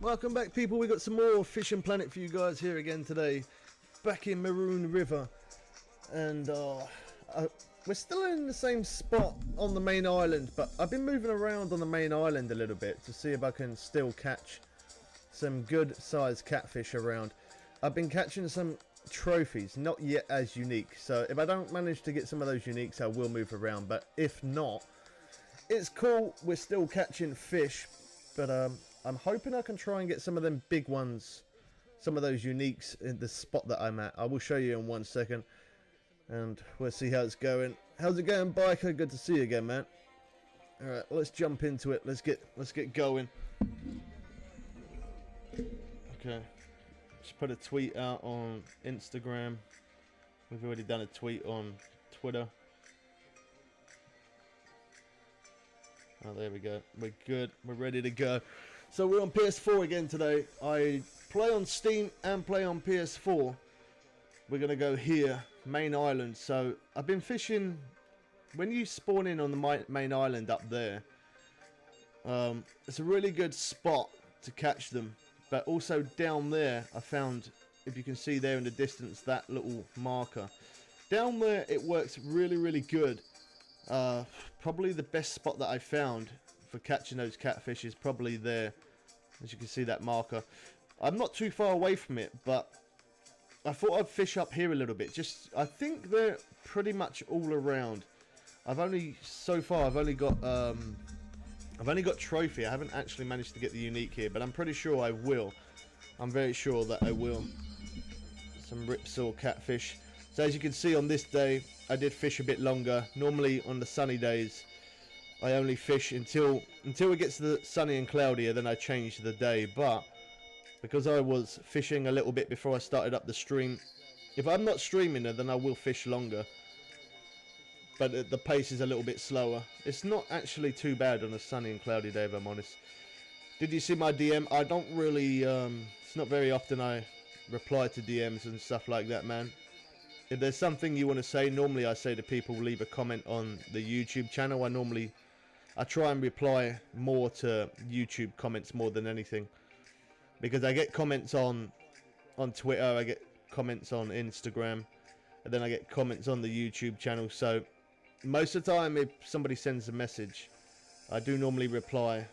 Welcome back, people. We got some more Fishing Planet for you guys here again today, back in Marron River, and we're still in the same spot on the main island, but I've been moving around on the main island a little bit to see if I can still catch some good sized catfish around. I've been catching some trophies, not yet as unique, so if I don't manage to get some of those uniques, I will move around, but if not, it's cool. We're still catching fish, but I'm hoping I can try and get some of them big ones, some of those uniques in the spot that I'm at. I will show you in 1 second, and we'll see how it's going. How's it going, biker? Good to see you again, man. All right, let's jump into it. Let's get going. Okay, just put a tweet out on Instagram. We've already done a tweet on Twitter. Oh, there we go. We're good. We're ready to go. So we're on PS4 again today. I play on Steam and play on PS4. We're going to go here, main island. So I've been fishing. When you spawn in on the main island up there, it's a really good spot to catch them. But also down there, I found, if you can see there in the distance, that little marker. Down there, it works really, really good. Probably the best spot that I found for catching those catfish is probably there. As you can see, that marker. I'm not too far away from it, but I thought I'd fish up here a little bit. I think they're pretty much all around. I've only got trophy. I haven't actually managed to get the unique here, but I'm pretty sure I will. I'm very sure that I will. Some ripsaw catfish. So as you can see, on this day, I did fish a bit longer. Normally on the sunny days, I only fish until it gets to the sunny and cloudier, then I change the day. But because I was fishing a little bit before I started up the stream, if I'm not streaming it, then I will fish longer. But the pace is a little bit slower. It's not actually too bad on a sunny and cloudy day, if I'm honest. Did you see my DM? I don't really, it's not very often I reply to DMs and stuff like that, man. If there's something you want to say, normally I say to people, leave a comment on the YouTube channel. I try and reply more to YouTube comments more than anything, because I get comments on Twitter, I get comments on Instagram, and then I get comments on the YouTube channel. So most of the time, if somebody sends a message, I do normally reply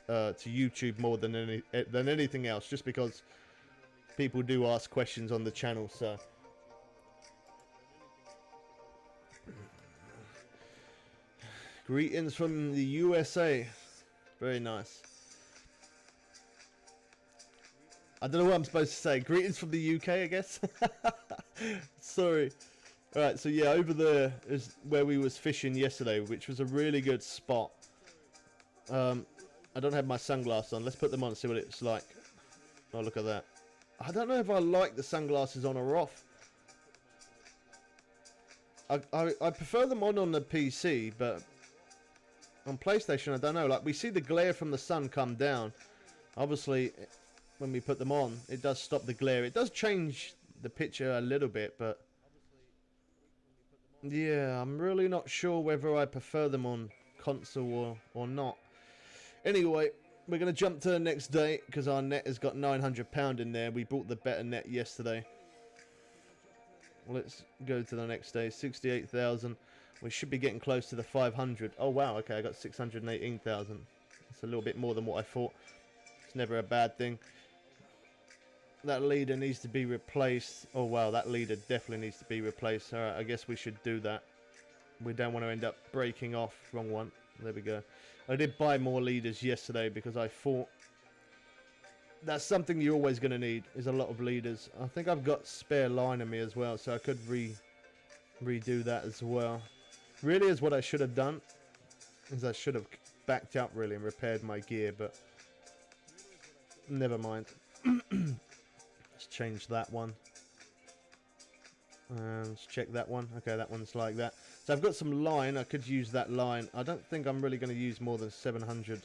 to YouTube more than anything else, just because people do ask questions on the channel. So greetings from the USA. Very nice. I don't know what I'm supposed to say. Greetings from the UK, I guess. Sorry. Alright, so yeah, over there is where we was fishing yesterday, which was a really good spot. I don't have my sunglasses on. Let's put them on and see what it's like. Oh, look at that. I don't know if I like the sunglasses on or off. I prefer them on the PC, but on PlayStation, I don't know. Like, we see the glare from the sun come down. Obviously, when we put them on, it does stop the glare. It does change the picture a little bit, but yeah, I'm really not sure whether I prefer them on console or not. Anyway, we're going to jump to the next day, because our net has got £900 in there. We bought the better net yesterday. Let's go to the next day. 68,000. We should be getting close to the 500. Oh wow, okay, I got 618,000. It's a little bit more than what I thought. It's never a bad thing. That leader needs to be replaced. Oh wow, that leader definitely needs to be replaced. Alright, I guess we should do that. We don't want to end up breaking off. Wrong one. There we go. I did buy more leaders yesterday because I thought that's something you're always going to need, is a lot of leaders. I think I've got spare line in me as well, so I could redo that as well. Really is what I should have done, is I should have backed up really and repaired my gear, but never mind. Let's change that one. Let's check that one. Okay, that one's like that. So I've got some line. I could use that line. I don't think I'm really going to use more than 700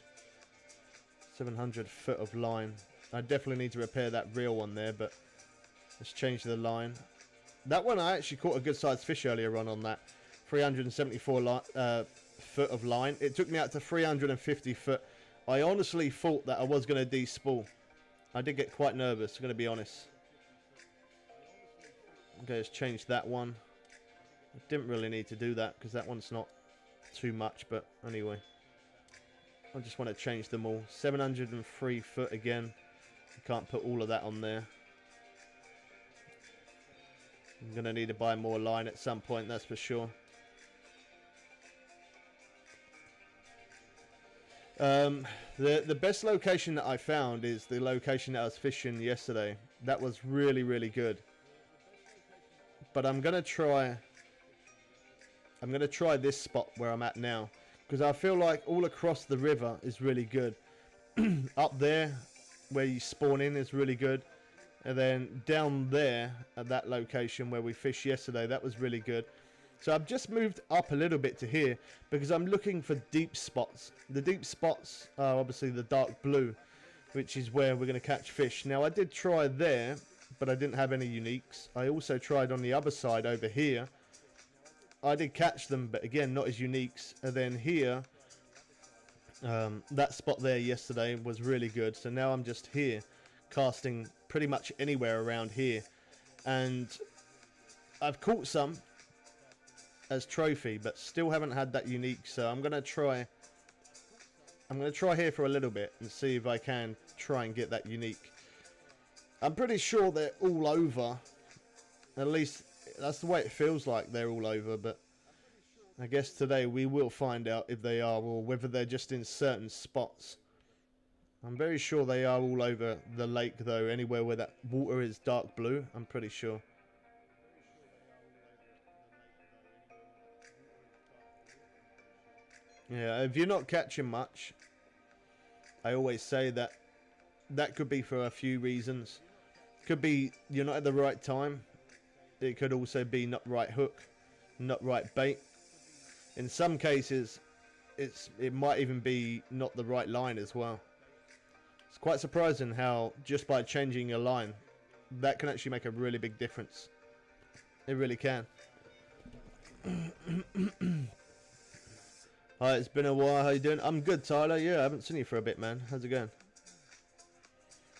foot of line. I definitely need to repair that real one there, but let's change the line. That one, I actually caught a good sized fish earlier on that. 374 foot of line. It took me out to 350 foot I honestly thought that I was going to despool. I did get quite nervous, I'm going to be honest. Okay, let's change that one. I didn't really need to do that because that one's not too much, but anyway. I just want to change them all. 703 foot again. You can't put all of that on there. I'm going to need to buy more line at some point, that's for sure. The best location that I found is the location that I was fishing yesterday. That was really, really good. But I'm going to try this spot where I'm at now, because I feel like all across the river is really good. Up there where you spawn in is really good, and then down there at that location where we fished yesterday, that was really good. So I've just moved up a little bit to here because I'm looking for deep spots. The deep spots are obviously the dark blue, which is where we're going to catch fish. Now I did try there, but I didn't have any uniques. I also tried on the other side over here. I did catch them, but again, not as uniques. And then here, that spot there yesterday was really good. So now I'm just here, casting pretty much anywhere around here. And I've caught some as trophy, but still haven't had that unique. So I'm gonna try here for a little bit and see if I can try and get that unique. I'm pretty sure they're all over. At least that's the way it feels like they're all over, but I guess today we will find out if they are, or whether they're just in certain spots. I'm very sure they are all over the lake though, anywhere where that water is dark blue, I'm pretty sure. Yeah, if you're not catching much, I always say that that could be for a few reasons. Could be you're not at the right time. It could also be not right hook, not right bait. In some cases, it might even be not the right line as well. It's quite surprising how just by changing your line, that can actually make a really big difference. It really can. Hi, it's been a while. How you doing? I'm good, Tyler. Yeah, I haven't seen you for a bit, man. How's it going?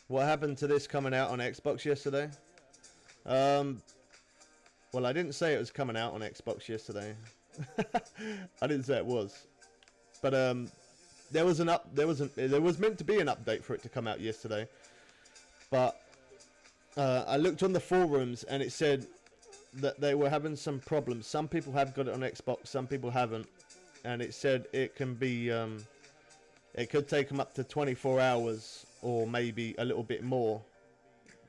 What happened to this coming out on Xbox yesterday? Well, I didn't say it was coming out on Xbox yesterday. I didn't say it was, but there was meant to be an update for it to come out yesterday, but I looked on the forums and it said that they were having some problems. Some people have got it on Xbox, some people haven't, and it said it can be it could take them up to 24 hours or maybe a little bit more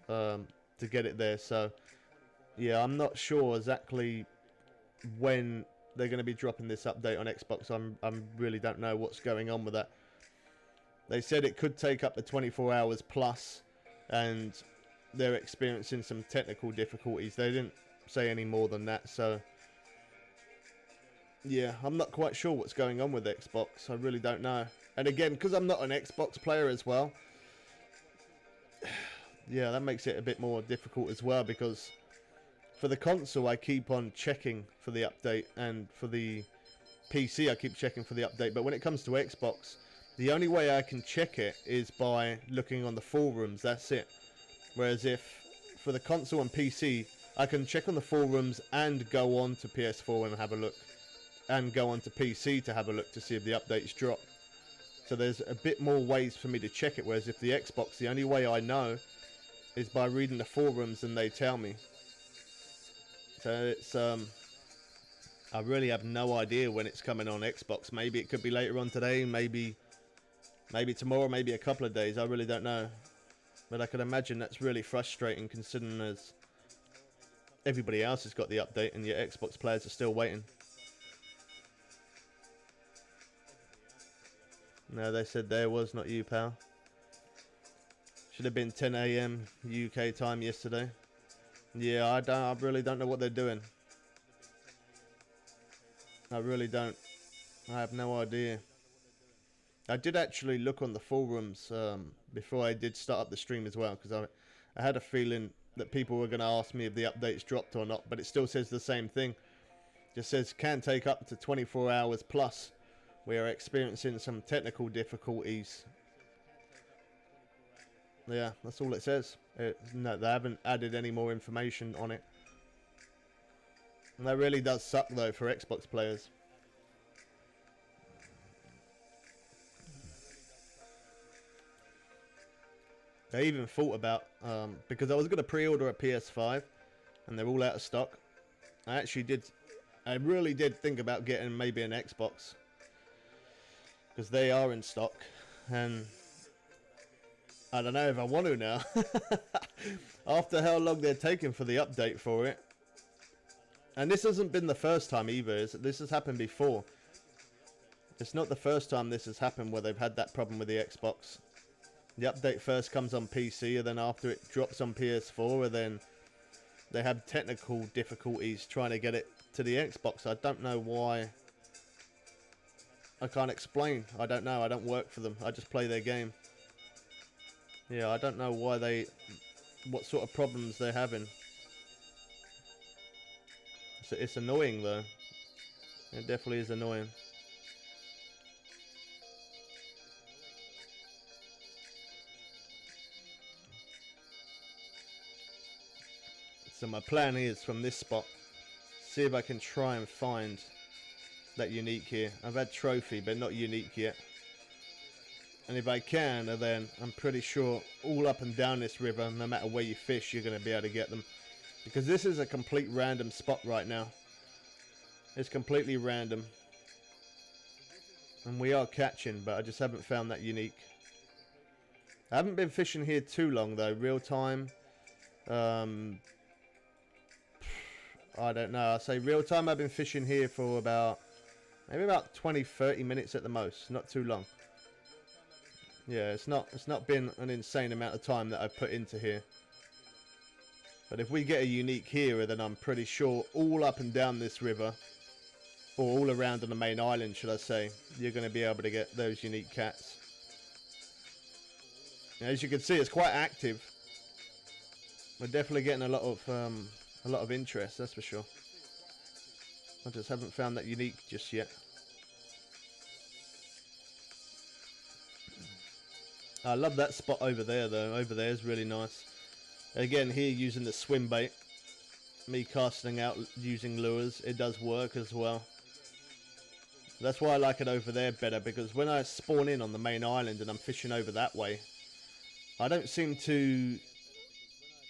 to get it there. So yeah, I'm not sure exactly when they're going to be dropping this update on Xbox. I really don't know what's going on with that. They said it could take up to 24 hours plus, and they're experiencing some technical difficulties. They didn't say any more than that, so yeah, I'm not quite sure what's going on with Xbox. I really don't know. And again, because I'm not an Xbox player as well, yeah, that makes it a bit more difficult as well, because for the console I keep on checking for the update, and for the PC I keep checking for the update, but when it comes to Xbox, the only way I can check it is by looking on the forums. That's it. Whereas if for the console and PC, I can check on the forums and go on to PS4 and have a look, and go on to PC to have a look to see if the updates drop. So there's a bit more ways for me to check it, whereas if the Xbox, the only way I know is by reading the forums and they tell me. So it's I really have no idea when it's coming on Xbox. Maybe it could be later on today, maybe tomorrow, maybe a couple of days. I really don't know. But I can imagine that's really frustrating, considering as everybody else has got the update and your Xbox players are still waiting. No, they said there was, not you, pal. Should have been 10 AM UK time yesterday. Yeah, I really don't know what they're doing. I really don't. I have no idea. I did actually look on the forums before I did start up the stream as well, because I had a feeling that people were going to ask me if the updates dropped or not, but it still says the same thing. It just says can take up to 24 hours plus We are experiencing some technical difficulties. Yeah, that's all it says. No, they haven't added any more information on it. And that really does suck though for Xbox players. I even thought about, because I was going to pre-order a PS5 and they're all out of stock. I really did think about getting maybe an Xbox, because they are in stock, and I don't know if I want to now. After how long they're taking for the update for it. And this hasn't been the first time either. This has happened before. It's not the first time this has happened where they've had that problem with the Xbox. The update first comes on PC, and then after it drops on PS4, and then they have technical difficulties trying to get it to the Xbox. I don't know why. I can't explain. I don't know. I don't work for them. I just play their game. Yeah, I don't know why what sort of problems they're having. So it's annoying though. It definitely is annoying. So my plan is from this spot, see if I can try and find that unique here. I've had trophy, but not unique yet. And if I can, then I'm pretty sure all up and down this river, no matter where you fish, you're going to be able to get them. Because this is a complete random spot right now. It's completely random. And we are catching, but I just haven't found that unique. I haven't been fishing here too long though, real time. I don't know. I'll say real time. I've been fishing here for maybe about 20-30 minutes at the most. Not too long. Yeah, it's not been an insane amount of time that I've put into here. But if we get a unique here, then I'm pretty sure all up and down this river, or all around on the main island, should I say, you're going to be able to get those unique cats. And as you can see, it's quite active. We're definitely getting a lot of interest, that's for sure. I just haven't found that unique just yet. I love that spot over there though. Over there is really nice. Again, here using the swim bait, me casting out using lures, it does work as well. That's why I like it over there better, because when I spawn in on the main island and I'm fishing over that way, I don't seem to,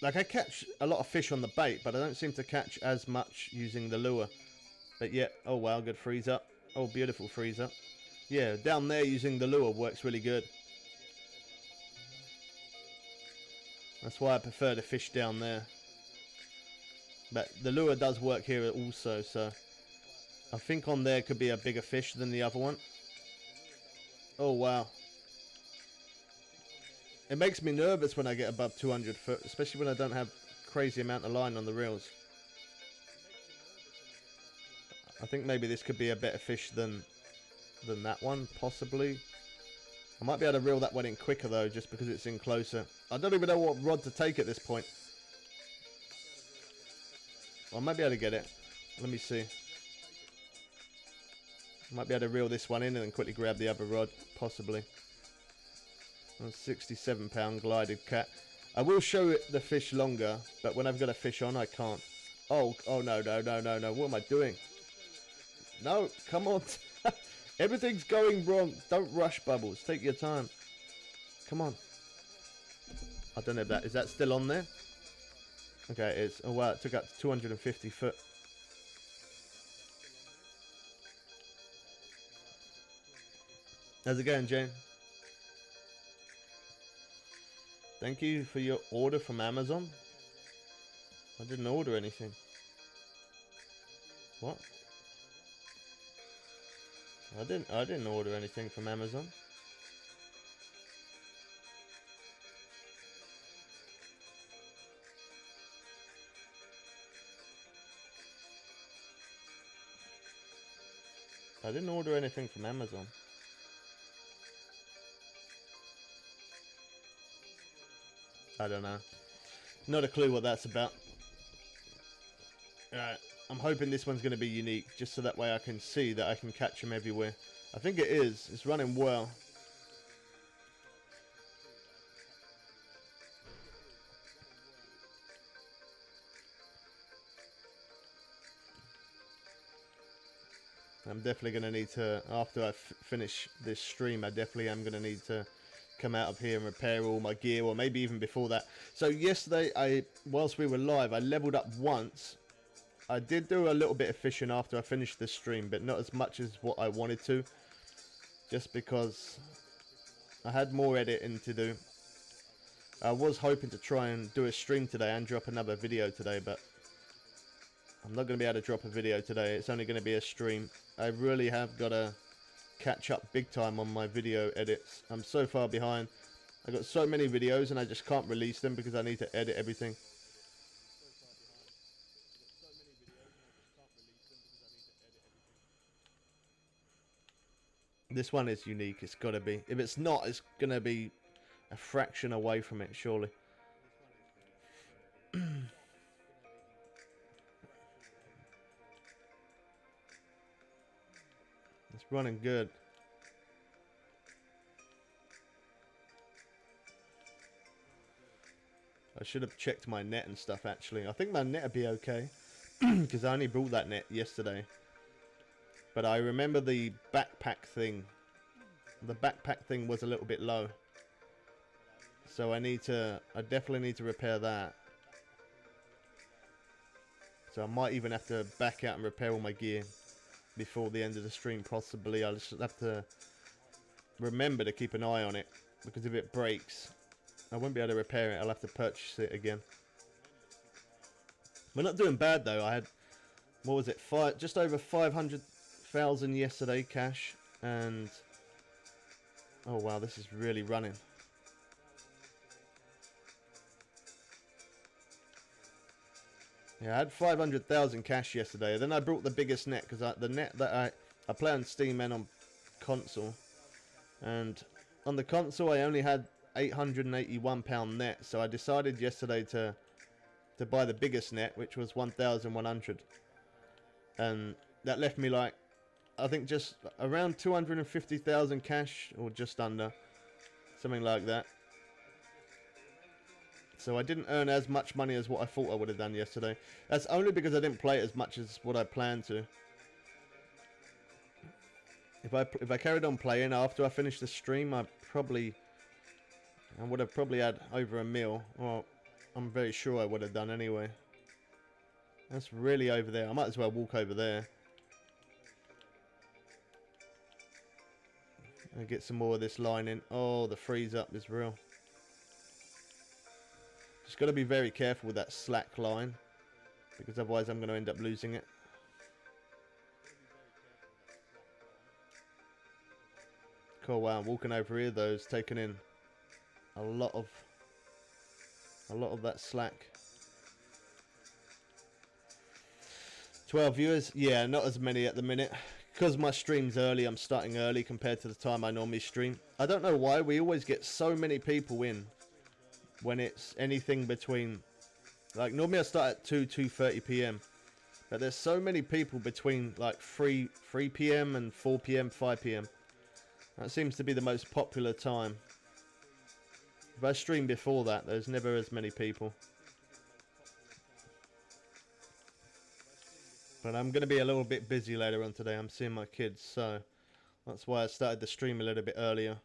like, I catch a lot of fish on the bait, but I don't seem to catch as much using the lure. But yeah, oh wow, good freeze up. Oh, beautiful freeze up. Yeah, down there using the lure works really good. That's why I prefer to fish down there. But the lure does work here also, so I think on there could be a bigger fish than the other one. Oh wow. It makes me nervous when I get above 200 foot, especially when I don't have crazy amount of line on the reels. I think maybe this could be a better fish than that one, possibly. I might be able to reel that one in quicker though, just because it's in closer. I don't even know what rod to take at this point. I might be able to get it. Let me see. I might be able to reel this one in and then quickly grab the other rod, possibly. A 67-pound glided cat. I will show it the fish longer, but when I've got a fish on, I can't. Oh no. What am I doing? No, come on. Everything's going wrong. Don't rush, Bubbles. Take your time. Come on. I don't know if that... Is that still on there? Okay, it is. Oh, wow. It took up to 250 foot. How's it going, Jane? Thank you for your order from Amazon. I didn't order anything. What? I didn't order anything from Amazon. I didn't order anything from Amazon. I don't know. Not a clue what that's about. Alright. I'm hoping this one's going to be unique, just so that way I can see that I can catch them everywhere. I think it is. It's running well. I'm definitely going to need to, after I finish this stream, I definitely am going to need to come out of here and repair all my gear, or maybe even before that. So yesterday, whilst we were live, I leveled up once. I did do a little bit of fishing after I finished the stream, but not as much as what I wanted to, just because I had more editing to do. I was hoping to try and do a stream today and drop another video today, but I'm not going to be able to drop a video today. It's only going to be a stream. I really have got to catch up big time on my video edits. I'm so far behind. I got so many videos and I just can't release them because I need to edit everything. This one is unique. It's got to be. If it's not, it's going to be a fraction away from it, surely. It's running good. I should have checked my net and stuff, actually. I think my net would be okay, because I only brought that net yesterday. But I remember the backpack thing. The backpack thing was a little bit low. So I definitely need to repair that. So I might even have to back out and repair all my gear before the end of the stream, possibly. I'll just have to remember to keep an eye on it, because if it breaks, I won't be able to repair it. I'll have to purchase it again. We're not doing bad though. I had, what was it, just over 500,000 yesterday cash, and oh wow, this is really running. Yeah, I had 500,000 cash yesterday. Then I brought the biggest net, because the net that I play on Steam and on console, and on the console I only had £881 net. So I decided yesterday to buy the biggest net, which was 1,100, and that left me like, I think just around 250,000 cash, or just under, something like that. So I didn't earn as much money as what I thought I would have done yesterday. That's only because I didn't play it as much as what I planned to. If I carried on playing after I finished the stream, I would have probably had over $1 million. Well, I'm very sure I would have done anyway. That's really over there. I might as well walk over there and get some more of this line in. Oh, the freeze up is real. Just got to be very careful with that slack line, because otherwise I'm going to end up losing it. Cool, wow, I'm walking over here though, it's taking in a lot of that slack. 12 viewers, yeah, not as many at the minute. Because my stream's early, I'm starting early compared to the time I normally stream. I don't know why, we always get so many people in when it's anything between, like, normally I start at 2:30 p.m. but there's so many people between like 3 p.m. and 4 p.m, 5 p.m. That seems to be the most popular time. If I stream before that, there's never as many people. But I'm going to be a little bit busy later on today. I'm seeing my kids, so that's why I started the stream a little bit earlier.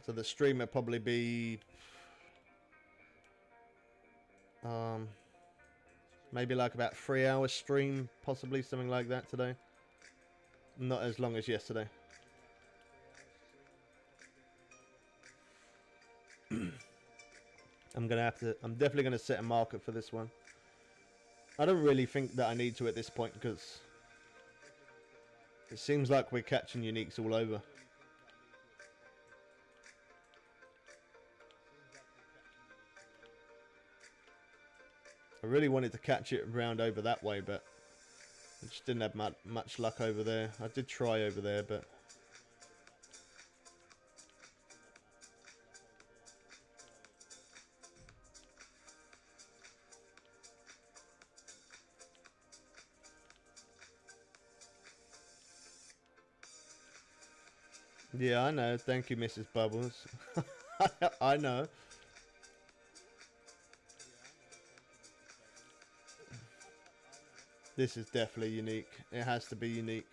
So the stream will probably be maybe like about 3 hours stream, possibly something like that today. Not as long as yesterday. I'm definitely gonna set a marker for this one. I don't really think that I need to at this point, because it seems like we're catching uniques all over. I really wanted to catch it round over that way, but I just didn't have much luck over there. I did try over there, but Yeah, I know. Thank you, Mrs. Bubbles. I know. This is definitely unique. It has to be unique.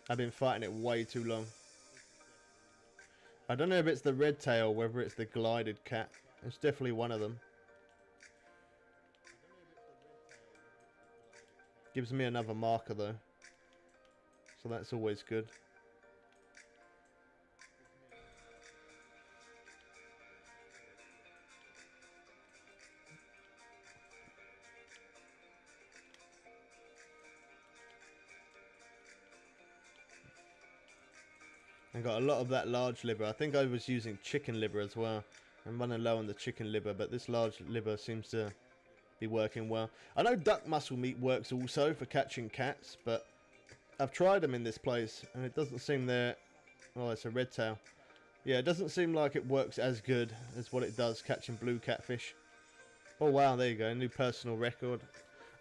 I've been fighting it way too long. I don't know if it's the red tail, whether it's the glided cat. It's definitely one of them. Gives me another marker though. So that's always good. I got a lot of that large liver. I think I was using chicken liver as well. I'm running low on the chicken liver, but this large liver seems to be working well. I know duck muscle meat works also for catching cats, but I've tried them in this place and it doesn't seem they're... Oh, it's a red tail. Yeah, it doesn't seem like it works as good as what it does catching blue catfish. Oh wow, there you go, new personal record.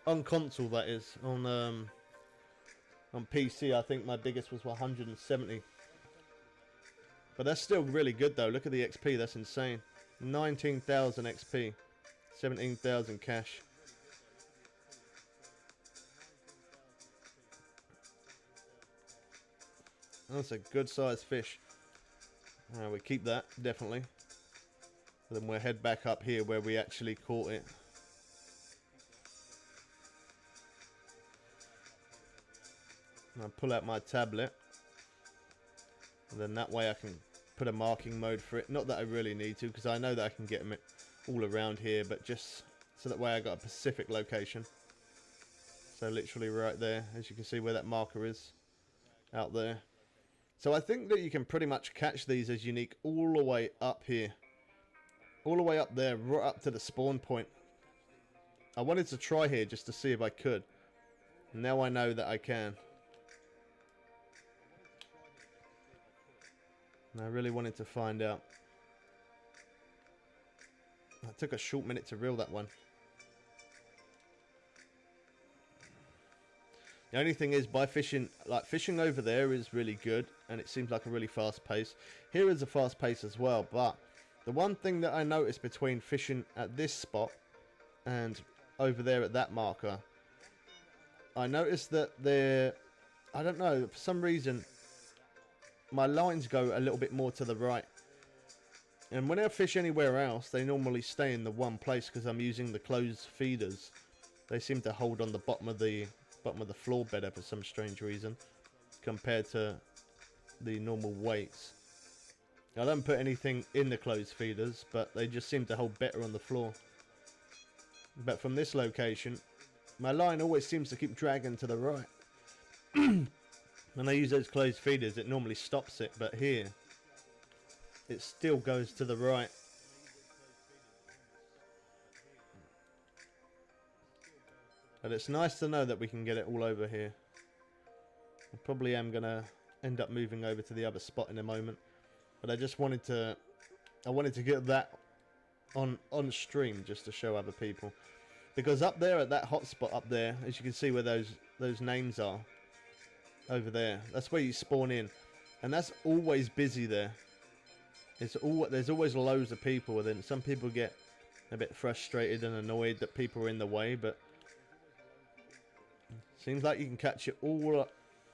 On console, that is. On PC, I think my biggest was 170. But that's still really good though. Look at the XP, that's insane. 19,000 XP. 17,000 cash. That's a good sized fish. We keep that, definitely. Then we'll head back up here where we actually caught it. And I'll pull out my tablet. And then that way I can put a marking mode for it. Not that I really need to, because I know that I can get them all around here, but just so that way I got a specific location. So literally right there, as you can see where that marker is, out there. So I think that you can pretty much catch these as unique all the way up here. All the way up there, right up to the spawn point. I wanted to try here just to see if I could. Now I know that I can. And I really wanted to find out. It took a short minute to reel that one. The only thing is, by fishing, like fishing over there is really good, and it seems like a really fast pace. Here is a fast pace as well, but the one thing that I noticed between fishing at this spot and over there at that marker, I noticed that there, I don't know, for some reason, my lines go a little bit more to the right. And when I fish anywhere else, they normally stay in the one place because I'm using the closed feeders. They seem to hold on the bottom of the floor better for some strange reason compared to the normal weights. I don't put anything in the closed feeders, but they just seem to hold better on the floor. But from this location, my line always seems to keep dragging to the right. When I use those closed feeders, it normally stops it, but here it still goes to the right. But it's nice to know that we can get it all over here. I probably am going to end up moving over to the other spot in a moment. But I just wanted to... I wanted to get that on stream just to show other people. Because up there at that hot spot up there, as you can see where those names are. Over there. That's where you spawn in. And that's always busy there. There's always loads of people. And then some people get a bit frustrated and annoyed that people are in the way. But seems like you can catch it all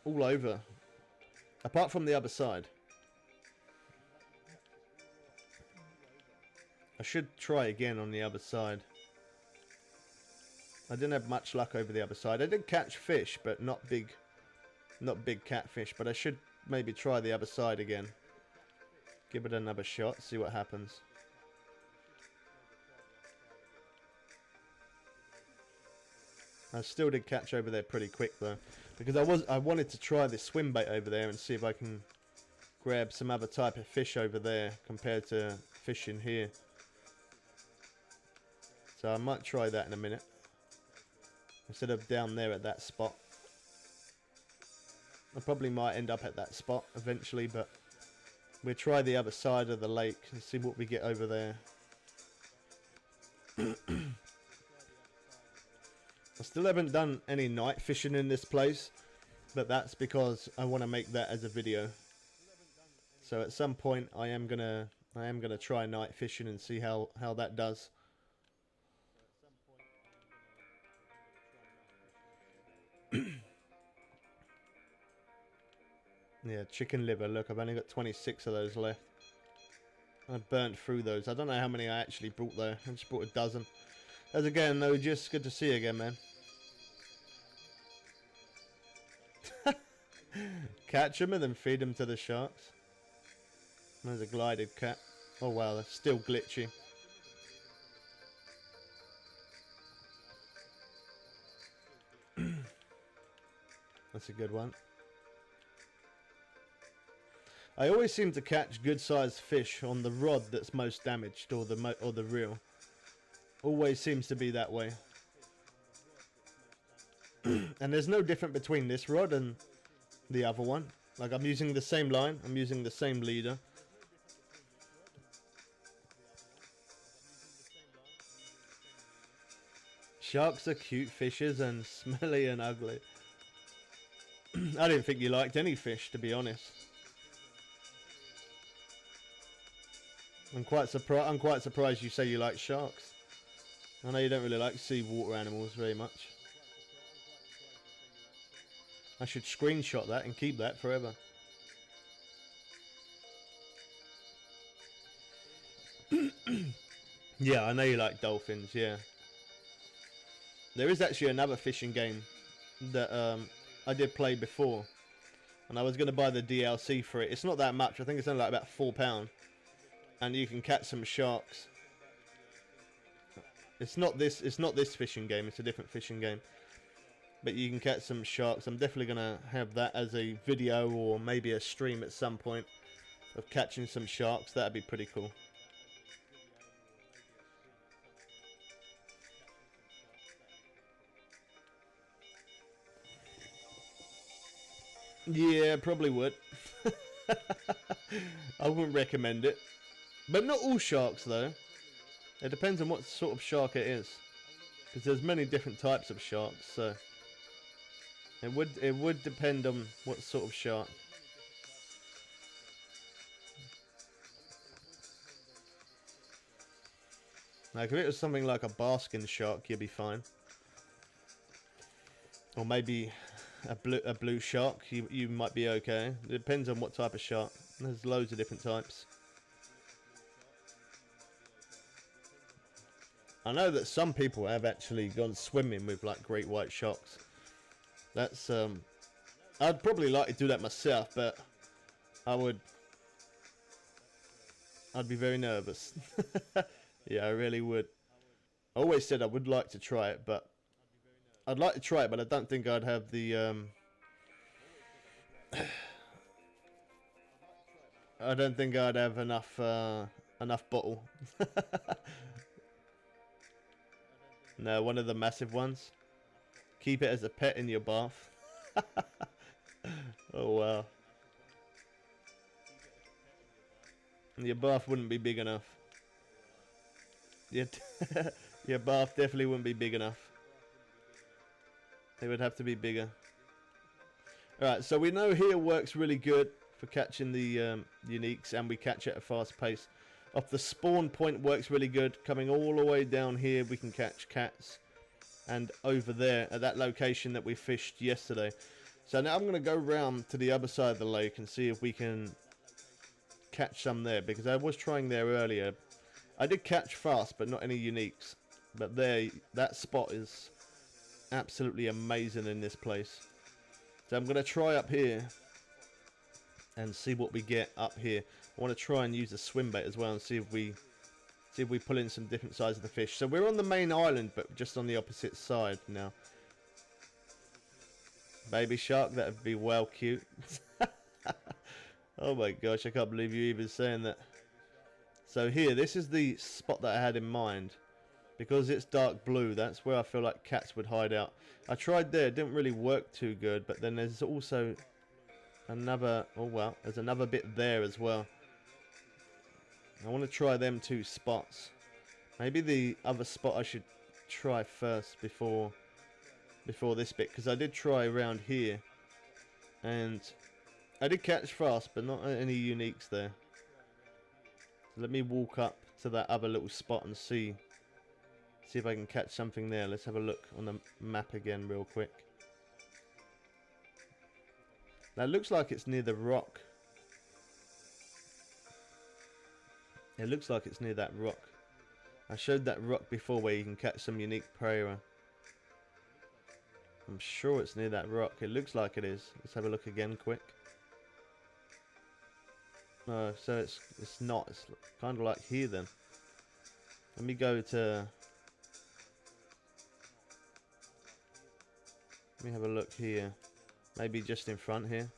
over. Apart from the other side. I should try again on the other side. I didn't have much luck over the other side. I did catch fish, but not big catfish. But I should maybe try the other side again. Give it another shot, see what happens. I still did catch over there pretty quick though, because I wanted to try this swim bait over there and see if I can grab some other type of fish over there compared to fishing here. So I might try that in a minute instead of down there at that spot. I probably might end up at that spot eventually, but we'll try the other side of the lake and see what we get over there. I still haven't done any night fishing in this place, but that's because I want to make that as a video. So at some point I am gonna try night fishing and see how that does. Yeah, chicken liver. Look, I've only got 26 of those left. I burnt through those. I don't know how many I actually brought though. I just brought a dozen. As again, though, just good to see you again, man. Catch them and then feed them to the sharks. There's a glided cat. Oh wow, that's still glitchy. That's a good one. I always seem to catch good-sized fish on the rod that's most damaged, or the reel. Always seems to be that way. And there's no difference between this rod and the other one. Like, I'm using the same line, I'm using the same leader. Sharks are cute fishes and smelly and ugly. I didn't think you liked any fish, to be honest. I'm quite surprised you say you like sharks. I know you don't really like seawater animals very much. I should screenshot that and keep that forever. Yeah, I know you like dolphins, yeah. There is actually another fishing game that I did play before. And I was going to buy the DLC for it. It's not that much. I think it's only like about £4. And you can catch some sharks. It's not this fishing game. It's a different fishing game. But you can catch some sharks. I'm definitely going to have that as a video or maybe a stream at some point of catching some sharks. That'd be pretty cool. Yeah, probably would. I wouldn't recommend it. But not all sharks, though. It depends on what sort of shark it is. Because there's many different types of sharks, so... It would depend on what sort of shark. Like, if it was something like a basking shark, you'd be fine. Or maybe a blue shark, you might be okay. It depends on what type of shark. There's loads of different types. I know that some people have actually gone swimming with like great white sharks. That's I'd probably like to do that myself, but I'd be very nervous. Yeah, I really would. I always said I would like to try it, but I'd like to try it, but I don't think I'd have the I don't think I'd have enough bottle. No, one of the massive ones. Keep it as a pet in your bath. Oh wow. Your bath wouldn't be big enough. Your bath definitely wouldn't be big enough. It would have to be bigger. Alright, so we know here works really good for catching the uniques, and we catch at a fast pace. Off the spawn point works really good. Coming all the way down here, we can catch cats. And over there, at that location that we fished yesterday. So now I'm going to go round to the other side of the lake and see if we can catch some there. Because I was trying there earlier. I did catch fast, but not any uniques. But there, that spot is absolutely amazing in this place. So I'm going to try up here and see what we get up here. I want to try and use a swim bait as well and see if we pull in some different sizes of the fish. So we're on the main island, but just on the opposite side now. Baby shark, that would be well cute. Oh my gosh, I can't believe you even saying that. So here, this is the spot that I had in mind. Because it's dark blue, that's where I feel like cats would hide out. I tried there, it didn't really work too good, but then there's also another, oh well, there's another bit there as well. I want to try them two spots. Maybe the other spot I should try first before this bit, because I did try around here, and I did catch fast, but not any uniques there. So let me walk up to that other little spot and see if I can catch something there. Let's have a look on the map again real quick. Now it looks like it's near the rock. It looks like it's near that rock. I showed that rock before where you can catch some unique prey. I'm sure it's near that rock. It looks like it is. Let's have a look again quick. No, so it's not. It's kind of like here then. Let me go to... Let me have a look here. Maybe just in front here.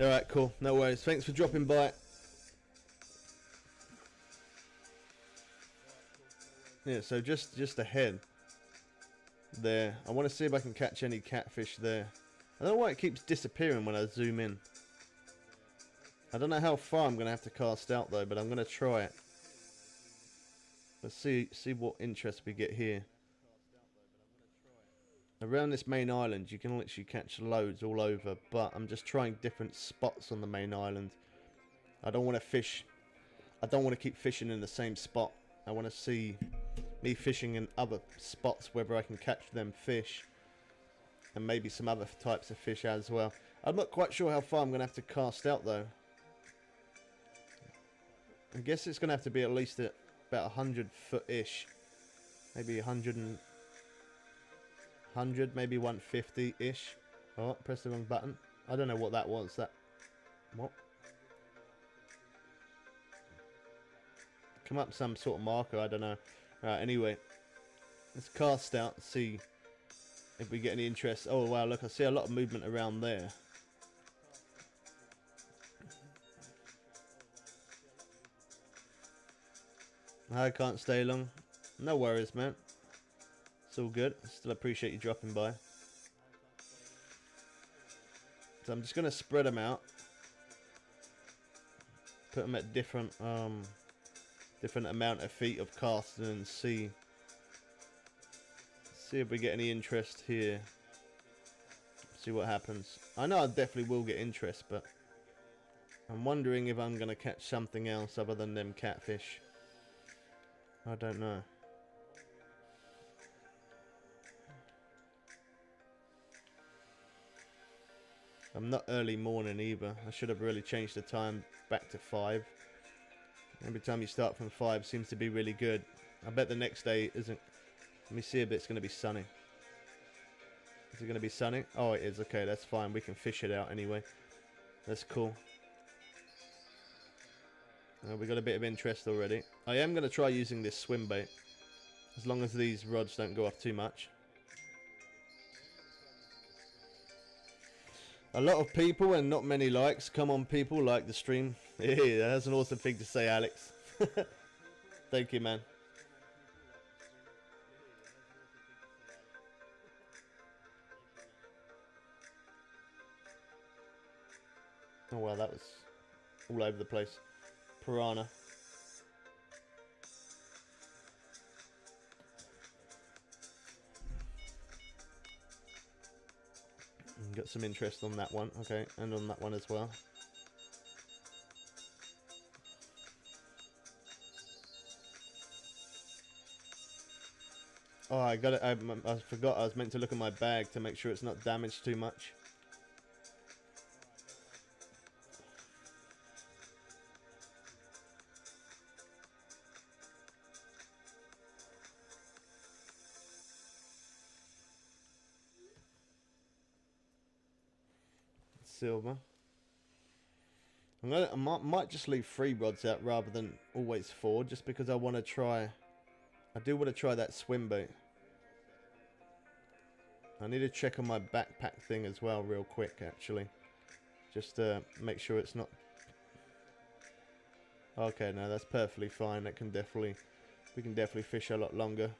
Alright, cool. No worries. Thanks for dropping by. Yeah, so just ahead there. I want to see if I can catch any catfish there. I don't know why it keeps disappearing when I zoom in. I don't know how far I'm going to have to cast out though, but I'm going to try it. Let's see what interest we get here. Around this main island, you can literally catch loads all over, but I'm just trying different spots on the main island. I don't want to fish. I don't want to keep fishing in the same spot. I want to see me fishing in other spots, whether I can catch them fish. And maybe some other types of fish as well. I'm not quite sure how far I'm going to have to cast out though. I guess it's going to have to be at least at about 100 foot-ish. Maybe 100, maybe 150-ish. Oh, press the wrong button. I don't know what that was. What? Come up some sort of marker, I don't know. Right, anyway. Let's cast out and see if we get any interest. Oh wow, look, I see a lot of movement around there. I can't stay long. No worries, man. It's all good. Still appreciate you dropping by. So I'm just going to spread them out. Put them at different amount of feet of casting and see if we get any interest here. See what happens. I know I definitely will get interest, but I'm wondering if I'm going to catch something else other than them catfish. I don't know. I'm not early morning either. I should have really changed the time back to 5. Every time you start from 5 seems to be really good. I bet the next day isn't. Let me see if it's going to be sunny. Is it going to be sunny? Oh, it is. Okay, that's fine. We can fish it out anyway. That's cool. We got a bit of interest already. I am going to try using this swim bait. As long as these rods don't go off too much. A lot of people and not many likes. Come on, people, like the stream. Yeah, that's an awesome thing to say, Alex. Thank you, man. Oh, wow, that was all over the place. Piranha. Got some interest on that one, okay, and on that one as well. Oh, I got it. I forgot. I was meant to look at my bag to make sure it's not damaged too much. Silver. I might just leave 3 rods out rather than always 4, just because I want to try. I do want to try that swim bait. I need to check on my backpack thing as well, real quick, actually, just to make sure it's not. Okay, no, that's perfectly fine. That can definitely, we can definitely fish a lot longer.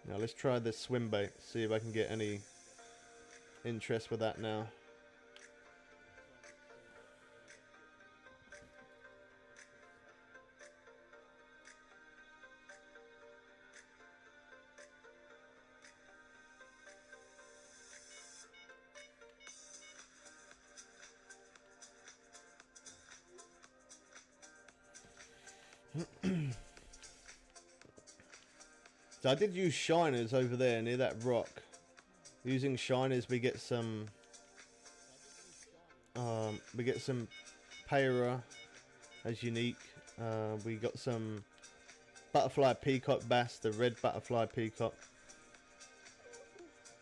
Now let's try this swim bait. See if I can get any interest with that now. So I did use shiners over there near that rock. Using shiners, we get some Payra as unique. We got some butterfly peacock bass, the red butterfly peacock.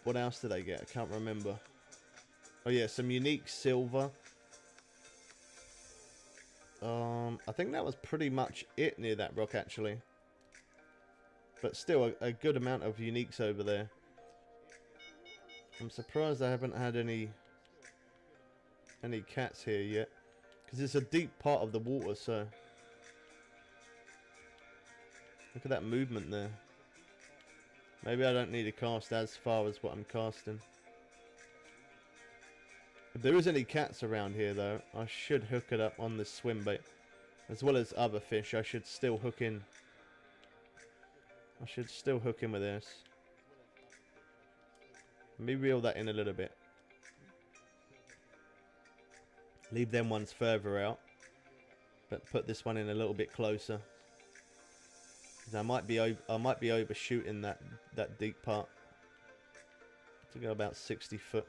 What else did I get? I can't remember. Oh yeah, some unique silver. I think that was pretty much it near that rock actually. But still a good amount of uniques over there. I'm surprised I haven't had any cats here yet, because it's a deep part of the water. So look at that movement there. Maybe I don't need to cast as far as what I'm casting. If there is any cats around here though, I should hook it up on this swim bait, as well as other fish. I should still hook in. I should still hook in with this. Let me reel that in a little bit. Leave them ones further out, but put this one in a little bit closer. I might be overshooting that deep part to go about 60 foot.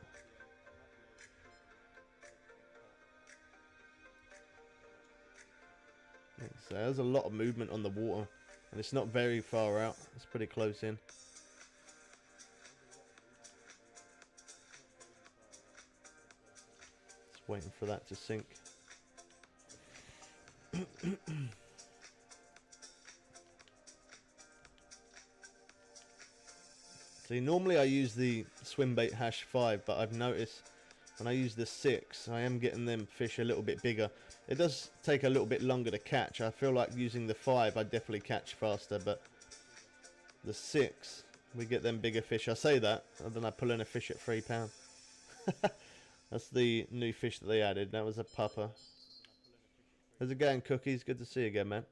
So there's a lot of movement on the water, and it's not very far out. It's pretty close in. Just waiting for that to sink. See, normally I use the swim bait #5, but I've noticed when I use the 6, I am getting them fish a little bit bigger. It does take a little bit longer to catch. I feel like using the 5, I definitely catch faster, but the 6, we get them bigger fish. I say that, and then I pull in a fish at £3. That's the new fish that they added. That was a pupper. How's it going, Cookies? Good to see you again, man.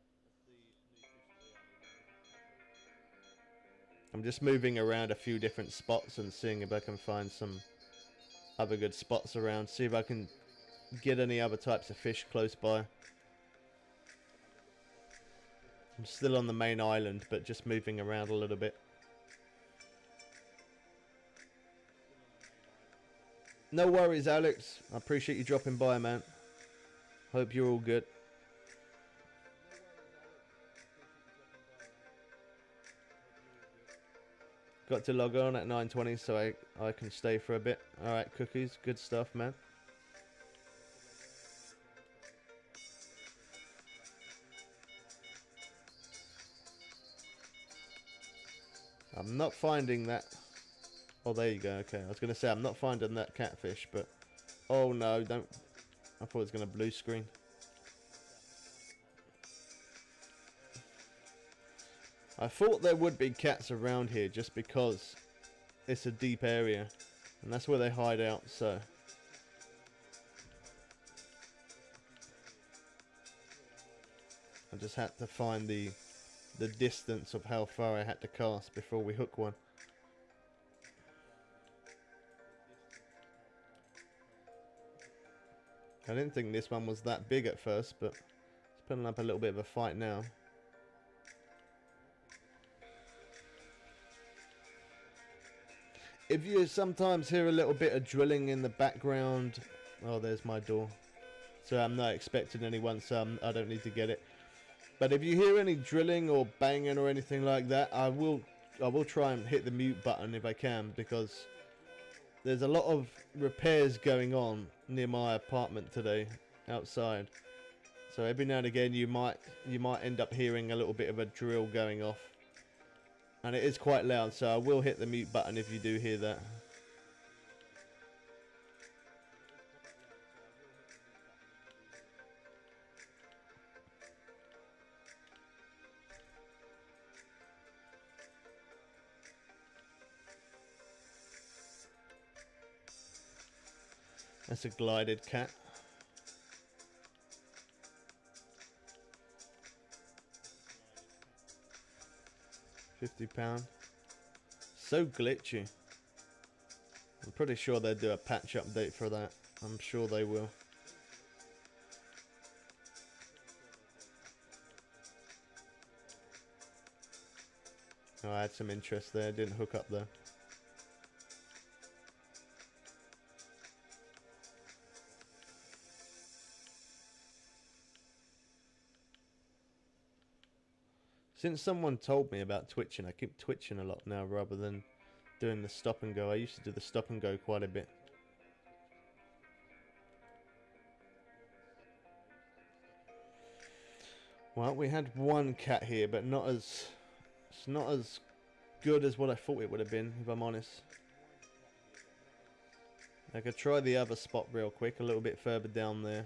I'm just moving around a few different spots and seeing if I can find some other good spots around. See if I can get any other types of fish close by. I'm still on the main island, but just moving around a little bit. No worries, Alex. I appreciate you dropping by, man. Hope you're all good. Got to log on at 9:20 so I can stay for a bit. Alright, Cookies. Good stuff, man. I'm not finding that. Oh, there you go. Okay, I was going to say I'm not finding that catfish, but... Oh, no, don't... I thought it was going to blue screen. I thought there would be cats around here just because it's a deep area. And that's where they hide out, so... I just had to find the distance of how far I had to cast before we hook one. I didn't think this one was that big at first, but it's putting up a little bit of a fight now. If you sometimes hear a little bit of drilling in the background... Oh, there's my door. So I'm not expecting anyone, so I don't need to get it. But if you hear any drilling or banging or anything like that, I will try and hit the mute button if I can, because there's a lot of repairs going on near my apartment today outside. So every now and again you might end up hearing a little bit of a drill going off. And it is quite loud, so I will hit the mute button if you do hear that. That's a glided cat. £50. So glitchy. I'm pretty sure they'll do a patch update for that. I'm sure they will. Oh, I had some interest there. Didn't hook up though. Since someone told me about twitching, I keep twitching a lot now rather than doing the stop and go. I used to do the stop and go quite a bit. Well, we had one cat here, but it's not as good as what I thought it would have been, if I'm honest. I could try the other spot real quick, a little bit further down there.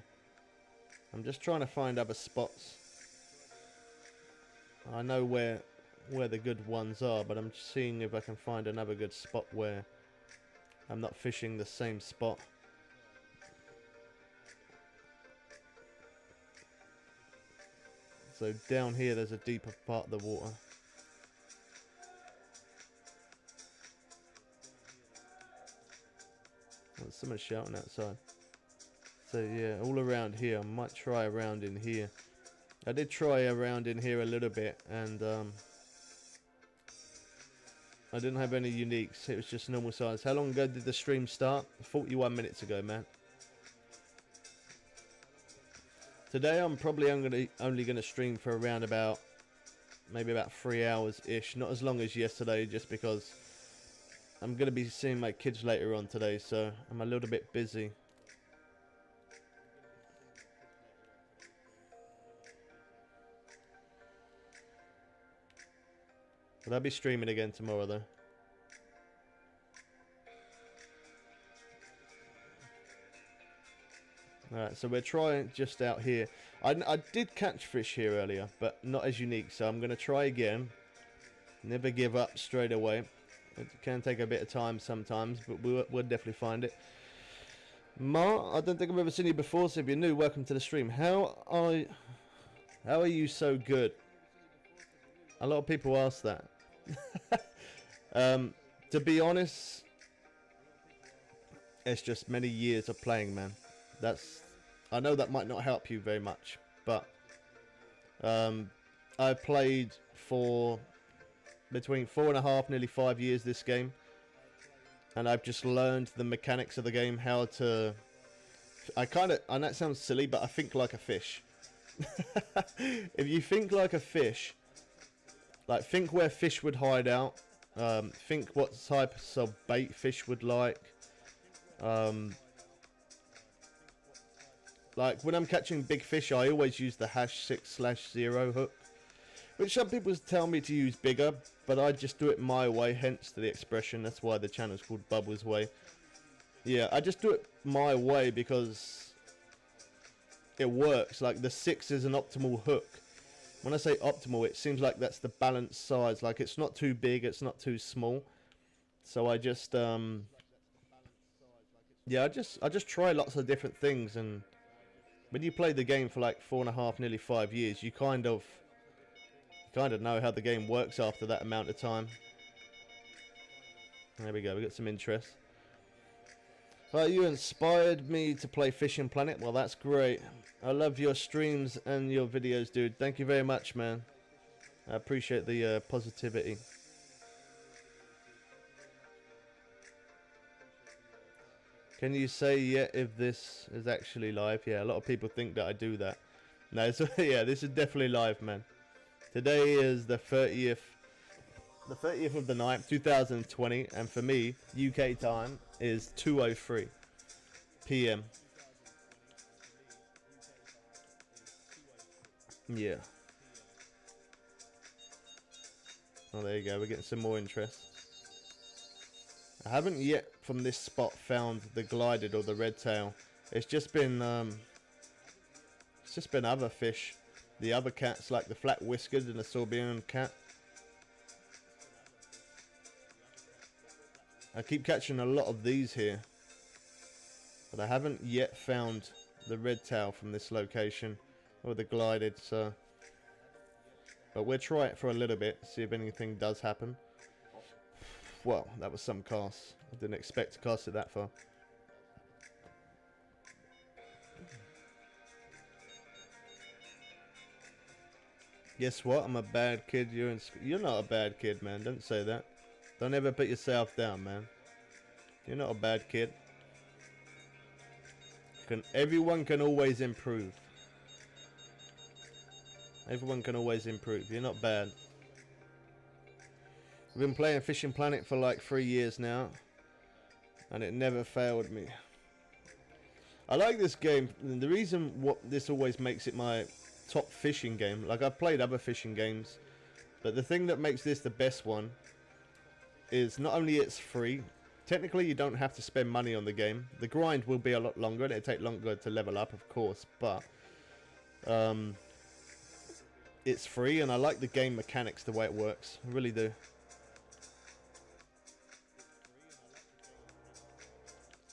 I'm just trying to find other spots. I know where the good ones are, but I'm just seeing if I can find another good spot where I'm not fishing the same spot. So down here there's a deeper part of the water. Oh, someone's shouting outside. So yeah, all around here. I might try around in here. I did try around in here a little bit, and I didn't have any uniques. It was just normal size. How long ago did the stream start? 41 minutes ago, man. Today I'm probably only gonna stream for around about maybe about 3 hours ish. Not as long as yesterday, just because I'm gonna be seeing my kids later on today, so I'm a little bit busy. But I'll be streaming again tomorrow though. Alright, so we're trying just out here. I did catch fish here earlier, but not as unique, so I'm going to try again. Never give up straight away. It can take a bit of time sometimes, but we'll definitely find it. Mar, I don't think I've ever seen you before, so if you're new, welcome to the stream. How are you so good? A lot of people ask that. To be honest, it's just many years of playing, man. I know that might not help you very much, but I played for between 4.5, nearly 5 years this game, and I've just learned the mechanics of the game, how to. I know it sounds silly, but I think like a fish. If you think like a fish, like think where fish would hide out, think what types of bait fish would like. Like when I'm catching big fish, I always use the #6/0 hook, which some people tell me to use bigger, but I just do it my way, hence the expression. That's why the channel's called Bubbles Way. Yeah, I just do it my way because it works. Like the 6 is an optimal hook. When I say optimal, it seems like that's the balanced size. Like it's not too big, it's not too small. So I just yeah, I just try lots of different things, and when you play the game for like 4.5, nearly 5 years, you kind of know how the game works after that amount of time. There we go, we got some interest. Well, you inspired me to play Fishing Planet. Well, that's great. I love your streams and your videos, dude. Thank you very much, man. I appreciate the positivity. Can you say yet if this is actually live? Yeah, a lot of people think that I do that. No, so yeah, this is definitely live, man. Today is the 30th of the 9th, 2020, and for me, UK time is 2:03 PM. Yeah. Oh, there you go. We're getting some more interest. I haven't yet from this spot found the glided or the red tail. It's just been other fish, the other cats like the flat whiskered and the Sorbian cat. I keep catching a lot of these here, but I haven't yet found the red tail from this location or the glided. So, but we'll try it for a little bit, see if anything does happen. Well, that was some cast. I didn't expect to cast it that far. Guess what? I'm a bad kid. You're not a bad kid, man. Don't say that. Don't ever put yourself down, man. You're not a bad kid. Everyone can always improve. Everyone can always improve. You're not bad. I've been playing Fishing Planet for like 3 years now, and it never failed me. I like this game. And the reason what this always makes it my top fishing game, like I've played other fishing games, but the thing that makes this the best one is not only it's free. Technically, you don't have to spend money on the game. The grind will be a lot longer, and it'll take longer to level up, of course, but it's free, and I like the game mechanics, the way it works. I really do.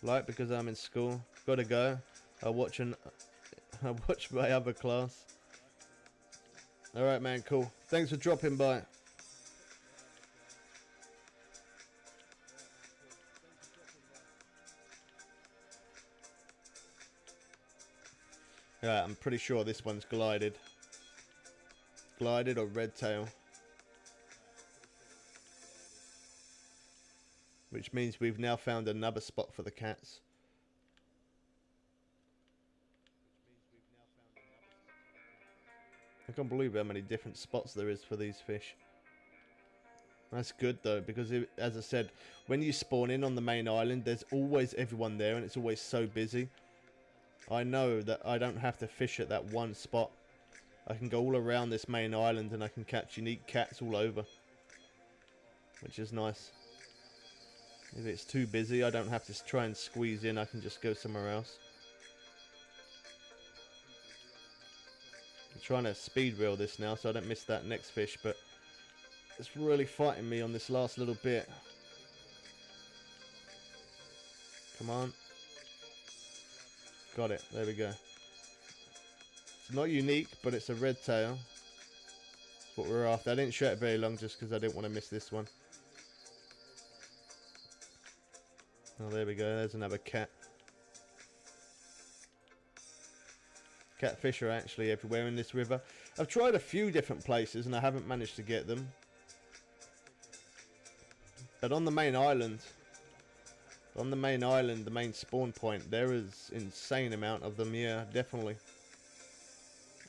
Like, because I'm in school, gotta go. I watch my other class. Alright, man, cool. Thanks for dropping by. Yeah, I'm pretty sure this one's glided. Glided or red tail. Which means we've now found another spot for the cats. I can't believe how many different spots there is for these fish. That's good though, because as I said, when you spawn in on the main island, there's always everyone there and it's always so busy. I know that I don't have to fish at that one spot. I can go all around this main island and I can catch unique cats all over, which is nice. If it's too busy, I don't have to try and squeeze in. I can just go somewhere else. I'm trying to speed reel this now so I don't miss that next fish, but it's really fighting me on this last little bit. Come on. Got it. There we go. It's not unique, but it's a red tail. That's what we're after. I didn't show it very long just because I didn't want to miss this one. Oh, there we go. There's another cat. Catfish are actually everywhere in this river. I've tried a few different places and I haven't managed to get them. But on the main island, the main spawn point, there is insane amount of them. Yeah, definitely.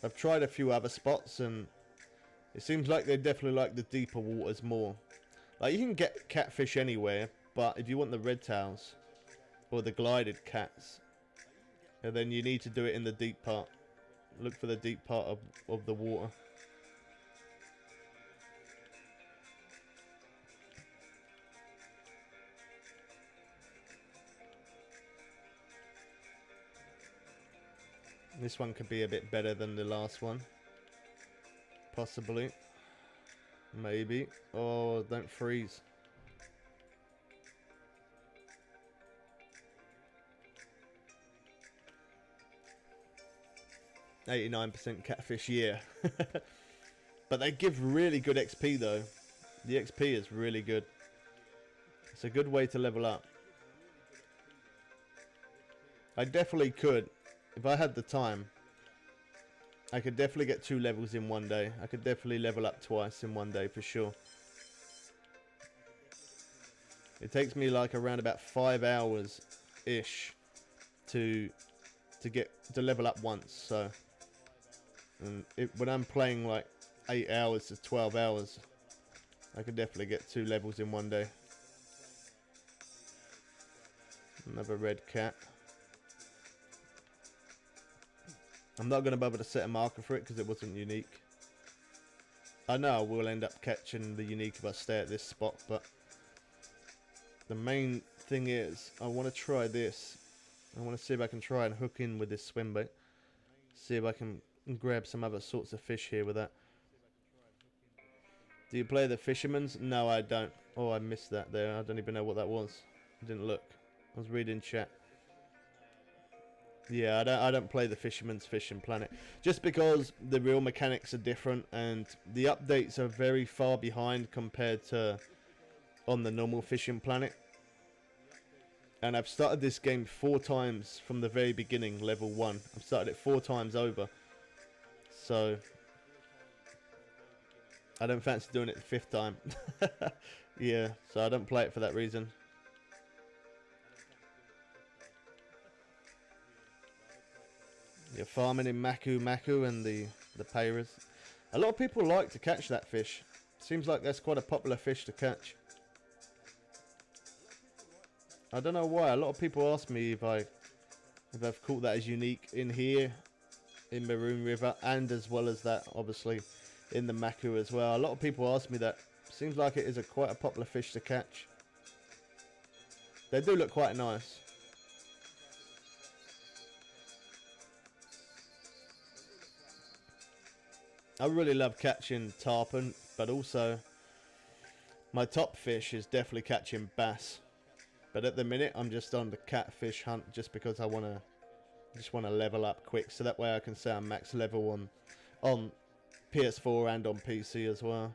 I've tried a few other spots and it seems like they definitely like the deeper waters more. Like, you can get catfish anywhere, but if you want the red tails or the glided cats, then you need to do it in the deep part. Look for the deep part of the water. This one could be a bit better than the last one. Possibly. Maybe. Oh, don't freeze. %, catfish, yeah. But they give really good XP though. The XP is really good. It's a good way to level up. I definitely could, if I had the time, I could definitely get 2 levels in one day. I could definitely level up twice in one day for sure. It takes me like around about 5 hours ish to level up once. So, and when I'm playing like 8 hours to 12 hours, I could definitely get 2 levels in one day. Another red cat. I'm not going to be able to set a marker for it because it wasn't unique. I know I will end up catching the unique if I stay at this spot, but the main thing is I want to try this. I want to see if I can try and hook in with this swim bait. See if I can grab some other sorts of fish here with that. Do you play the fisherman's? No, I don't. Oh, I missed that there. I don't even know what that was. I didn't look. I was reading chat. Yeah, I don't play the Fisherman's Fishing Planet just because the real mechanics are different and the updates are very far behind compared to on the normal Fishing Planet. And I've started this game 4 times from the very beginning, level 1. I've started it 4 times over. So I don't fancy doing it the 5th time. Yeah, so I don't play it for that reason. You're farming in Maku and the payras. A lot of people like to catch that fish. Seems like that's quite a popular fish to catch. I don't know why. A lot of people ask me if I've caught that as unique in here, in Marron River, and as well as that, obviously, in the Maku as well. A lot of people ask me that. Seems like it is quite a popular fish to catch. They do look quite nice. I really love catching tarpon, but also my top fish is definitely catching bass. But at the minute, I'm just on the catfish hunt just because I just want to level up quick, so that way I can say I'm max level on PS4 and on PC as well.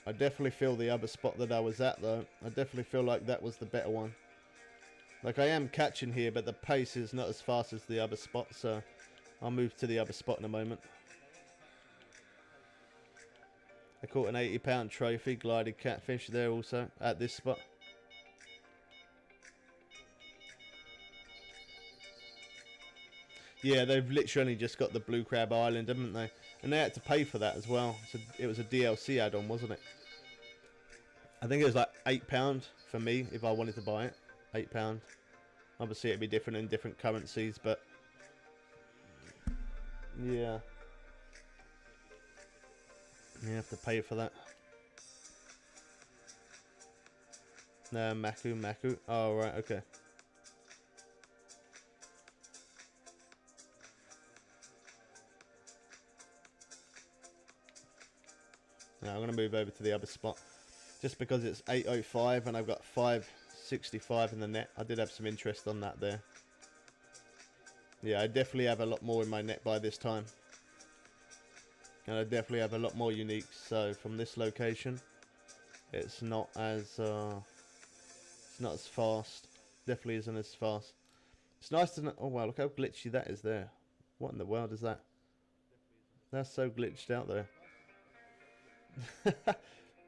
I definitely feel the other spot that I was at though. I definitely feel like that was the better one. Like, I am catching here, but the pace is not as fast as the other spot, so I'll move to the other spot in a moment. I caught an 80-pound trophy glided catfish there also, at this spot. Yeah, they've literally just got the Blue Crab Island, haven't they? And they had to pay for that as well. So it was a DLC add-on, wasn't it? I think it was like £8 for me if I wanted to buy it. £8. Obviously, it'd be different in different currencies, but yeah, you have to pay for that. No, Maku. Oh, right, okay. Now I'm going to move over to the other spot. Just because it's 805 and I've got 565 in the net. I did have some interest on that there. Yeah, I definitely have a lot more in my net by this time. And I definitely have a lot more uniques. So from this location, it's not as fast. Definitely isn't as fast. It's nice to know. Oh wow, look how glitchy that is there. What in the world is that? That's so glitched out there.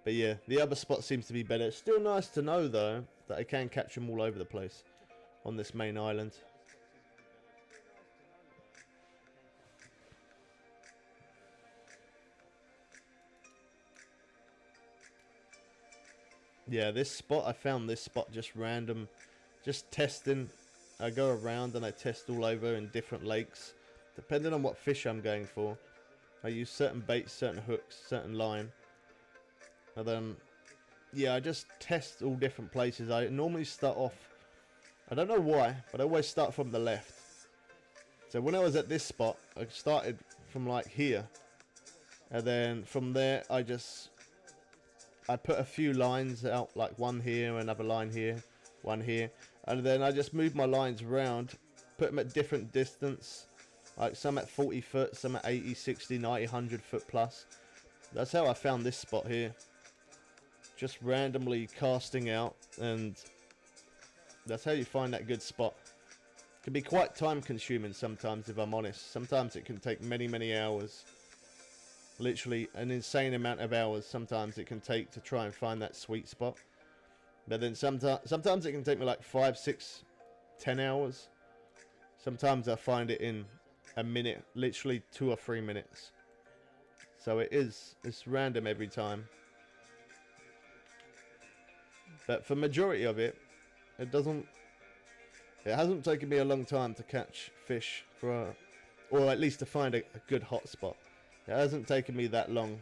But yeah, the other spot seems to be better. It's still nice to know though that I can catch them all over the place on this main island. Yeah, this spot, I found this spot just random, just testing. I go around and I test all over in different lakes, depending on what fish I'm going for. I use certain baits, certain hooks, certain line. And then, yeah, I just test all different places. I normally start off, I don't know why, but I always start from the left. So when I was at this spot, I started from like here. And then from there, I put a few lines out, like one here, another line here, one here. And then I just moved my lines around, put them at different distance. Like some at 40 foot, some at 80, 60, 90, 100 foot plus. That's how I found this spot here. Just randomly casting out, and that's how you find that good spot. It can be quite time consuming sometimes, if I'm honest. Sometimes it can take many hours. Literally an insane amount of hours sometimes it can take to try and find that sweet spot. But then sometimes it can take me like 5, 6, 10 hours. Sometimes I find it in a minute, literally 2 or 3 minutes. So it's random every time. But for majority of it, it hasn't taken me a long time to catch fish or at least to find a good hot spot. It hasn't taken me that long.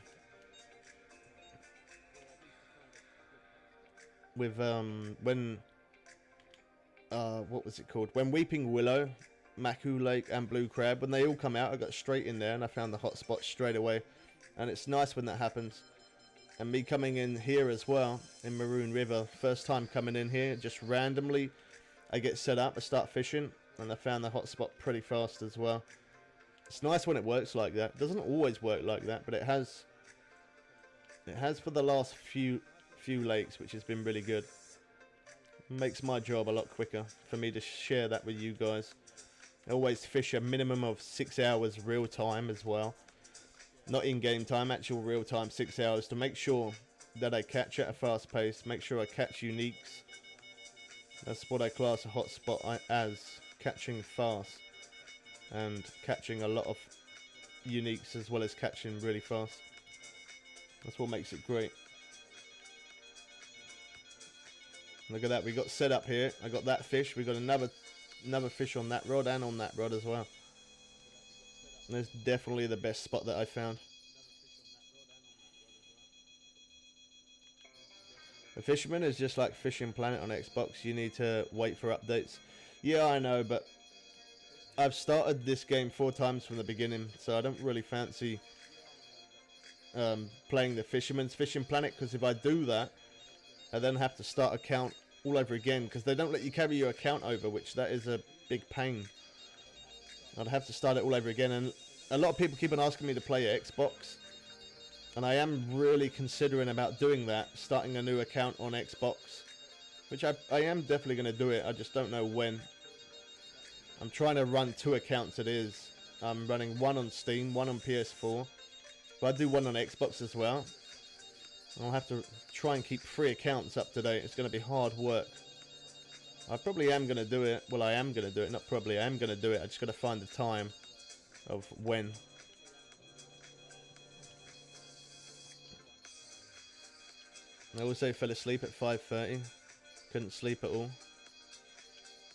With what was it called? When Weeping Willow, Maku Lake and Blue Crab, when they all come out, I got straight in there and I found the hot spot straight away. And it's nice when that happens. And me coming in here as well, in Marron River, first time coming in here, just randomly, I get set up, I start fishing, and I found the hot spot pretty fast as well. It's nice when it works like that. It doesn't always work like that, but it has. It has for the last few lakes, which has been really good. It makes my job a lot quicker for me to share that with you guys. Always fish a minimum of 6 hours real time as well. Not in-game time, actual real time 6 hours, to make sure that I catch at a fast pace, make sure I catch uniques. That's what I class a hotspot as, catching fast and catching a lot of uniques as well as catching really fast. That's what makes it great. Look at that, we got set up here. I got that fish, we got another fish on that rod and on that rod as well. And that's definitely the best spot that I found. The Fisherman is just like Fishing Planet on Xbox. You need to wait for updates. Yeah, I know, but I've started this game 4 times from the beginning, so I don't really fancy playing the Fisherman's Fishing Planet, because if I do that, I then have to start account all over again, because they don't let you carry your account over, which that is a big pain. I'd have to start it all over again, and a lot of people keep on asking me to play Xbox, and I am really considering about doing that, starting a new account on Xbox, which I am definitely going to do it. I just don't know when. I'm trying to run 2 accounts. It is. I'm running one on Steam, one on PS4. But I do one on Xbox as well. I'll have to try and keep 3 accounts up to date. It's going to be hard work. I probably am going to do it. Well, I am going to do it. Not probably. I am going to do it. I just got to find the time of when. I also fell asleep at 5:30. Couldn't sleep at all.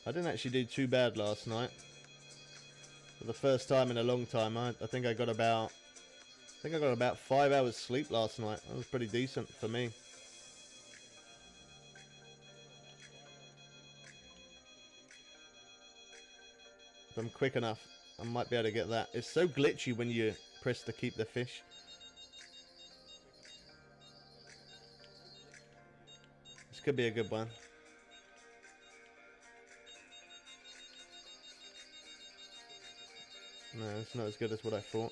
I didn't actually do too bad last night. For the first time in a long time, I think I got about 5 hours sleep last night. That was pretty decent for me. If I'm quick enough, I might be able to get that. It's so glitchy when you press to keep the fish. This could be a good one. No, it's not as good as what I thought.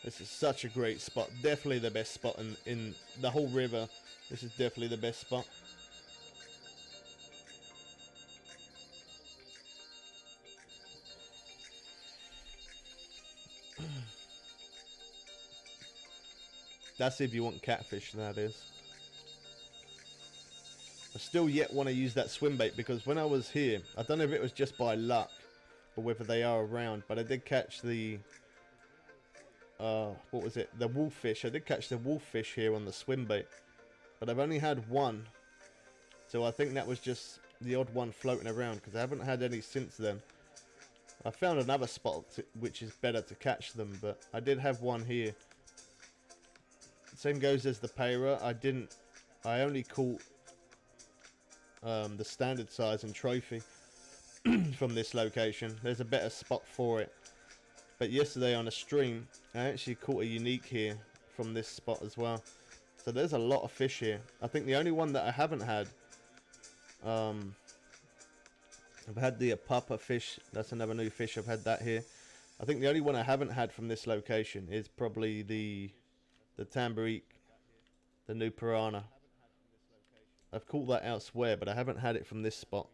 This is such a great spot. Definitely the best spot in the whole river. This is definitely the best spot. That's if you want catfish, that is. I still yet want to use that swim bait, because when I was here, I don't know if it was just by luck or whether they are around, but I did catch the what was it? The wolffish. I did catch the wolffish here on the swim bait, but I've only had one, so I think that was just the odd one floating around, because I haven't had any since then. I found another spot which is better to catch them, but I did have one here. Same goes as the Payra. I only caught the standard size and trophy from this location. There's a better spot for it. But yesterday on a stream, I actually caught a unique here from this spot as well. So there's a lot of fish here. I think the only one that I haven't had, I've had the papa fish. That's another new fish. I've had that here. I think the only one I haven't had from this location is probably the tamberique, the new piranha. I've caught that elsewhere, but I haven't had it from this spot.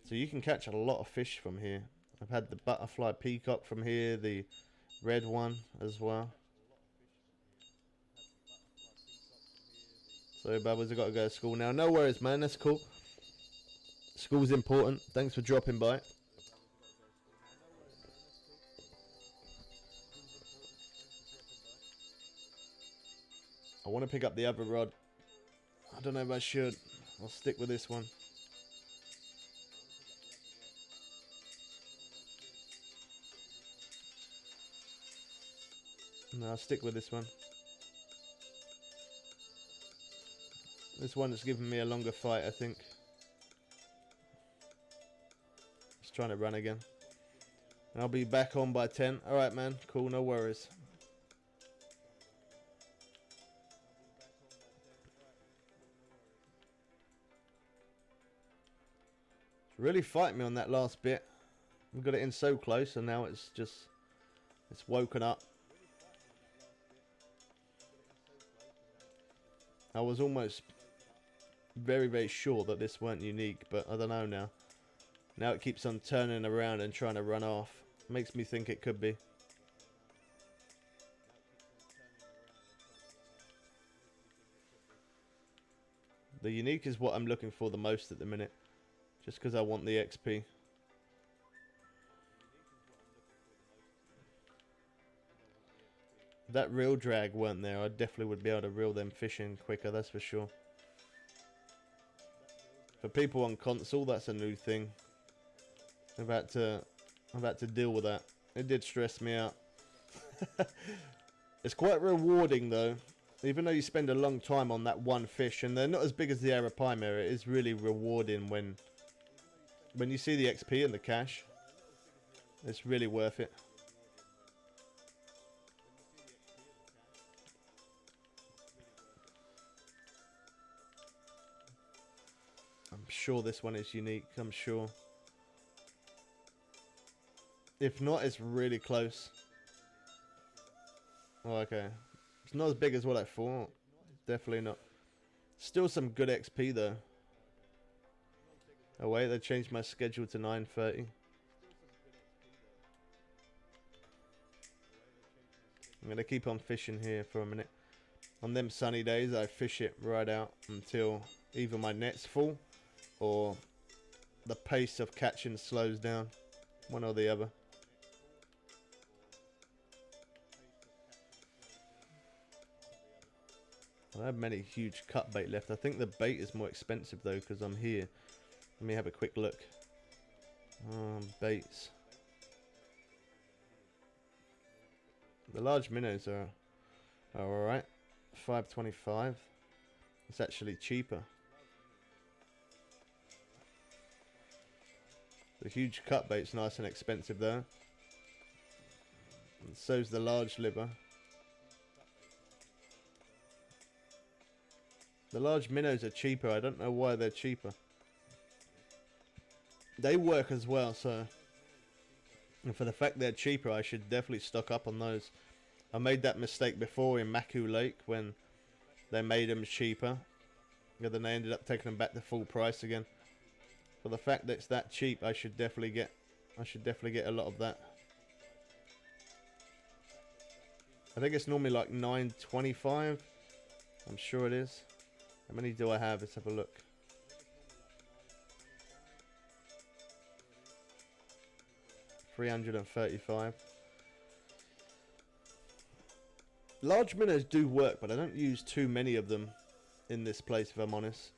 So you can catch a lot of fish from here. I've had the butterfly peacock from here, the red one as well. Sorry, Bubbles, I've got to go to school now. No worries, man. That's cool. School's important. Thanks for dropping by. I want to pick up the other rod. I don't know if I should. I'll stick with this one. No, I'll stick with this one. This one is giving me a longer fight, I think. Just trying to run again. And I'll be back on by 10. Alright, man. Cool, no worries. Really fighting me on that last bit. We got it in so close, and now it's woken up. I was almost very, very sure that this weren't unique, but I don't know now. Now it keeps on turning around and trying to run off. Makes me think it could be. The unique is what I'm looking for the most at the minute. Just because I want the XP. If that reel drag weren't there, I definitely would be able to reel them fish in quicker, that's for sure. For people on console, that's a new thing. I'm about to deal with that. It did stress me out. It's quite rewarding though. Even though you spend a long time on that one fish, and they're not as big as the Arapaima, it is really rewarding when you see the XP and the cash. It's really worth it. I'm sure this one is unique, I'm sure. If not, it's really close. Oh, okay. It's not as big as what I thought. Definitely not. Still some good XP though. Oh wait, they changed my schedule to 9:30. I'm going to keep on fishing here for a minute. On them sunny days, I fish it right out until either my net's full or the pace of catching slows down. One or the other. I don't have many huge cut bait left. I think the bait is more expensive though because I'm here. Let me have a quick look. Baits. The large minnows are alright. 5.25. It's actually cheaper. The huge cut bait's nice and expensive though. And so's the large liver. The large minnows are cheaper. I don't know why they're cheaper. They work as well, so... And for the fact they're cheaper, I should definitely stock up on those. I made that mistake before in Maku Lake when they made them cheaper. And then they ended up taking them back to full price again. For the fact that it's that cheap, I should definitely get a lot of that. I think it's normally like $9.25. I'm sure it is. How many do I have? Let's have a look. $335. Large minnows do work, but I don't use too many of them in this place, if I'm honest.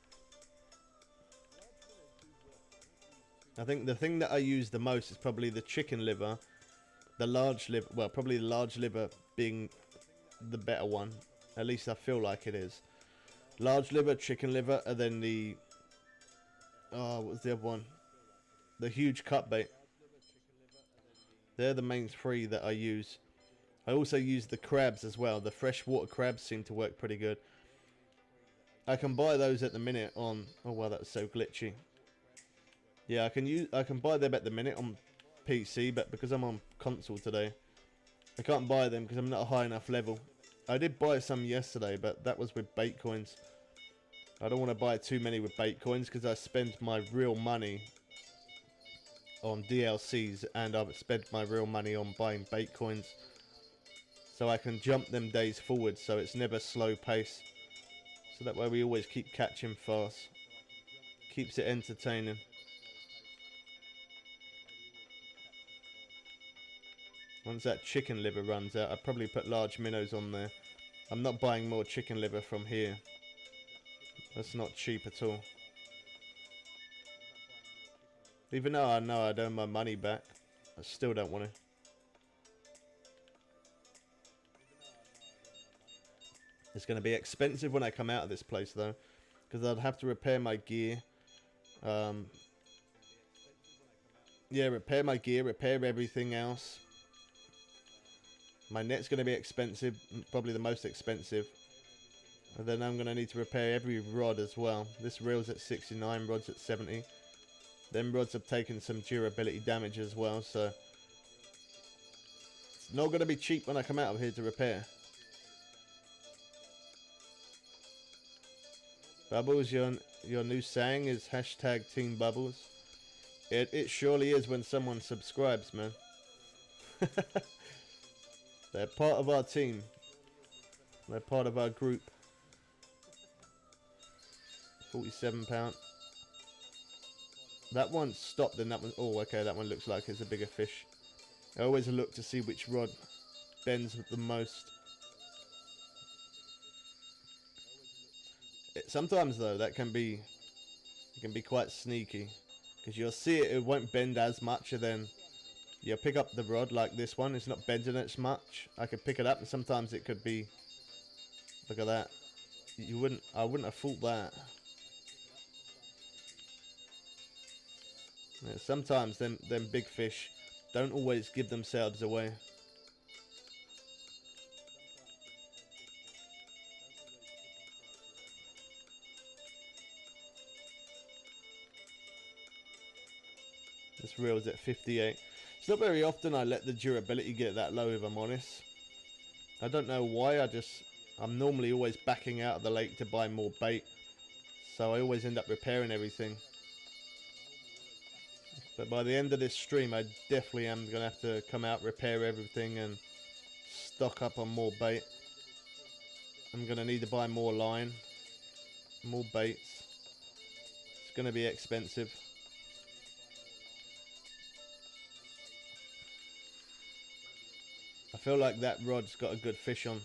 I think the thing that I use the most is probably the chicken liver. The large liver, well, probably the large liver being the better one. At least I feel like it is. Large liver, chicken liver, and then the... Oh, what was the other one? The huge cut bait. They're the main three that I use. I also use the crabs as well. The freshwater crabs seem to work pretty good. I can buy those at the minute on... Oh, wow, that's so glitchy. Yeah, I can buy them at the minute on PC, but because I'm on console today, I can't buy them because I'm not a high enough level. I did buy some yesterday, but that was with bait coins. I don't want to buy too many with bait coins because I spend my real money on DLCs and I've spent my real money on buying bait coins. So I can jump them days forward so it's never slow pace. So that way we always keep catching fast. Keeps it entertaining. Once that chicken liver runs out, I'd probably put large minnows on there. I'm not buying more chicken liver from here. That's not cheap at all. Even though I know I'd earn my money back, I still don't want to. It's going to be expensive when I come out of this place though, because I'd have to repair my gear. Yeah, repair my gear, repair everything else. My net's going to be expensive, probably the most expensive. And then I'm going to need to repair every rod as well. This reel's at 69, rod's at 70. Them rods have taken some durability damage as well, so... It's not going to be cheap when I come out of here to repair. Bubbles, you're your new saying is hashtag Team Bubbles. It surely is when someone subscribes, man. They're part of our team. They're part of our group. £47. That one stopped and that one... Oh, okay, that one looks like it's a bigger fish. I always look to see which rod bends the most. Sometimes, though, that can be... It can be quite sneaky. Because you'll see it won't bend as much, and then... You pick up the rod like this one. It's not bending as much. I could pick it up, and sometimes it could be... Look at that. I wouldn't have thought that. Yeah, sometimes them big fish don't always give themselves away. This reel's at 58. It's not very often I let the durability get that low, if I'm honest. I don't know why, I'm normally always backing out of the lake to buy more bait. So I always end up repairing everything. But by the end of this stream, I definitely am going to have to come out, repair everything, and stock up on more bait. I'm going to need to buy more line, more baits. It's going to be expensive. I feel like that rod's got a good fish on.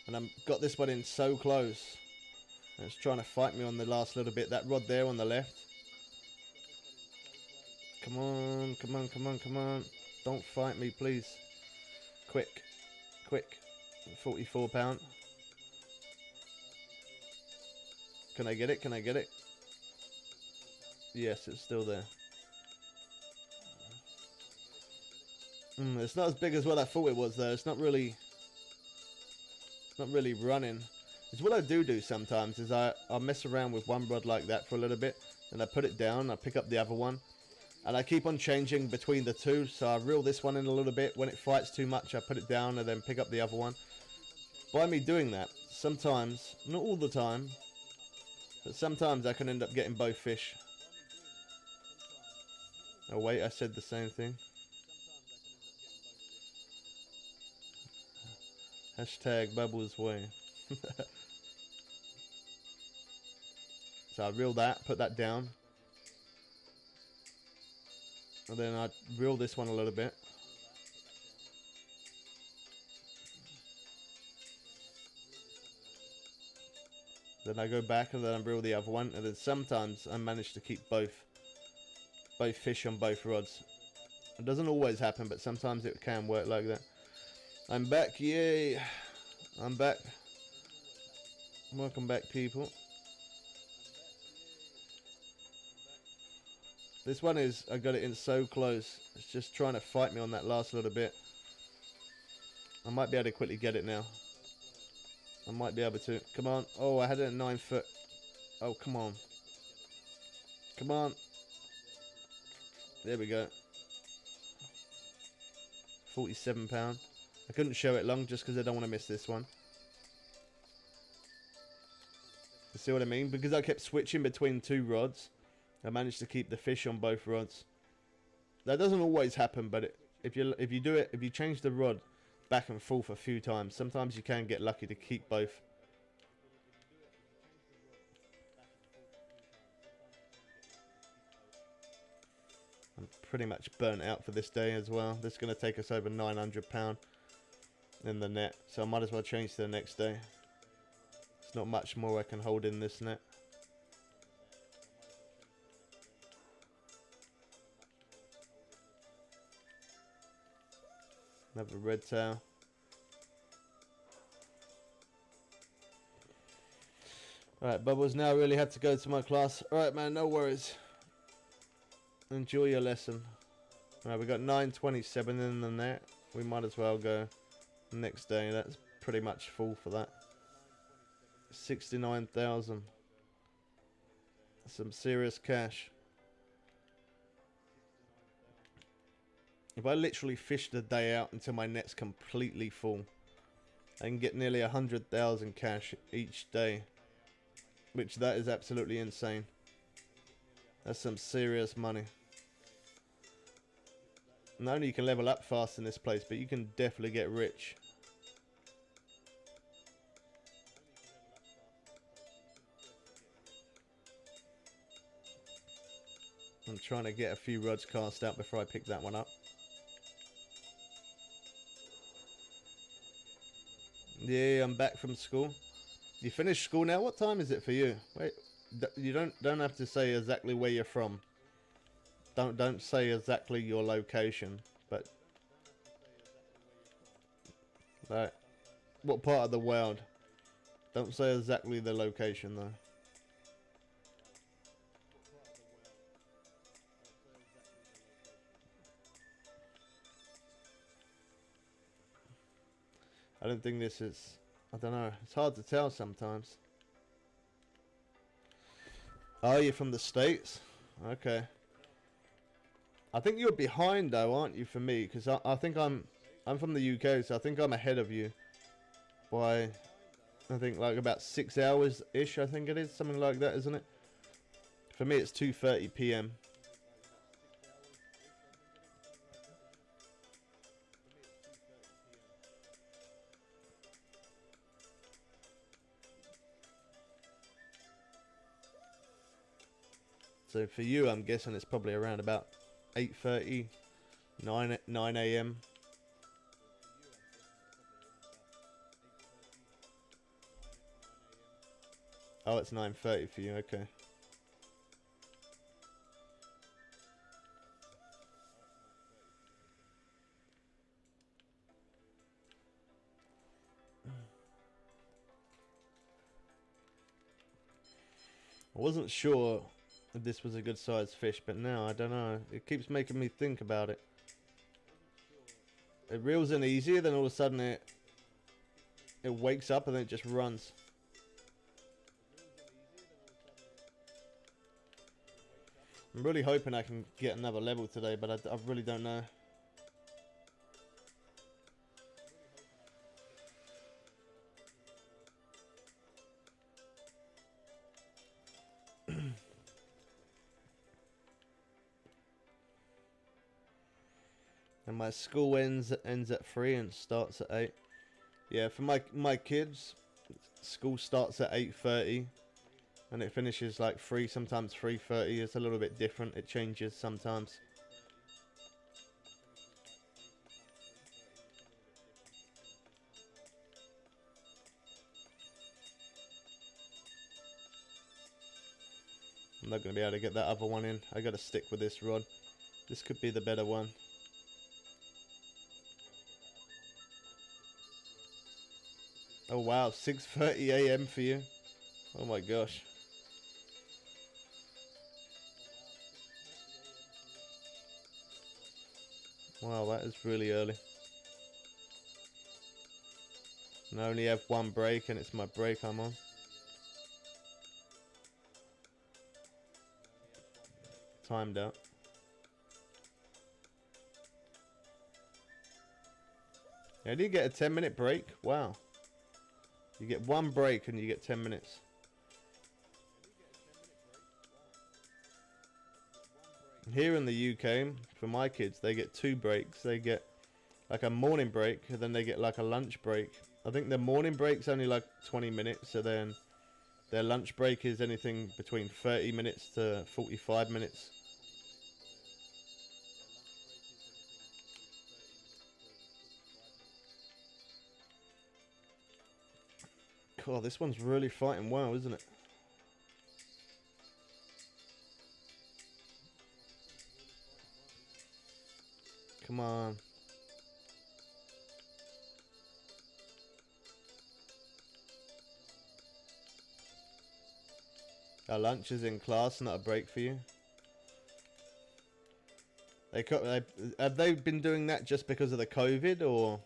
And I've got this one in so close. And it's trying to fight me on the last little bit. That rod there on the left. Come on, come on, come on, come on. Don't fight me, please. Quick, quick. £44. Can I get it? Can I get it? Yes, it's still there. It's not as big as what I thought it was, though. It's not really running. It's what I do sometimes is I'll mess around with one rod like that for a little bit, and I put it down, I pick up the other one, and I keep on changing between the two. So I reel this one in a little bit. When it fights too much, I put it down and then pick up the other one. By me doing that, sometimes, not all the time, but sometimes I can end up getting both fish. Oh wait, I said the same thing. Hashtag Bubbles Way. So I reel that, put that down. And then I reel this one a little bit. Then I go back and then I reel the other one. And then sometimes I manage to keep both fish on both rods. It doesn't always happen, but sometimes it can work like that. I'm back, yay! I'm back. Welcome back, people. This one is, I got it in so close. It's just trying to fight me on that last little bit. I might be able to quickly get it now. I might be able to. Come on. Oh, I had it at 9 foot. Oh, come on. Come on. There we go. £47. I couldn't show it long just because I don't want to miss this one. You see what I mean? Because I kept switching between two rods, I managed to keep the fish on both rods. That doesn't always happen, but if you change the rod back and forth a few times, sometimes you can get lucky to keep both. I'm pretty much burnt out for this day as well. This is going to take us over £900 in the net, so I might as well change to the next day. There's not much more I can hold in this net. Another red tail. Alright, Bubbles, now I really had to go to my class. Alright, man, no worries. Enjoy your lesson. Alright, we got 9.27 in the net. We might as well go next day. That's pretty much full for that. 69,000. Some serious cash. If I literally fish the day out until my net's completely full, I can get nearly 100,000 cash each day which that is absolutely insane. That's some serious money. Not only you can level up fast in this place, but you can definitely get rich. I'm trying to get a few rods cast out before I pick that one up. Yeah, I'm back from school. You finished school now? What time is it for you? Wait, you don't have to say exactly where you're from. Don't say exactly your location, but like what part of the world. Don't say exactly the location though. I don't think this is... I don't know. It's hard to tell sometimes. Oh, you're from the States? Okay. I think you're behind though, aren't you, for me? Because I think I'm from the UK, so I think I'm ahead of you by, I think, like about 6 hours-ish, I think it is. Something like that, isn't it? For me, it's 2:30 p.m. So for you, I'm guessing it's probably around about 8:30, 9 a.m. Oh, it's 9:30 for you. Okay. I wasn't sure if this was a good sized fish, but now I don't know. It keeps making me think about it. It reels in easier, then all of a sudden it wakes up and then it just runs. I'm really hoping I can get another level today, but I really don't know. And my school ends at 3 and starts at 8. Yeah, for my kids, school starts at 8:30 and it finishes like 3, sometimes 3:30. It's a little bit different. It changes sometimes. I'm not going to be able to get that other one in. I got to stick with this rod. This could be the better one. Oh wow, 6:30 a.m. for you. Oh my gosh. Wow, that is really early. And I only have one break and it's my break I'm on. Timed out. Yeah, do you get a 10-minute break? Wow. You get one break and you get 10 minutes. Here in the UK, for my kids, they get 2 breaks. They get like a morning break and then they get like a lunch break. I think their morning break's only like 20 minutes, so then their lunch break is anything between 30 minutes to 45 minutes. Cool, this one's really fighting well, isn't it? Come on. Our lunch is in class, not a break for you. Have they been doing that just because of the COVID, or?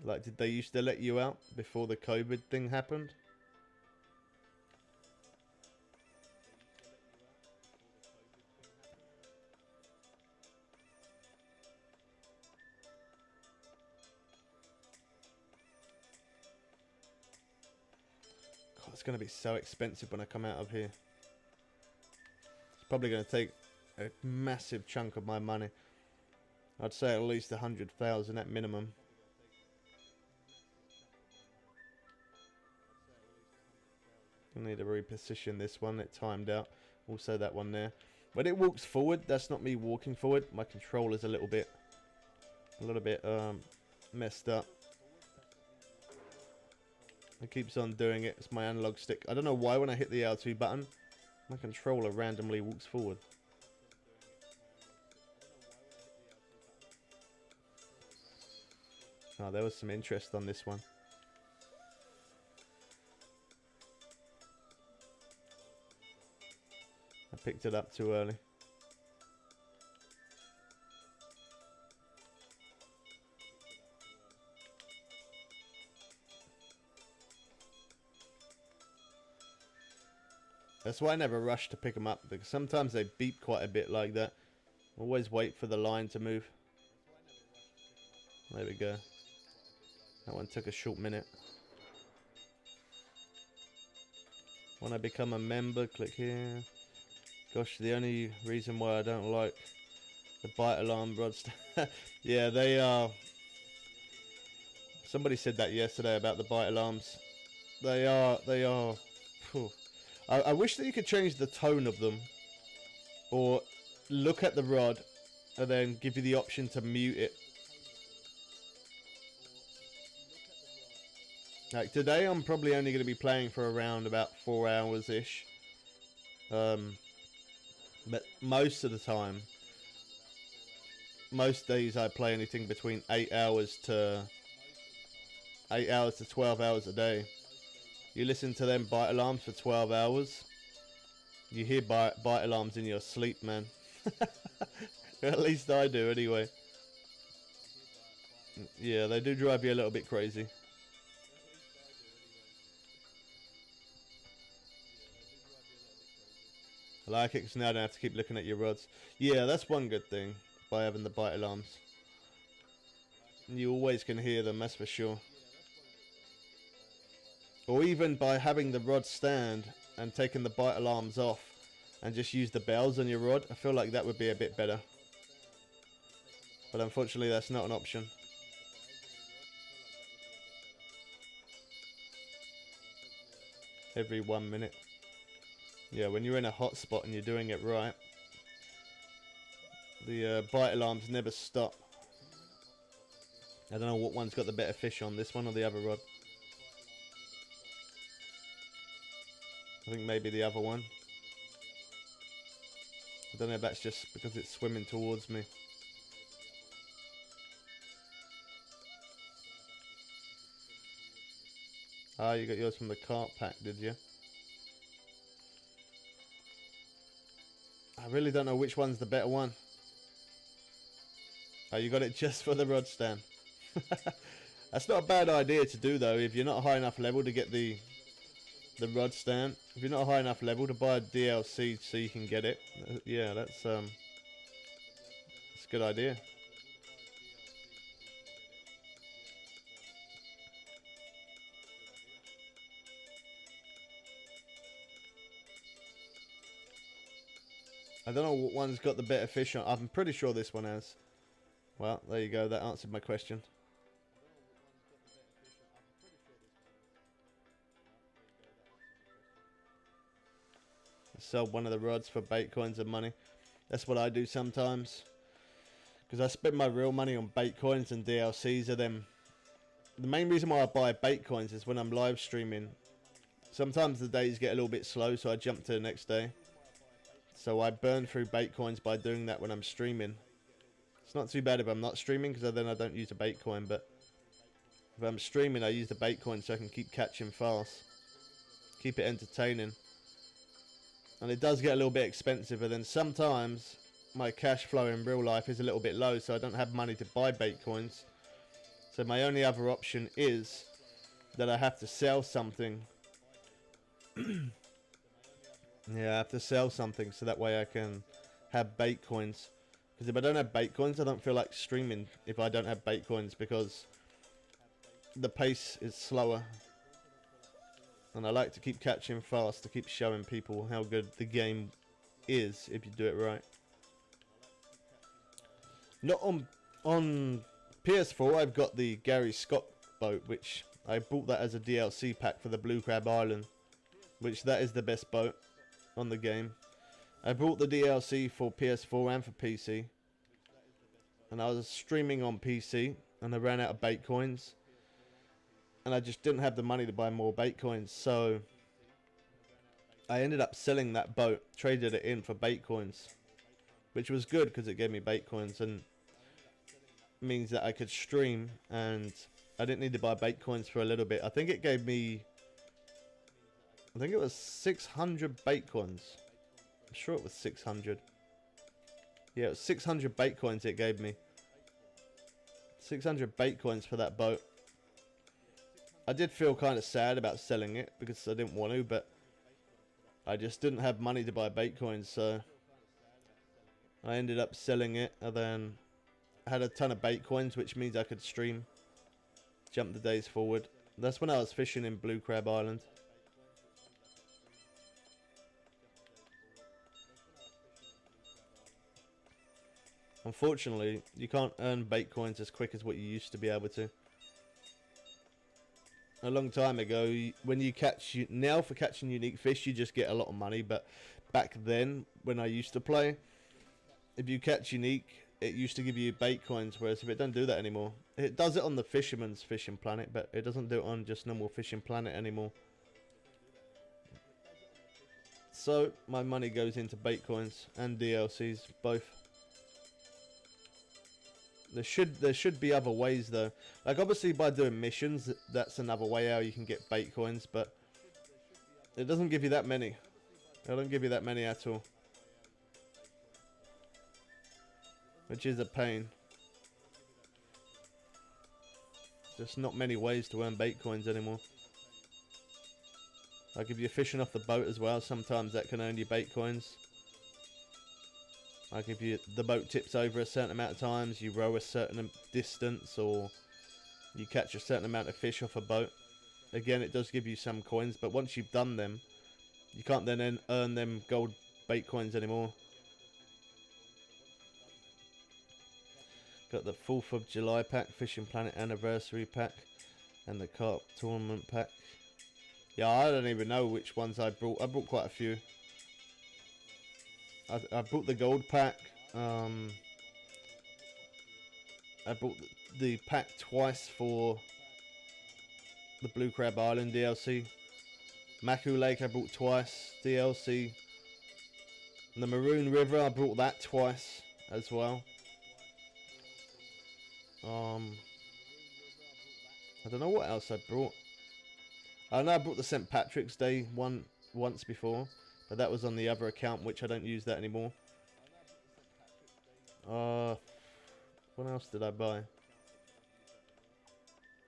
Like, did they used to let you out before the COVID thing happened? it's going to be so expensive when I come out of here. It's probably going to take a massive chunk of my money. I'd say at least 100,000 at minimum. I need to reposition this one. It timed out. Also that one there. When it walks forward, that's not me walking forward. My controller's a little bit messed up. It keeps on doing it. It's my analog stick. I don't know why when I hit the L2 button, my controller randomly walks forward. Oh, there was some interest on this one. I picked it up too early. That's why I never rush to pick them up, because sometimes they beep quite a bit like that. Always wait for the line to move. There we go. That one took a short minute. When I become a member, click here. Gosh, the only reason why I don't like the bite alarm rods. Yeah, they are. Somebody said that yesterday about the bite alarms. They are. Phew. I wish that you could change the tone of them, or look at the rod and then give you the option to mute it. Like today, I'm probably only going to be playing for around about 4 hours ish. But most of the time, most days I play anything between 8 hours to 12 hours a day. You listen to them bite alarms for 12 hours. You hear bite alarms in your sleep, man. At least I do, anyway. Yeah, they do drive you a little bit crazy. I like it because now I don't have to keep looking at your rods. Yeah, that's one good thing by having the bite alarms. You always can hear them, that's for sure. Or even by having the rod stand and taking the bite alarms off and just use the bells on your rod. I feel like that would be a bit better. But unfortunately that's not an option. Every 1 minute. Yeah, when you're in a hot spot and you're doing it right, the bite alarms never stop. I don't know what one's got the better fish on, this one or the other rod. I think maybe the other one. I don't know if that's just because it's swimming towards me. Ah, you got yours from the cart pack, did you? I really don't know which one's the better one. Oh, you got it just for the rod stand. That's not a bad idea to do though, if you're not high enough level to get the rod stand. If you're not high enough level to buy a DLC so you can get it. Yeah, that's a good idea. I don't know what one's got the better fish on. I'm pretty sure this one has. Well, there you go. That answered my question. Sell one of the rods for bait coins and money. That's what I do sometimes. Because I spend my real money on bait coins and DLCs of them. The main reason why I buy bait coins is when I'm live streaming. Sometimes the days get a little bit slow, so I jump to the next day. So I burn through bait coins by doing that when I'm streaming. It's not too bad if I'm not streaming, because then I don't use a bait coin. But if I'm streaming, I use the bait coin so I can keep catching fast. Keep it entertaining. And it does get a little bit expensive, and then sometimes my cash flow in real life is a little bit low, so I don't have money to buy bait coins. So my only other option is that I have to sell something. Yeah, I have to sell something so that way I can have bait coins. Because if I don't have bait coins, I don't feel like streaming if I don't have bait coins, because the pace is slower. And I like to keep catching fast to keep showing people how good the game is if you do it right. Not on PS4, I've got the Gary Scott boat, which I bought that as a DLC pack for the Blue Crab Island, which that is the best boat on the game. I bought the DLC for PS4 and for PC, and I was streaming on PC, and I ran out of bait coins, and I just didn't have the money to buy more bait coins, so I ended up selling that boat, traded it in for bait coins, which was good because it gave me bait coins and means that I could stream, and I didn't need to buy bait coins for a little bit. I think it gave me, I think it was 600 bait coins. I'm sure it was 600. Yeah, it was 600 bait coins it gave me. 600 bait coins for that boat. I did feel kind of sad about selling it because I didn't want to, but I just didn't have money to buy bait coins, so I ended up selling it, and then had a ton of bait coins, which means I could stream, jump the days forward. That's when I was fishing in Blue Crab Island. Unfortunately, you can't earn bait coins as quick as what you used to be able to. A long time ago, when you catch, now for catching unique fish, you just get a lot of money, but back then, when I used to play, if you catch unique, it used to give you bait coins, whereas if it don't do that anymore, it does it on the Fisherman's Fishing Planet, but it doesn't do it on just normal Fishing Planet anymore. So my money goes into bait coins and DLCs, both. There should be other ways though. Like obviously by doing missions, that's another way how you can get bait coins, but it doesn't give you that many. It don't give you that many at all, which is a pain. Just not many ways to earn bait coins anymore. Like if you're fishing off the boat as well, sometimes that can earn you bait coins. Like if the boat tips over a certain amount of times, you row a certain distance, or you catch a certain amount of fish off a boat. Again, it does give you some coins, but once you've done them, you can't then earn them gold bait coins anymore. Got the 4th of July pack, Fishing Planet Anniversary pack, and the Carp Tournament pack. Yeah, I don't even know which ones I brought. I brought quite a few. I bought the gold pack. I bought the pack twice for the Blue Crab Island DLC. Maku Lake I bought twice, DLC. And the Maroon River I brought that twice as well. I don't know what else I brought. I know I brought the St. Patrick's Day one once before, but that was on the other account, which I don't use that anymore. What else did I buy?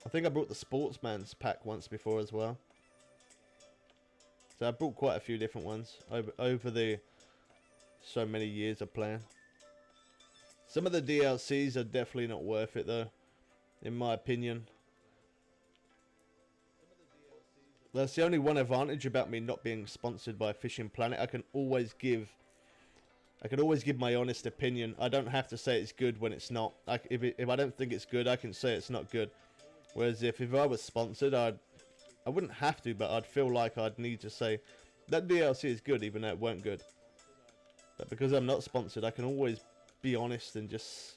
I think I brought the Sportsman's pack once before as well. So I brought quite a few different ones over the so many years of playing. Some of the DLCs are definitely not worth it though, in my opinion. That's the only one advantage about me not being sponsored by Fishing Planet. I can always give my honest opinion. I don't have to say it's good when it's not. If I don't think it's good, I can say it's not good. Whereas if I was sponsored, I wouldn't have to, but I'd feel like I'd need to say that DLC is good, even though it weren't good. But because I'm not sponsored, I can always be honest and just,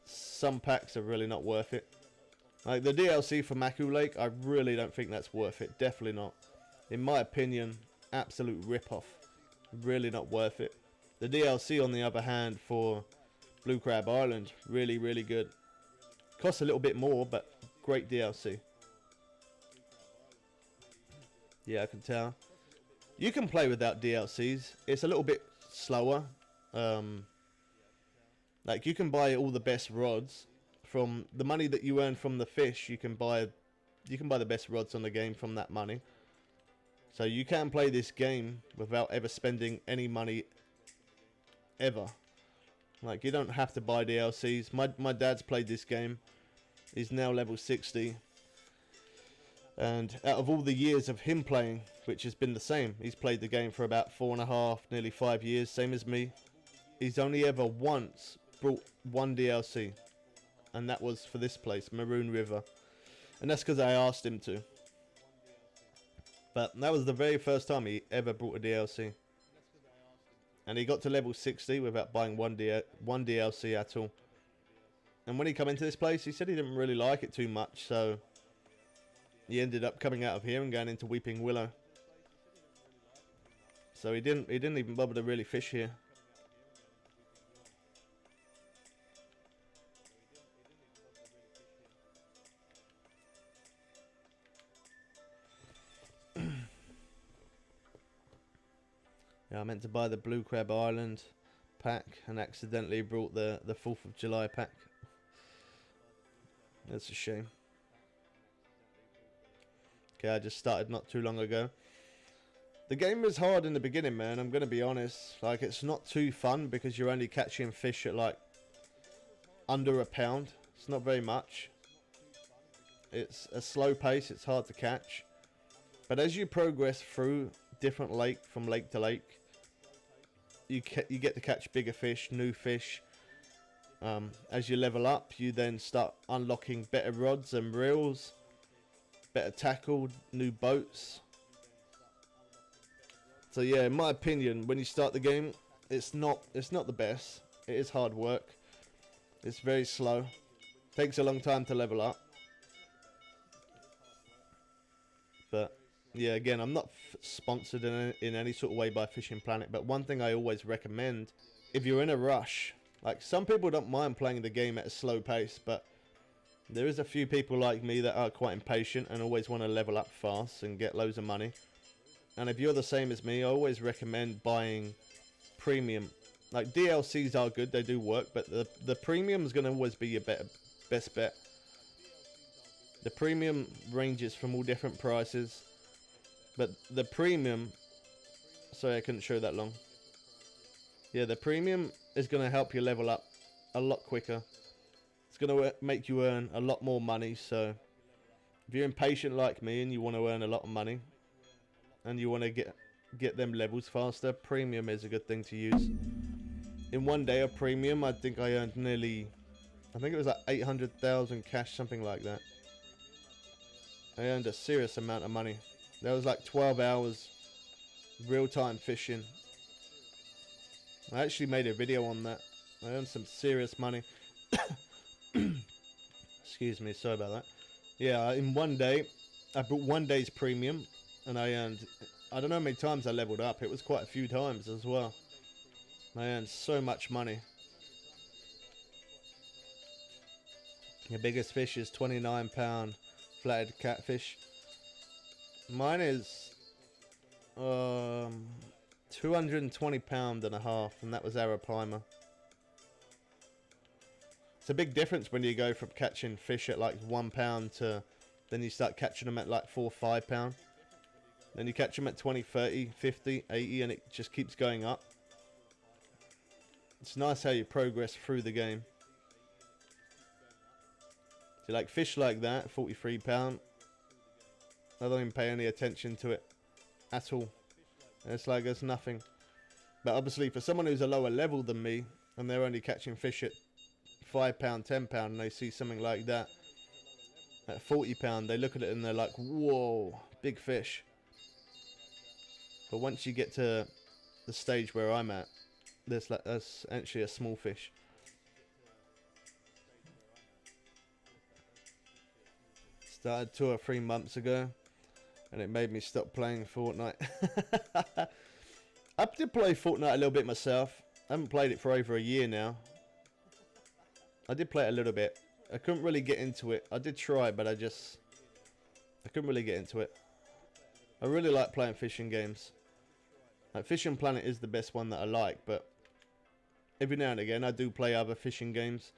some packs are really not worth it. Like the DLC for Maku Lake, I really don't think that's worth it. Definitely not. In my opinion, absolute rip-off. Really not worth it. The DLC, on the other hand, for Blue Crab Island, really, really good. Costs a little bit more, but great DLC. Yeah, I can tell. You can play without DLCs. It's a little bit slower. Like you can buy all the best rods. From the money that you earn from the fish, you can buy the best rods on the game from that money. So you can play this game without ever spending any money ever. Like you don't have to buy DLCs. My dad's played this game. He's now level 60. And out of all the years of him playing, which has been the same, he's played the game for about 4.5, nearly 5 years, same as me. He's only ever once brought one DLC, and that was for this place, Maroon River. And that's because I asked him to. But that was the very first time he ever brought a DLC. And he got to level 60 without buying one DLC at all. And when he come into this place, he said he didn't really like it too much, so he ended up coming out of here and going into Weeping Willow. So he didn't even bother to really fish here. Yeah, I meant to buy the Blue Crab Island pack and accidentally brought the 4th of July pack. That's a shame. Okay, I just started not too long ago. The game was hard in the beginning, man. I'm going to be honest. Like, it's not too fun because you're only catching fish at like under a pound. It's not very much. It's a slow pace. It's hard to catch. But as you progress through different from lake to lake, you get to catch bigger fish, new fish. As you level up, you then start unlocking better rods and reels, better tackle, new boats. So yeah, in my opinion, when you start the game, it's not the best. It is hard work. It's very slow. Takes a long time to level up. But yeah, again, I'm not sponsored in any sort of way by Fishing Planet, but one thing I always recommend, if you're in a rush, like some people don't mind playing the game at a slow pace, but there is a few people like me that are quite impatient and always want to level up fast and get loads of money. And if you're the same as me, I always recommend buying premium. Like DLCs are good, they do work, but the premium is going to always be your best bet. The premium ranges from all different prices. But the premium, sorry I couldn't show that long. Yeah, the premium is going to help you level up a lot quicker. It's going to make you earn a lot more money. So if you're impatient like me and you want to earn a lot of money and you want to get them levels faster, premium is a good thing to use. In one day of premium, I think I earned nearly, I think it was like 800,000 cash, something like that. I earned a serious amount of money. That was like 12 hours real-time fishing. I actually made a video on that. I earned some serious money. Excuse me, sorry about that. Yeah, in one day, I bought one day's premium, and I earned, I don't know how many times I leveled up. It was quite a few times as well. I earned so much money. The biggest fish is 29-pound flathead catfish. Mine is 220 pound and a half, and that was Arapaima. It's a big difference when you go from catching fish at like 1 pound to then you start catching them at like 4 or 5 pound. Then you catch them at 20, 30, 50, 80, and it just keeps going up. It's nice how you progress through the game. So like fish like that, 43 pound. I don't even pay any attention to it at all. It's like there's nothing. But obviously for someone who's a lower level than me and they're only catching fish at 5 pound, 10 pound, and they see something like that at 40 pound, they look at it and they're like, whoa, big fish. But once you get to the stage where I'm at, that's actually a small fish. Started 2 or 3 months ago, and it made me stop playing Fortnite. I did play Fortnite a little bit myself. I haven't played it for over a year now. I did play it a little bit. I couldn't really get into it. I did try, but I couldn't really get into it. I really like playing fishing games. Like Fishing Planet is the best one that I like, but every now and again I do play other fishing games.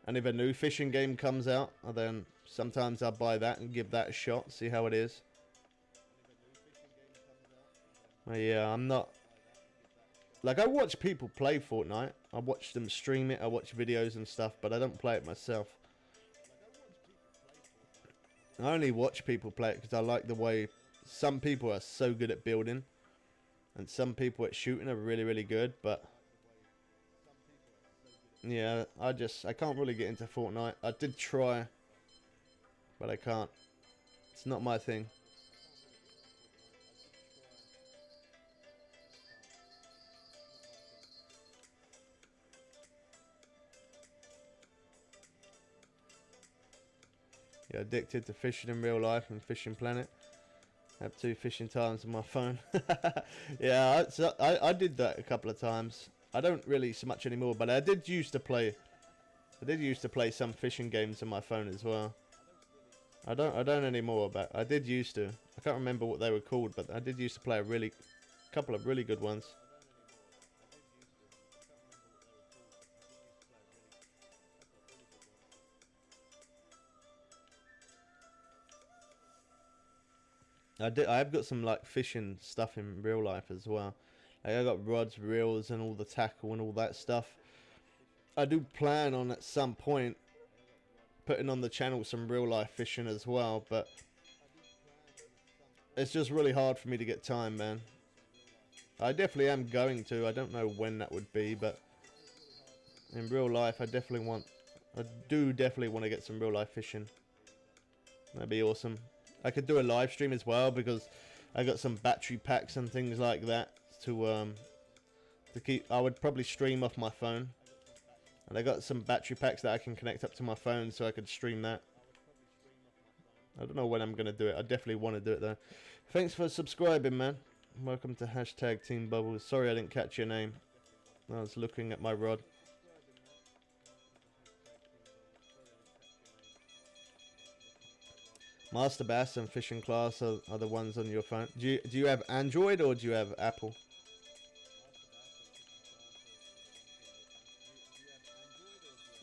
And if a new fishing game comes out, then sometimes I'll buy that and give that a shot, see how it is. Yeah, I'm not... Like, I watch people play Fortnite. I watch them stream it, I watch videos and stuff, but I don't play it myself. I only watch people play it because I like the way some people are so good at building, and some people at shooting are really, really good. But yeah, I can't really get into Fortnite. I did try, but I can't. It's not my thing. Yeah, addicted to fishing in real life and Fishing Planet. I have 2 fishing times on my phone. Yeah, I did that a couple of times. I don't really so much anymore, but I did used to play. I did used to play some fishing games on my phone as well. I don't anymore, but I did used to. I can't remember what they were called, but I did used to play a couple of really good ones. I have got some like fishing stuff in real life as well. Like, I got rods, reels, and all the tackle and all that stuff. I do plan on at some point putting on the channel some real life fishing as well, but it's just really hard for me to get time, man. I definitely am going to. I don't know when that would be, but in real life, I do definitely want to get some real life fishing. That'd be awesome. I could do a live stream as well because I got some battery packs and things like that to keep. I would probably stream off my phone, and I got some battery packs that I can connect up to my phone so I could stream that. I don't know when I'm gonna do it. I definitely want to do it though. Thanks for subscribing, man. Welcome to hashtag Team Bubbles. Sorry I didn't catch your name. I was looking at my rod. Master Bass and Fishing Class are the ones on your phone. Do you have Android or do you have Apple?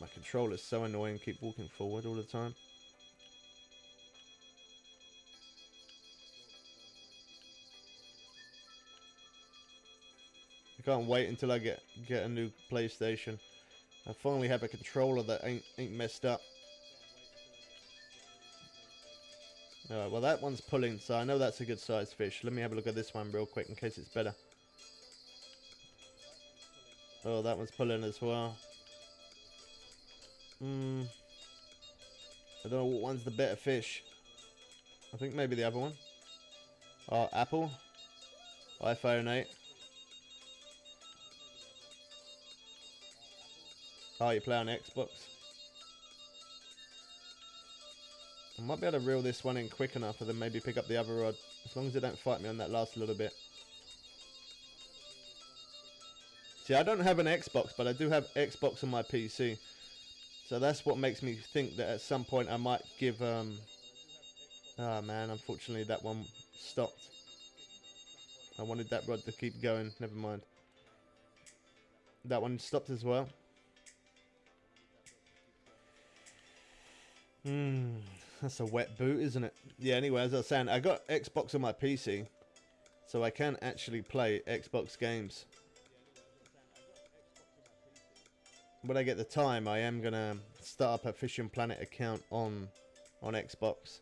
My controller's so annoying. Keep walking forward all the time. I can't wait until I get a new PlayStation. I finally have a controller that ain't messed up. Alright, well that one's pulling, so I know that's a good sized fish. Let me have a look at this one real quick in case it's better. Oh, that one's pulling as well. I don't know what one's the better fish. I think maybe the other one. Oh, Apple. iPhone 8. Oh, you play on Xbox. I might be able to reel this one in quick enough and then maybe pick up the other rod. As long as they don't fight me on that last little bit. See, I don't have an Xbox, but I do have Xbox on my PC. So that's what makes me think that at some point I might give... Ah, man, unfortunately that one stopped. I wanted that rod to keep going. Never mind. That one stopped as well. That's a wet boot, isn't it? Yeah, anyway, as I was saying, I got Xbox on my PC, so I can actually play Xbox games. When I get the time, I am going to start up a Fishing Planet account on Xbox.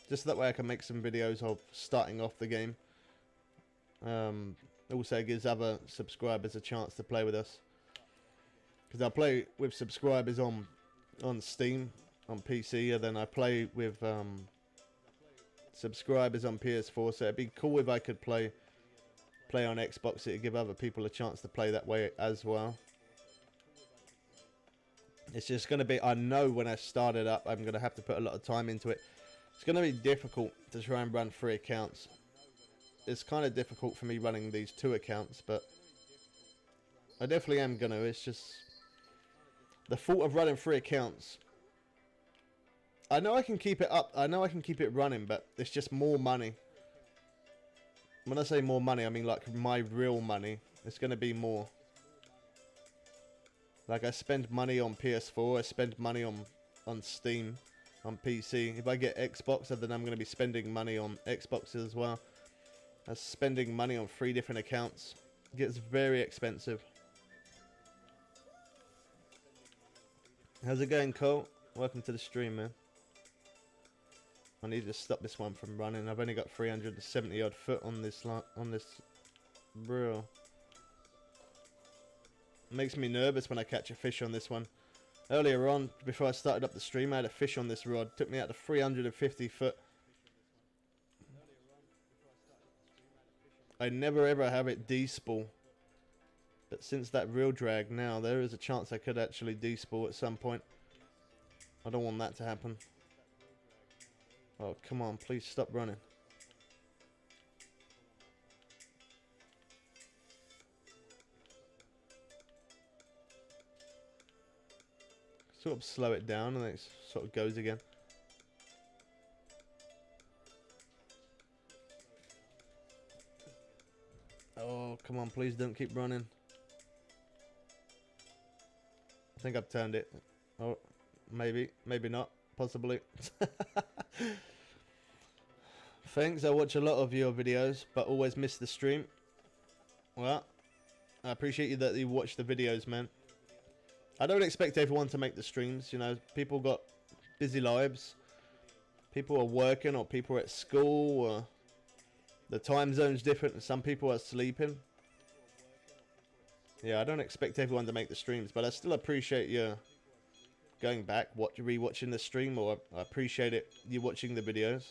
Just that way I can make some videos of starting off the game. Also, it gives other subscribers a chance to play with us. Because I play with subscribers on Steam, on PC, and then I play with subscribers on PS4. So it'd be cool if I could play on Xbox. It'd give other people a chance to play that way as well. It's just going to be, I know when I start it up, I'm going to have to put a lot of time into it. It's going to be difficult to try and run 3 accounts. It's kind of difficult for me running these 2 accounts, but I definitely am going to. It's just the thought of running 3 accounts. I know I can keep it up. I know I can keep it running, but it's just more money. When I say more money, I mean like my real money. It's going to be more. Like I spend money on PS4. I spend money on Steam, on PC. If I get Xbox, then I'm going to be spending money on Xbox as well. I'm spending money on 3 different accounts. It gets very expensive. How's it going, Cole? Welcome to the stream, man. I need to stop this one from running. I've only got 370 odd foot on this reel. Makes me nervous when I catch a fish on this one. Earlier on, before I started up the stream, I had a fish on this rod. Took me out to 350 foot. I never ever have it despool. But since that reel drag now, there is a chance I could actually despool at some point. I don't want that to happen. Oh, come on, please stop running. Sort of slow it down and then it sort of goes again. Oh, come on, please don't keep running. I think I've turned it. Oh, maybe, maybe not, possibly. Thanks, I watch a lot of your videos, but always miss the stream. Well, I appreciate you that you watch the videos, man. I don't expect everyone to make the streams, you know. People got busy lives. People are working or people are at school or the time zone's different and some people are sleeping. Yeah, I don't expect everyone to make the streams, but I still appreciate you going back, re-watching the stream, or I appreciate it, you watching the videos.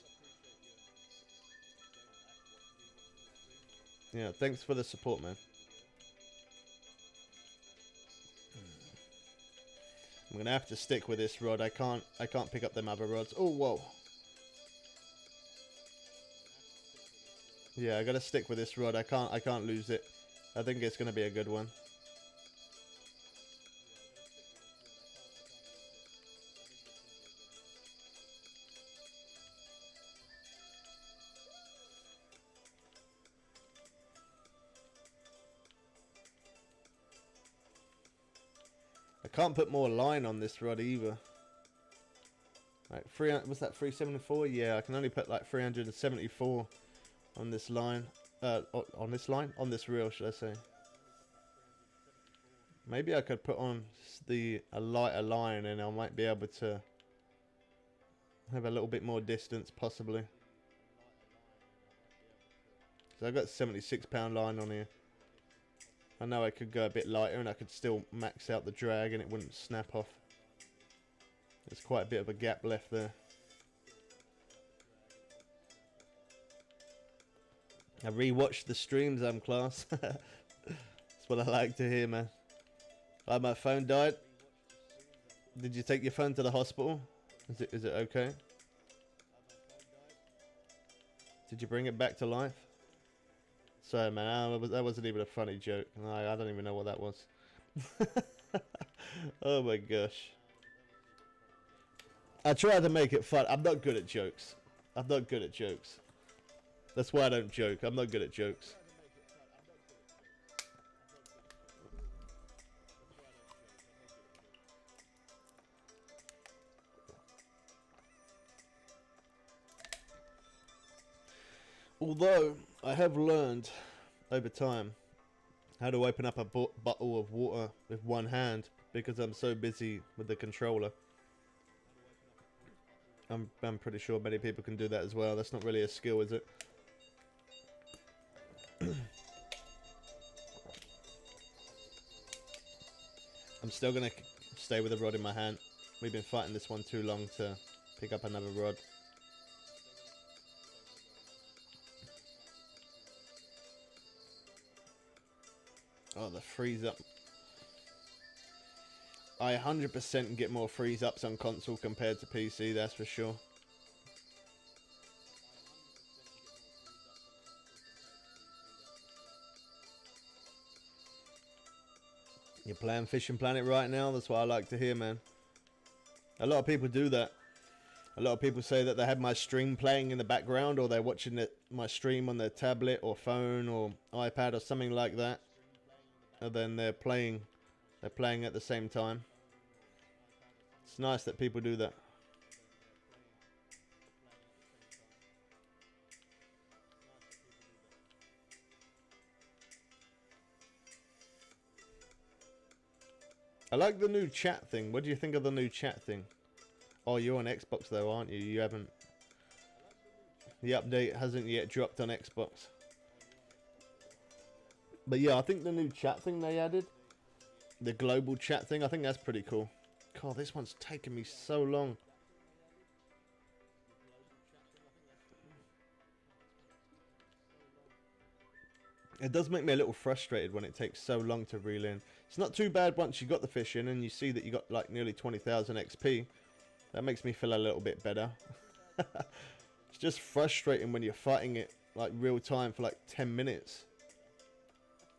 Yeah, thanks for the support, man. I'm gonna have to stick with this rod. I can't pick up them other rods. Oh, whoa. Yeah, I gotta stick with this rod. I can't lose it. I think it's gonna be a good one. I can't put more line on this rod either. Like what's that, 374? Yeah, I can only put like 374 on this line. On this reel, should I say? Maybe I could put on a lighter line, and I might be able to have a little bit more distance, possibly. So I've got 76-pound line on here. I know I could go a bit lighter and I could still max out the drag and it wouldn't snap off. There's quite a bit of a gap left there. I rewatched the streams, class. That's what I like to hear, man. My phone died. Did you take your phone to the hospital? Is it okay? Did you bring it back to life? Sorry, man, that wasn't even a funny joke. I don't even know what that was. Oh my gosh. I try to make it fun. I'm not good at jokes. I'm not good at jokes. That's why I don't joke. I'm not good at jokes. Although, I have learned over time how to open up a bottle of water with one hand because I'm so busy with the controller. I'm pretty sure many people can do that as well. That's not really a skill, is it? I'm still going to stay with the rod in my hand. We've been fighting this one too long to pick up another rod. Oh, the freeze up. I 100% get more freeze ups on console compared to PC, that's for sure. You're playing Fishing Planet right now? That's what I like to hear, man. A lot of people do that. A lot of people say that they have my stream playing in the background, or they're watching my stream on their tablet or phone or iPad or something like that. And then they're playing at the same time. It's nice that people do that. I like the new chat thing. What do you think of the new chat thing? Oh, you're on Xbox though, aren't you? You haven't... The update hasn't yet dropped on Xbox. But yeah, I think the new chat thing they added, the global chat thing, I think that's pretty cool. God, this one's taking me so long. It does make me a little frustrated when it takes so long to reel in. It's not too bad once you got the fish in and you see that you got like nearly 20,000 XP. That makes me feel a little bit better. It's just frustrating when you're fighting it like real time for like 10 minutes.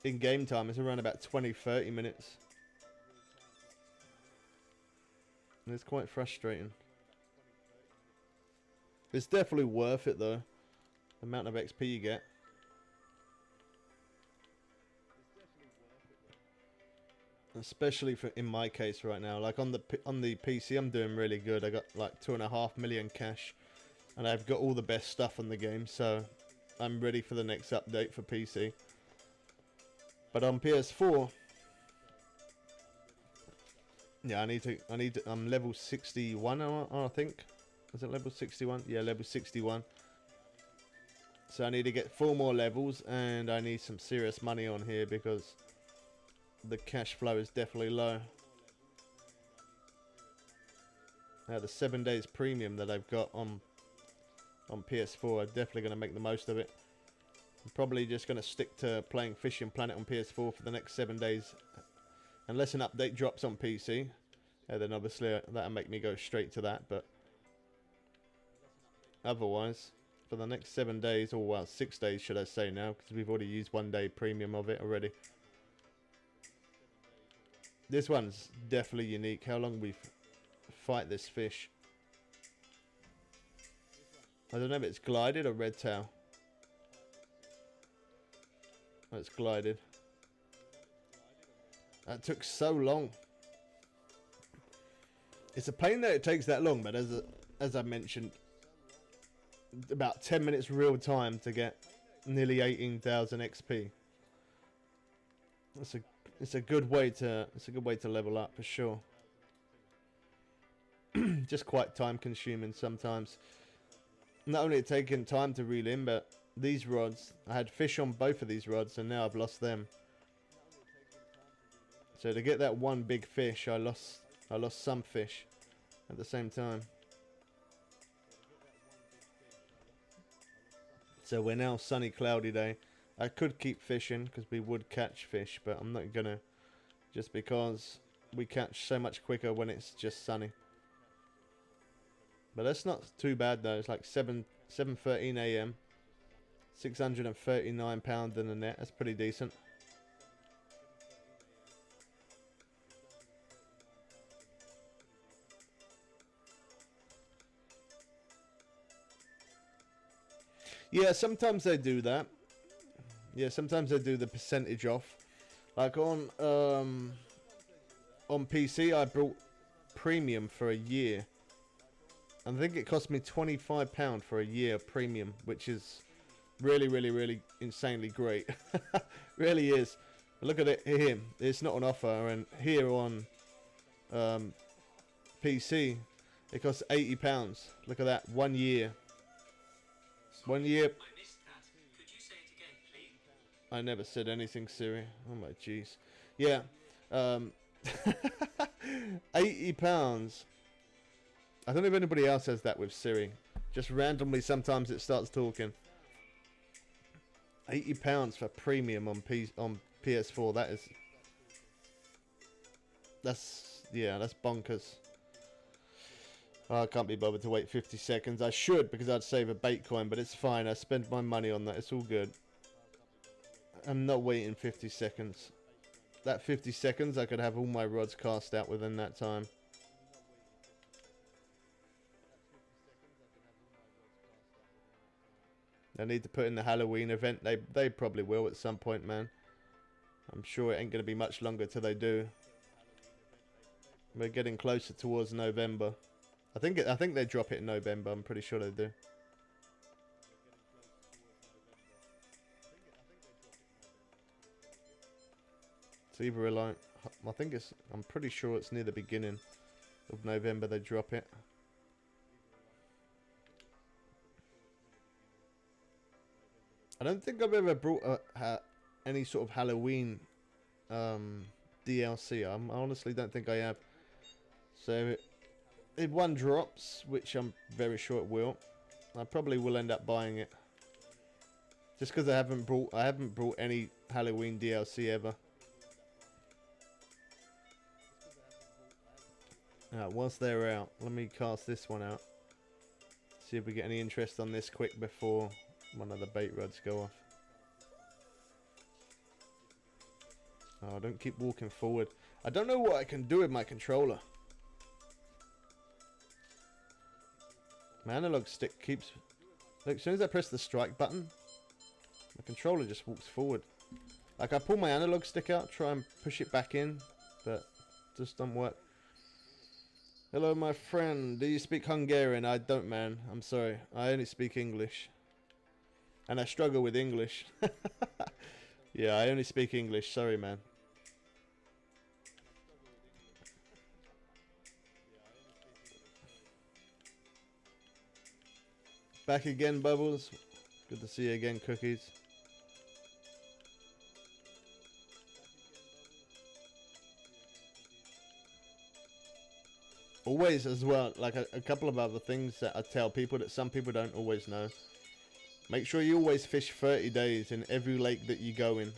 In game time, it's around about 20-30 minutes. And it's quite frustrating. It's definitely worth it though. The amount of XP you get. Especially for in my case right now, like on the PC, I'm doing really good. I got like 2.5 million cash, and I've got all the best stuff on the game, so I'm ready for the next update for PC. But on PS4, yeah, I'm level 61, I think. Is it level 61? Yeah, level 61. So I need to get 4 more levels, and I need some serious money on here because the cash flow is definitely low. Now the 7 days premium that I've got on PS4, I'm definitely going to make the most of it. I'm probably just going to stick to playing Fishing Planet on PS4 for the next 7 days. Unless an update drops on PC. Then obviously that'll make me go straight to that. But otherwise, for the next 7 days, or well, 6 days should I say now, because we've already used 1 day premium of it already. This one's definitely unique. How long we fight this fish. I don't know if it's glided or red tail. Oh, it's glided. That took so long. It's a pain that it takes that long, but as I mentioned, about 10 minutes real time to get nearly 18,000 XP. It's a good way to level up for sure. Just quite time consuming sometimes. Not only taking time to reel in, but these rods, I had fish on both of these rods and now I've lost them. So to get that one big fish, I lost some fish at the same time. So we're now sunny, cloudy day. I could keep fishing because we would catch fish, but I'm not gonna, just because we catch so much quicker when it's just sunny. But that's not too bad though. It's like 7:13 AM, 639 pounds in the net. That's pretty decent. Yeah, sometimes they do that. Yeah, sometimes they do the percentage off. Like on PC, I bought premium for a year. I think it cost me £25 for a year premium, which is really, really, really insanely great. Really is. Look at it here. It's not on offer, and here on PC, it costs £80. Look at that. 1 year. 1 year. I never said anything, Siri. Oh my jeez. Yeah. £80. I don't know if anybody else has that with Siri. Just randomly, sometimes it starts talking. £80 for premium on PS4. That's bonkers. Oh, I can't be bothered to wait 50 seconds. I should, because I'd save a bait coin, but it's fine. I spent my money on that. It's all good. I'm not waiting 50 seconds. That 50 seconds, I could have all my rods cast out within that time. They need to put in the Halloween event. They probably will at some point, man. I'm sure it ain't going to be much longer till they do. We're getting closer towards November. I think they drop it in November. I'm pretty sure they do. It's either like I think it's, I'm pretty sure it's near the beginning of November they drop it. I don't think I've ever brought any sort of Halloween DLC. I honestly don't think I have. So if one drops, which I'm very sure it will, I probably will end up buying it. Just because I haven't brought any Halloween DLC ever. Once they're out, let me cast this one out. See if we get any interest on this quick before one of the bait rods go off. Oh, don't keep walking forward. I don't know what I can do with my controller. My analog stick keeps... Look, as soon as I press the strike button, my controller just walks forward. Like, I pull my analog stick out, try and push it back in, but it just don't work. Hello, my friend. Do you speak Hungarian? I don't, man. I'm sorry. I only speak English. And I struggle with English. Yeah, I only speak English. Sorry, man. Back again, Bubbles. Good to see you again, Cookies. Always as well, like a couple of other things that I tell people that some people don't always know. Make sure you always fish 30 days in every lake that you go in.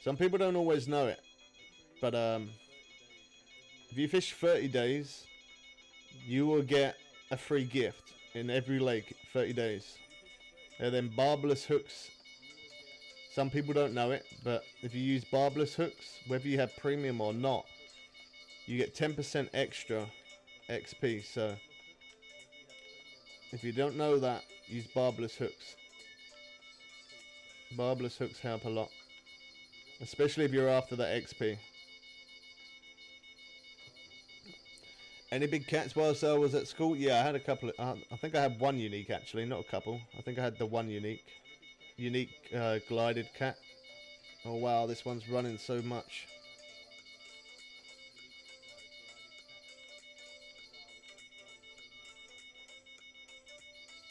Some people don't always know it, but if you fish 30 days, you will get a free gift in every lake 30 days. And then barbless hooks. Some people don't know it, but if you use barbless hooks, whether you have premium or not, you get 10% extra XP. So if you don't know that, use barbless hooks. Barbless hooks help a lot, especially if you're after that XP. Any big cats whilst I was at school? Yeah, I had a couple of, I think I had one unique actually, not a couple. I think I had the one unique glided cat. Oh wow, this one's running so much.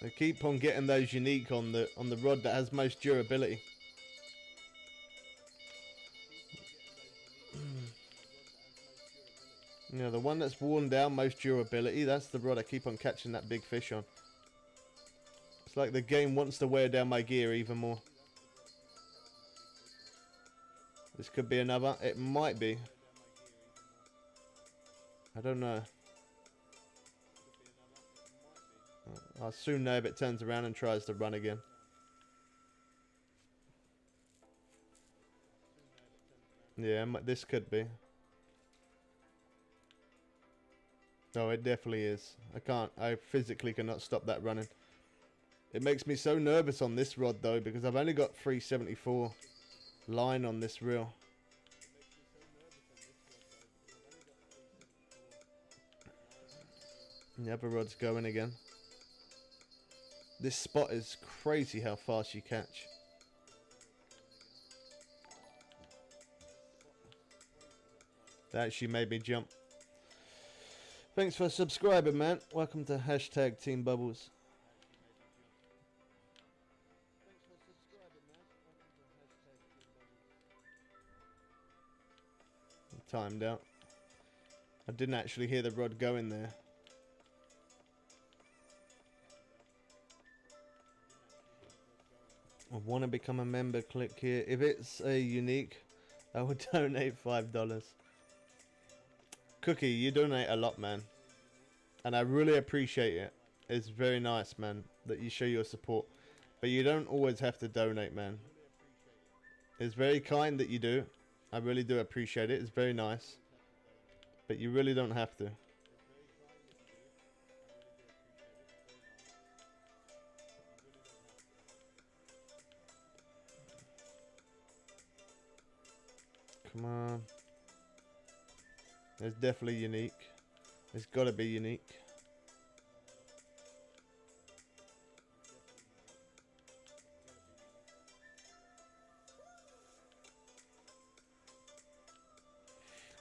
I keep on getting those unique on the rod that has most durability. You know, the one that's worn down most durability, that's the rod I keep on catching that big fish on. It's like the game wants to wear down my gear even more. This could be another. It might be. I don't know. I'll soon know if it turns around and tries to run again. Yeah, this could be. Oh, it definitely is. I physically cannot stop that running. It makes me so nervous on this rod though, because I've only got 374 line on this reel. And the other rod's going again. This spot is crazy how fast you catch. That actually made me jump. Thanks for subscribing, man. Welcome to hashtag Team Bubbles. Timed out. I didn't actually hear the rod go in there. I want to become a member. Click here. If it's a unique, I would donate $5. Cookie, you donate a lot, man, and I really appreciate it. It's very nice, man, that you show your support, but you don't always have to donate, man. It's very kind that you do. I really do appreciate it. It's very nice, but you really don't have to. Come on. It's definitely unique. It's got to be unique.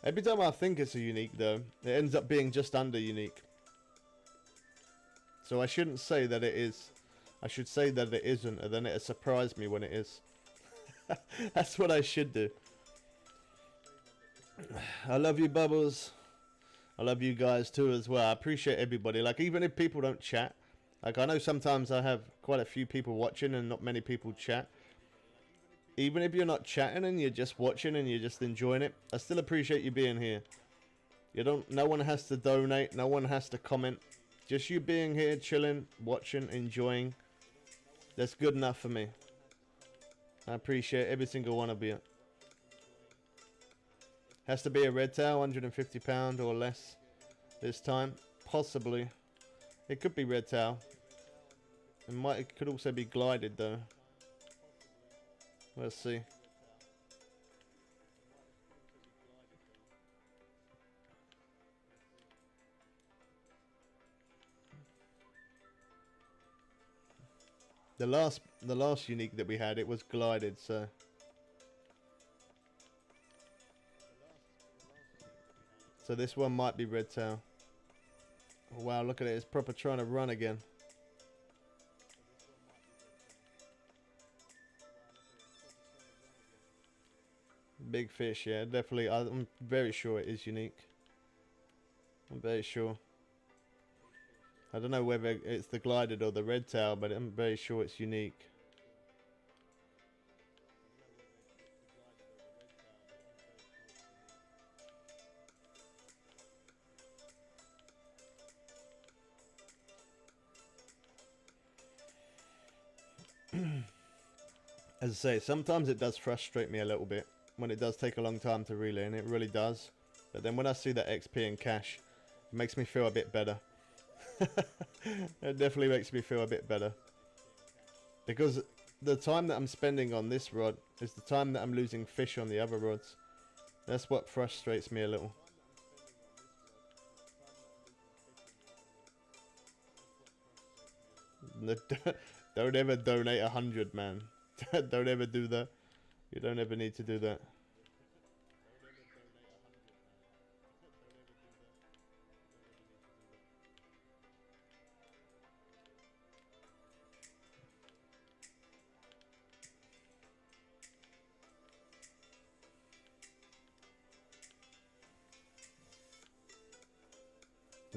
Every time I think it's a unique though, it ends up being just under unique. So I shouldn't say that it is. I should say that it isn't, and then it'll surprise me when it is. That's what I should do. I love you, Bubbles. I love you guys too as well. I appreciate everybody. Like, even if people don't chat, like, I know sometimes I have quite a few people watching and not many people chat. Even if you're not chatting and you're just watching and you're just enjoying it, I still appreciate you being here. No one has to donate, no one has to comment. Just you being here, chilling, watching, enjoying. That's good enough for me. I appreciate every single one of you. Has to be a red tail, £150 or less this time. Possibly. It could be red tail. It could also be glided though. Let's see. The last unique that we had, it was glided, so this one might be red tail. Oh, wow, look at it, it's proper trying to run again. Big fish, yeah, definitely. I'm very sure it is unique. I'm very sure. I don't know whether it's the glided or the red tail, but I'm very sure it's unique. As I say, sometimes it does frustrate me a little bit when it does take a long time to relay, and it really does. But then when I see that XP and cash, it makes me feel a bit better. It definitely makes me feel a bit better. Because the time that I'm spending on this rod is the time that I'm losing fish on the other rods. That's what frustrates me a little. Don't ever donate 100, man. Don't ever do that. You don't ever need to do that.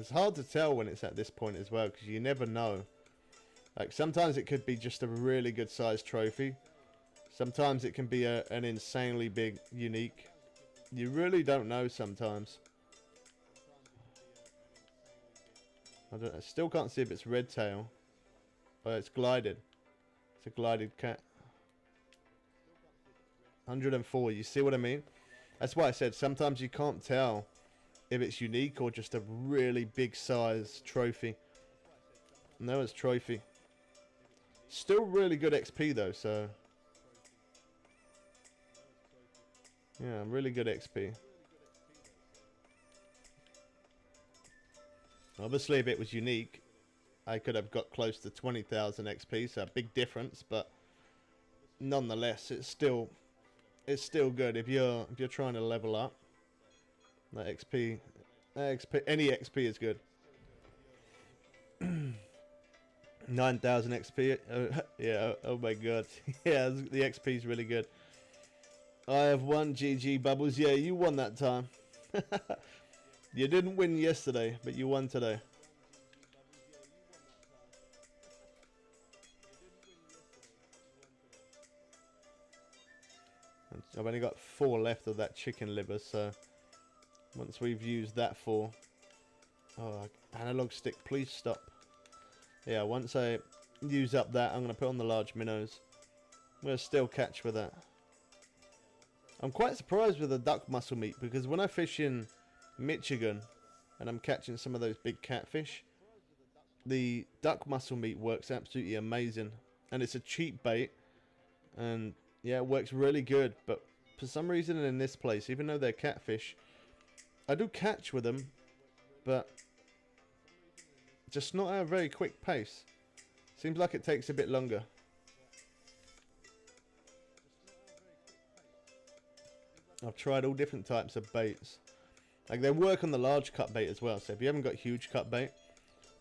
It's hard to tell when it's at this point as well, because you never know. Like, sometimes it could be just a really good sized trophy. Sometimes it can be an insanely big unique. You really don't know sometimes. I still can't see if it's red tail. Oh, it's glided. It's a glided cat. 104, you see what I mean? That's why I said sometimes you can't tell if it's unique or just a really big size trophy. No, it's trophy. Still really good XP though, so yeah, really good XP. Obviously, if it was unique, I could have got close to 20,000 XP, so a big difference. But nonetheless, it's still good if you're trying to level up. That XP, any XP is good. 9,000 XP. Yeah. Oh my god. Yeah, the XP is really good. I have won. GG Bubbles. Yeah, you won that time. You didn't win yesterday, but you won today. I've only got 4 left of that chicken liver, so once we've used that 4... Oh, analog stick, please stop. Yeah, once I use up that, I'm going to put on the large minnows. I'm going to still catch with that. I'm quite surprised with the duck mussel meat, because when I fish in Michigan and I'm catching some of those big catfish, the duck mussel meat works absolutely amazing. And it's a cheap bait, and yeah, it works really good. But for some reason in this place, even though they're catfish, I do catch with them, but just not at a very quick pace. Seems like it takes a bit longer. I've tried all different types of baits. Like, they work on the large cut bait as well. So if you haven't got huge cut bait,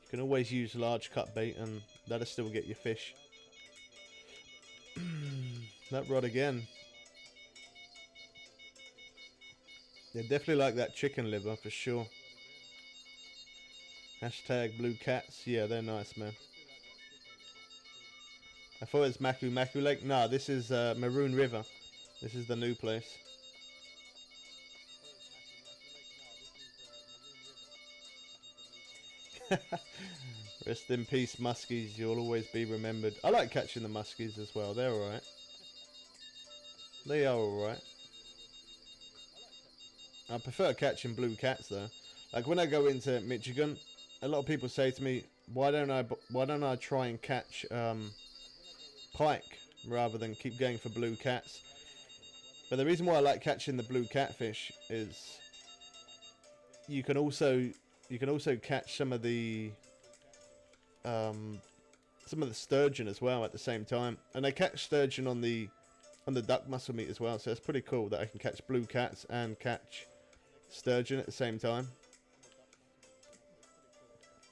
you can always use large cut bait and that'll still get your fish. That rod again. They definitely like that chicken liver for sure. Hashtag blue cats. Yeah, they're nice, man. I thought it was Maku Lake. No, this is Maroon River. This is the new place. Rest in peace, muskies. You'll always be remembered. I like catching the muskies as well. They're alright. They are alright. I prefer catching blue cats though. Like when I go into Michigan, a lot of people say to me, why don't I try and catch pike rather than keep going for blue cats? But the reason why I like catching the blue catfish is you can also catch some of the sturgeon as well at the same time, and I catch sturgeon on the duck muscle meat as well, so it's pretty cool that I can catch blue cats and catch sturgeon at the same time.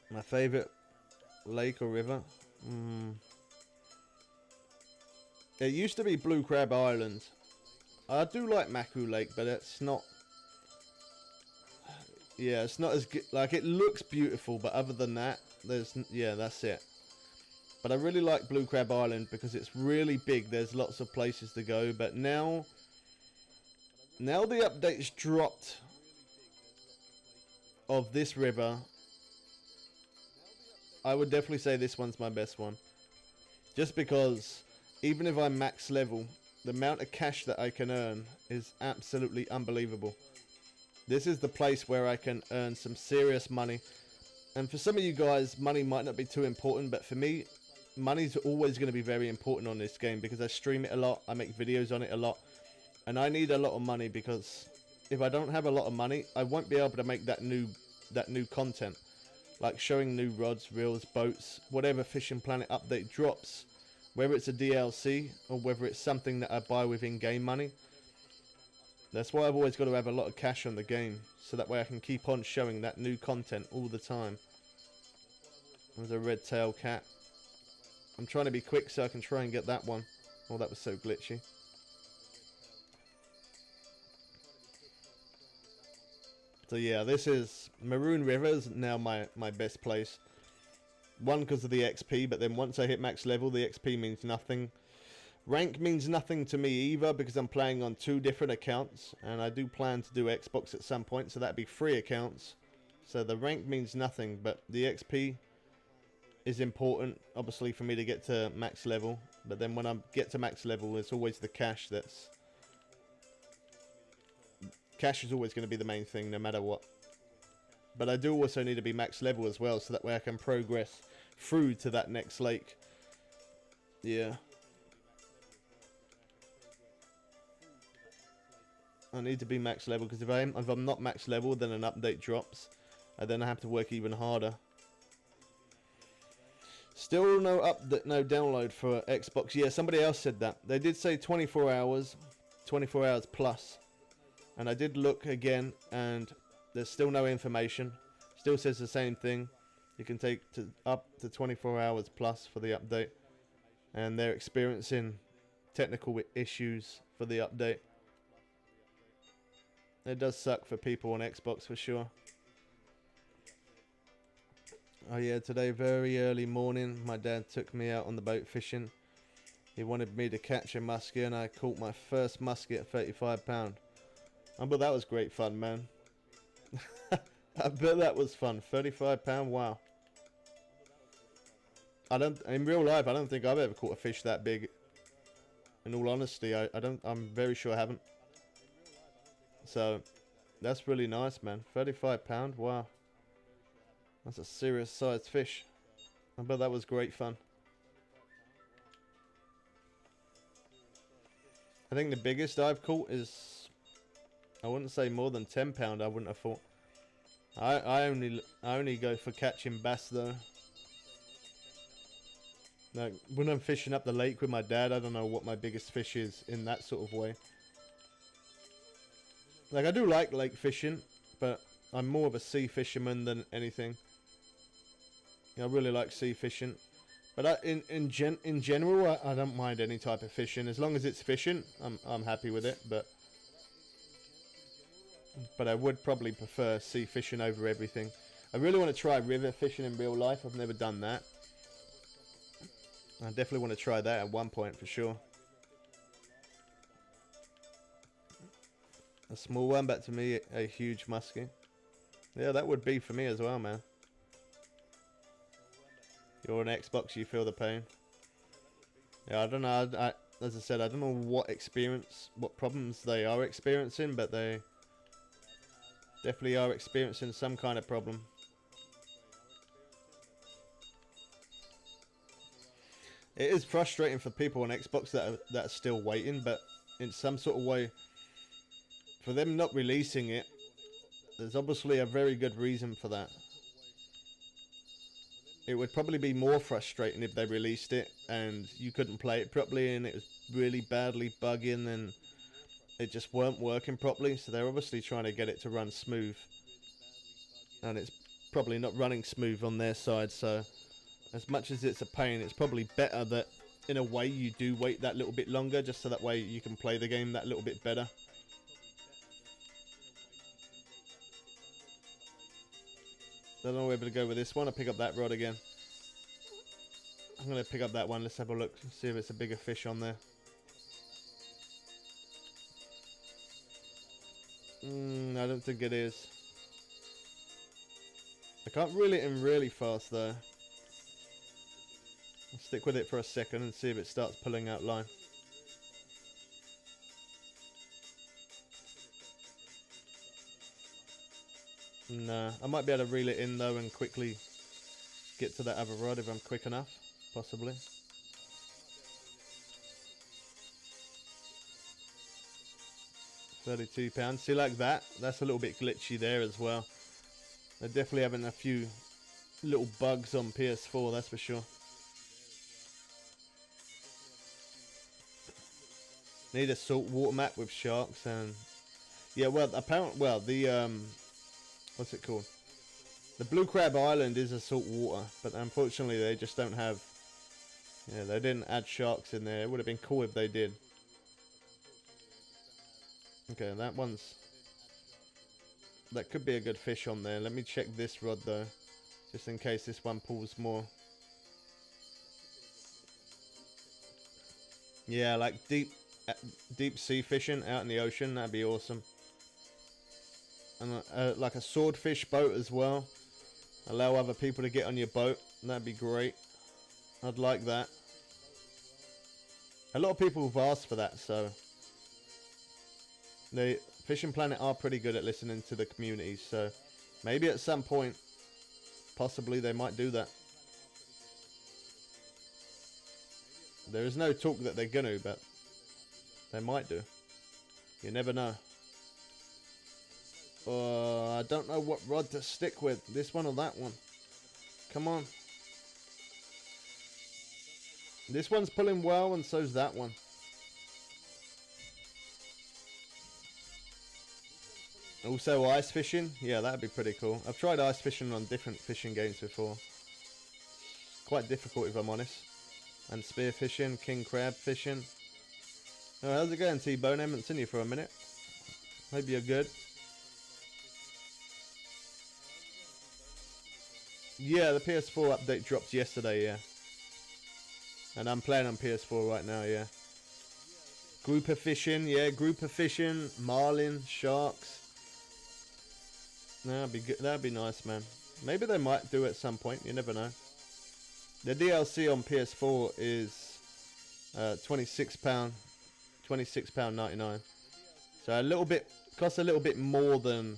My favorite lake or river, it used to be Blue Crab Island. I do like Maku Lake, but it's not. Yeah, it's not as good. Like, it looks beautiful, but other than that, that's it. But I really like Blue Crab Island because it's really big. There's lots of places to go. But now the update's dropped of this river. I would definitely say this one's my best one. Just because even if I'm max level, the amount of cash that I can earn is absolutely unbelievable. This is the place where I can earn some serious money. And for some of you guys, money might not be too important, but for me, money's always going to be very important on this game because I stream it a lot, I make videos on it a lot, and I need a lot of money because if I don't have a lot of money, I won't be able to make that new content, like showing new rods, reels, boats, whatever Fishing Planet update drops, whether it's a DLC or whether it's something that I buy with in-game money. That's why I've always got to have a lot of cash on the game, so that way I can keep on showing that new content all the time. There's a red-tailed cat. I'm trying to be quick so I can try and get that one. Oh, that was so glitchy. So yeah, this is Maroon River's now my best place. One, because of the XP, but then once I hit max level, the XP means nothing. Rank means nothing to me either because I'm playing on 2 different accounts, and I do plan to do Xbox at some point, so that'd be 3 accounts. So the rank means nothing, but the XP is important, obviously, for me to get to max level. But then when I get to max level, it's always the cash that's... Cash is always going to be the main thing, no matter what. But I do also need to be max level as well, so that way I can progress through to that next lake. Yeah. I need to be max level, because if I'm not max level, then an update drops, and then I have to work even harder. Still no download for Xbox. Yeah, somebody else said that. They did say 24 hours plus. And I did look again, and there's still no information. Still says the same thing. You can take up to 24 hours plus for the update. And they're experiencing technical issues for the update. It does suck for people on Xbox for sure. Oh yeah, today very early morning, my dad took me out on the boat fishing. He wanted me to catch a muskie, and I caught my first muskie at 35 pound. I bet that was great fun, man. I bet that was fun. 35 pound, wow. In real life, I don't think I've ever caught a fish that big. In all honesty, I'm very sure I haven't. So, that's really nice, man. 35 pound, wow. That's a serious sized fish. I bet that was great fun. I think the biggest I've caught is, I wouldn't say more than 10 pound, I wouldn't have thought. I only go for catching bass though. Like, when I'm fishing up the lake with my dad, I don't know what my biggest fish is in that sort of way. Like, I do like lake fishing, but I'm more of a sea fisherman than anything. I really like sea fishing, but in general, I don't mind any type of fishing as long as it's fishing. I'm happy with it, but I would probably prefer sea fishing over everything. I really want to try river fishing in real life. I've never done that. I definitely want to try that at one point for sure. A small one, but to me a huge muskie. Yeah, that would be for me as well, man. You're on Xbox, you feel the pain. Yeah, I don't know. As I said, I don't know what problems they are experiencing, but they definitely are experiencing some kind of problem. It is frustrating for people on Xbox that are still waiting, but in some sort of way, for them not releasing it, there's obviously a very good reason for that. It would probably be more frustrating if they released it and you couldn't play it properly and it was really badly bugging and it just weren't working properly. So they're obviously trying to get it to run smooth. And it's probably not running smooth on their side. So as much as it's a pain, it's probably better that in a way you do wait that little bit longer, just so that way you can play the game that little bit better. Don't know where to go with this one. I'll pick up that rod again. I'm going to pick up that one. Let's have a look and see if it's a bigger fish on there. I don't think it is. I can't reel it in really fast though. I'll stick with it for a second and see if it starts pulling out line. Nah, I might be able to reel it in though and quickly get to that other rod if I'm quick enough, possibly. £32. See, like that? That's a little bit glitchy there as well. They're definitely having a few little bugs on PS4, that's for sure. Need a saltwater map with sharks and yeah, well, apparently, well, the what's it called? The Blue Crab Island is a salt water, but unfortunately they just don't have. Yeah, they didn't add sharks in there. It would have been cool if they did. Okay, that could be a good fish on there. Let me check this rod though, just in case this one pulls more. Yeah, like deep sea fishing out in the ocean, that'd be awesome. And like a swordfish boat as well. Allow other people to get on your boat. That'd be great. I'd like that. A lot of people have asked for that, so the Fishing Planet are pretty good at listening to the community, so maybe at some point possibly they might do that. There is no talk that they're gonna, but they might do. You never know. I don't know what rod to stick with. This one or that one. Come on. This one's pulling well and so's that one. Also ice fishing. Yeah, that'd be pretty cool. I've tried ice fishing on different fishing games before. Quite difficult if I'm honest. And spear fishing, king crab fishing. Oh, how's it going, T-Bone? I haven't seen you for a minute. Hope you're good. Yeah, the PS4 update dropped yesterday, yeah. And I'm playing on PS4 right now, yeah. Grouper fishing, yeah, grouper fishing, marlin, sharks. That'd be good. That'd be nice, man. Maybe they might do it at some point, you never know. The DLC on PS4 is £26, £26.99. So a little bit, costs a little bit more than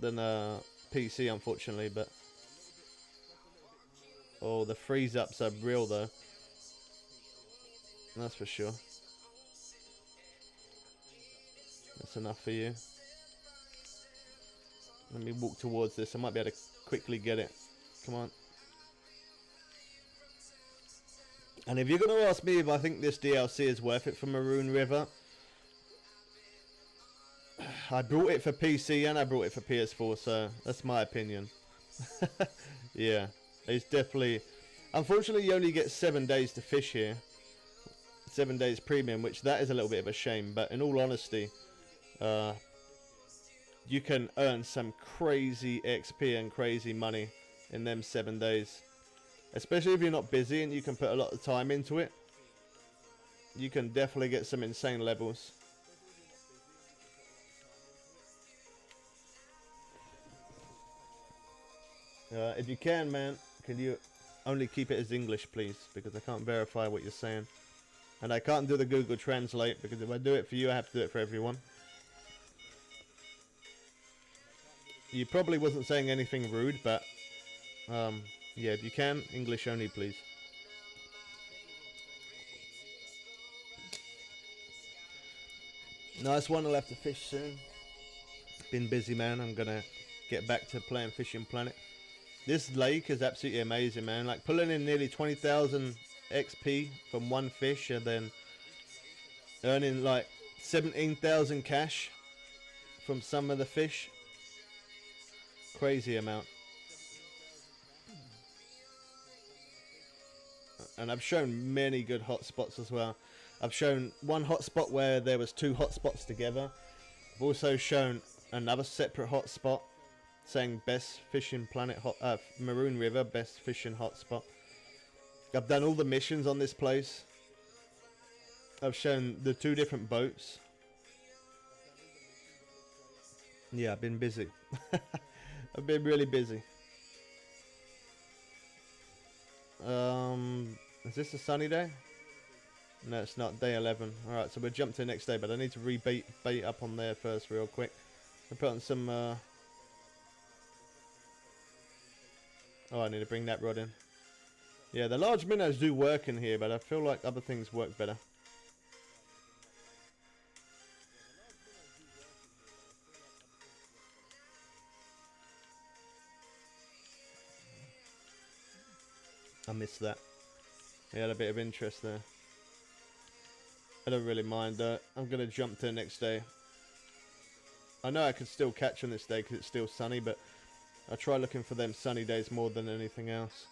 PC, unfortunately, but oh, the freeze ups are real though. That's for sure. That's enough for you. Let me walk towards this. I might be able to quickly get it. Come on. And if you're going to ask me if I think this DLC is worth it for Maroon River, I brought it for PC and I brought it for PS4, so that's my opinion. Yeah, it's definitely... Unfortunately, you only get 7 days to fish here. 7 days premium, which that is a little bit of a shame. But in all honesty, you can earn some crazy XP and crazy money in them 7 days. Especially if you're not busy and you can put a lot of time into it. You can definitely get some insane levels. If you can, man, can you only keep it as English, please? Because I can't verify what you're saying. And I can't do the Google Translate, because if I do it for you, I have to do it for everyone. You probably wasn't saying anything rude, but... yeah, if you can, English only, please. Nice one, I'll have to fish soon. Been busy, man. I'm gonna get back to playing Fishing Planet. This lake is absolutely amazing, man. Like, pulling in nearly 20,000 XP from one fish and then earning like 17,000 cash from some of the fish. Crazy amount. And I've shown many good hotspots as well. I've shown one hotspot where there was 2 hotspots together. I've also shown another separate hotspot saying best fishing planet, Marron River, best fishing hotspot. I've done all the missions on this place. I've shown the 2 different boats. Yeah, I've been busy. I've been really busy. Is this a sunny day? No, it's not. Day 11. Alright, so we'll jump to the next day, but I need to rebait up on there first real quick. I'll put on some... Oh, I need to bring that rod in. Yeah, the large minnows do work in here, but I feel like other things work better. I missed that. He had a bit of interest there. I don't really mind though. I'm going to jump to the next day. I know I could still catch on this day because it's still sunny, but I try looking for them sunny days more than anything else.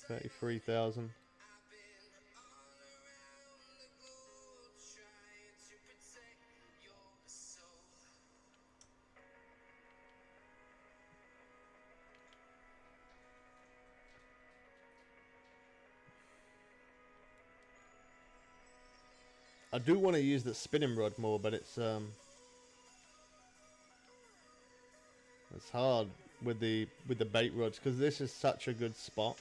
$33,000. I do want to use the spinning rod more, but it's hard with the bait rods because this is such a good spot.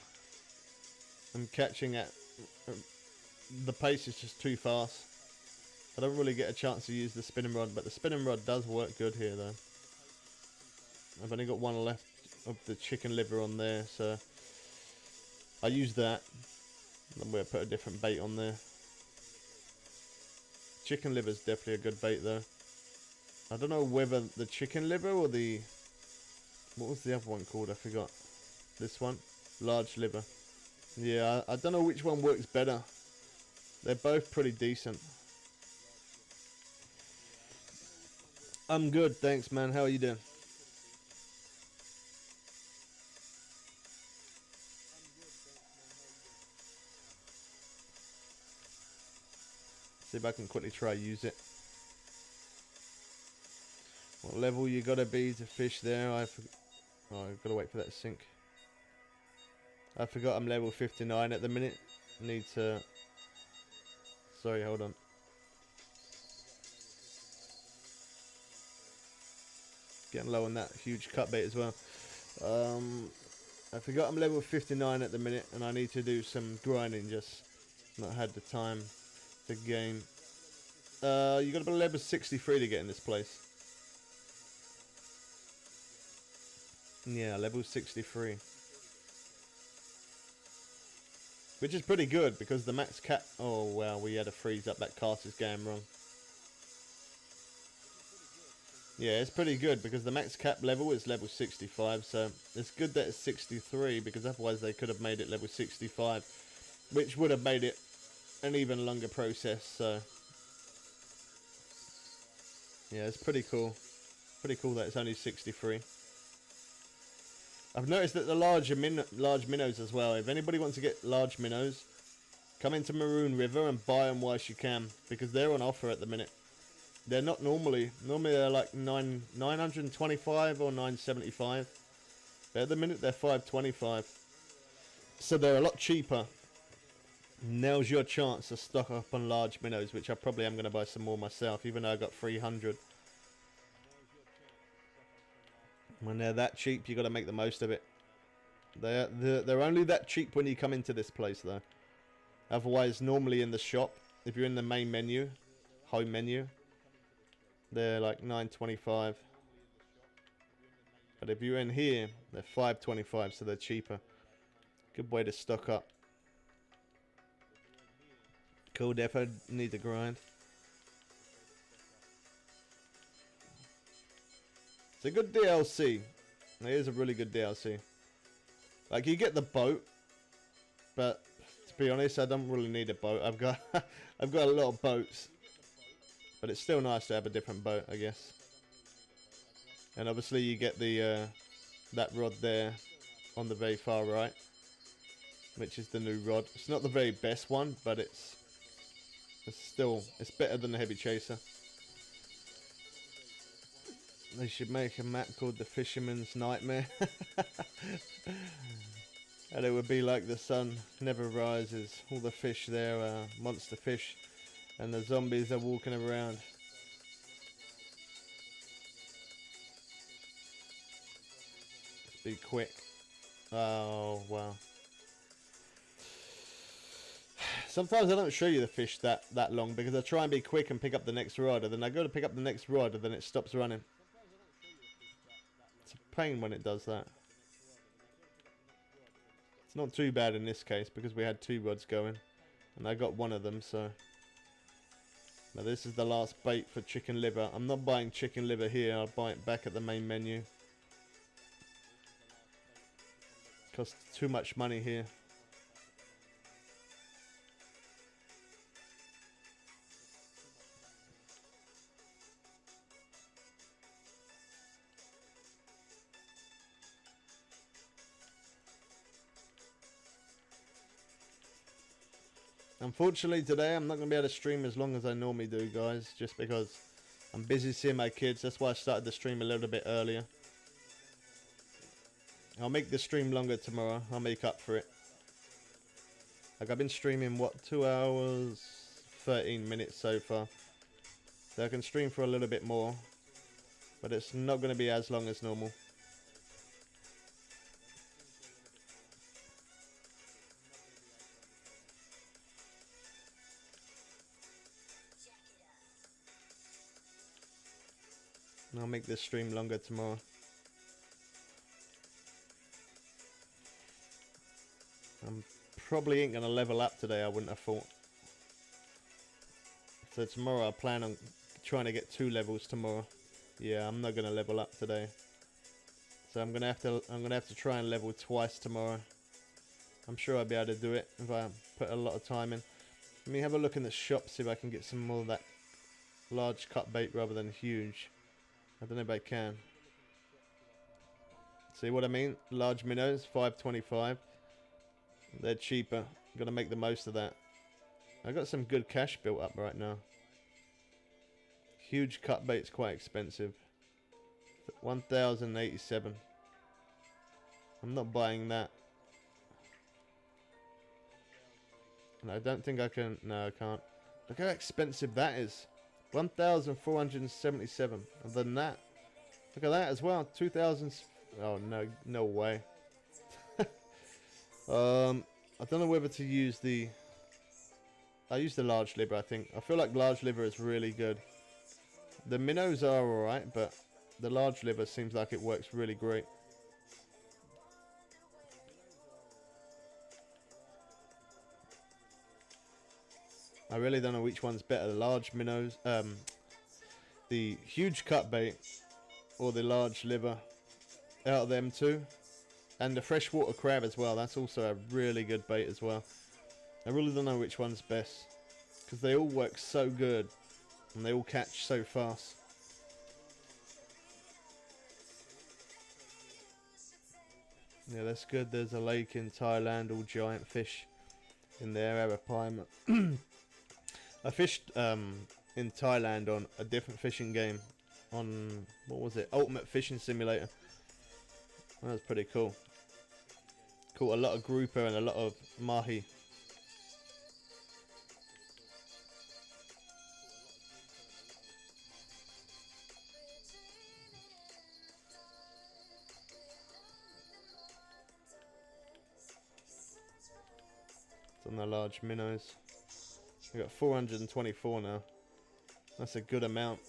I'm catching at the pace is just too fast. I don't really get a chance to use the spinning rod, but the spinning rod does work good here though. I've only got one left of the chicken liver on there, so I use that. I'm going to put a different bait on there. Chicken liver is definitely a good bait though. I don't know whether the chicken liver or the... What was the other one called? I forgot. This one? Large liver. Yeah, I don't know which one works better. They're both pretty decent. I'm good, thanks man. How are you doing? See if I can quickly try use it. What level you gotta be to fish there? Oh, I've gotta wait for that to sink. I forgot I'm level 59 at the minute. Need to... Sorry, hold on. Getting low on that huge cut bait as well. I forgot I'm level 59 at the minute and I need to do some grinding, just not had the time to game. You got to be level 63 to get in this place. Yeah, level 63. Which is pretty good because the max cap... Oh, wow, we had a freeze up. That cast is going wrong. Yeah, it's pretty good because the max cap level is level 65. So it's good that it's 63 because otherwise they could have made it level 65. Which would have made it an even longer process. So yeah, it's pretty cool. Pretty cool that it's only 63. I've noticed that the large minnows as well. If anybody wants to get large minnows, come into Maroon River and buy them whilst you can, because they're on offer at the minute. They're not normally they're like 925 or 975. But at the minute they're 525. So they're a lot cheaper. Now's your chance to stock up on large minnows, which I probably am going to buy some more myself, even though I got 300. When they're that cheap, you got to make the most of it. They're only that cheap when you come into this place, though. Otherwise, normally in the shop, if you're in the main menu, home menu, they're like 9.25. But if you're in here, they're 5.25, so they're cheaper. Good way to stock up. Cool, defo need to grind. It's a good DLC. It is a really good DLC. Like, you get the boat, but to be honest, I don't really need a boat. I've got I've got a lot of boats, but it's still nice to have a different boat, I guess. And obviously, you get the that rod there on the very far right, which is the new rod. It's not the very best one, but it's better than the Heavy Chaser. They should make a map called the Fisherman's Nightmare. And it would be like the sun never rises. All the fish there are monster fish. And the zombies are walking around. Let's be quick. Oh, wow. Sometimes I don't show you the fish that long because I try and be quick and pick up the next rod. And then I go to pick up the next rod and then it stops running. It's a pain when it does that. It's not too bad in this case because we had 2 rods going. And I got one of them, so. Now this is the last bait for chicken liver. I'm not buying chicken liver here. I'll buy it back at the main menu. Costs too much money here. Unfortunately today I'm not going to be able to stream as long as I normally do, guys, just because I'm busy seeing my kids. That's why I started the stream a little bit earlier. I'll make the stream longer tomorrow. I'll make up for it. Like, I've been streaming, what, 2 hours, 13 minutes so far. So I can stream for a little bit more, but it's not going to be as long as normal. I'll make this stream longer tomorrow. I'm probably ain't going to level up today, I wouldn't have thought. So tomorrow I plan on trying to get 2 levels tomorrow. Yeah, I'm not going to level up today. So I'm going to have to try and level twice tomorrow. I'm sure I'll be able to do it if I put a lot of time in. Let me have a look in the shop, see if I can get some more of that large cut bait rather than huge. I don't know if I can. See what I mean? Large minnows, 5.25. They're cheaper. Gotta make the most of that. I got some good cash built up right now. Huge cut bait's quite expensive. 1,087. I'm not buying that. And I don't think I can. No, I can't. Look how expensive that is. 1,477. And then that. Look at that as well. 2,000. Oh no, no way. I don't know whether to use the. I use the large liver. I think. I feel like large liver is really good. The minnows are alright, but the large liver seems like it works really great. I really don't know which one's better, the large minnows, the huge cut bait, or the large liver. Out of them two, and the freshwater crab as well. That's also a really good bait as well. I really don't know which one's best, because they all work so good and they all catch so fast. Yeah, that's good. There's a lake in Thailand, all giant fish in there, arapaima. I fished in Thailand on a different fishing game, on, what was it, Ultimate Fishing Simulator. That was pretty cool. Caught a lot of grouper and a lot of mahi. On the large minnows. We got 424 now. That's a good amount.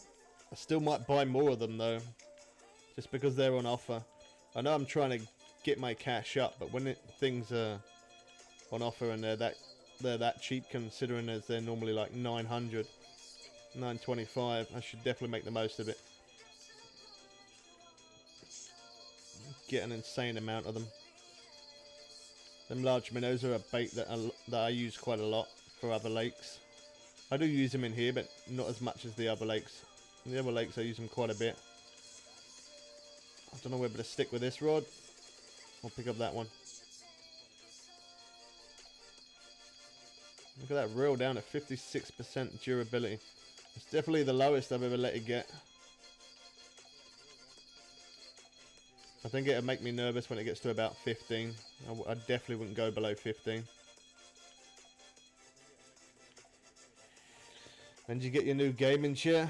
I still might buy more of them though, just because they're on offer. I know I'm trying to get my cash up, but when things are on offer and they're that cheap, considering as they're normally like 900, 925, I should definitely make the most of it. Get an insane amount of them. Them large minnows are a bait that I use quite a lot for other lakes. I do use them in here, but not as much as the other lakes. In the other lakes I use them quite a bit. I don't know whether to stick with this rod. I'll pick up that one. Look at that reel down at 56% durability. It's definitely the lowest I've ever let it get. I think it'll make me nervous when it gets to about 15. I definitely wouldn't go below 15. When did you get your new gaming chair?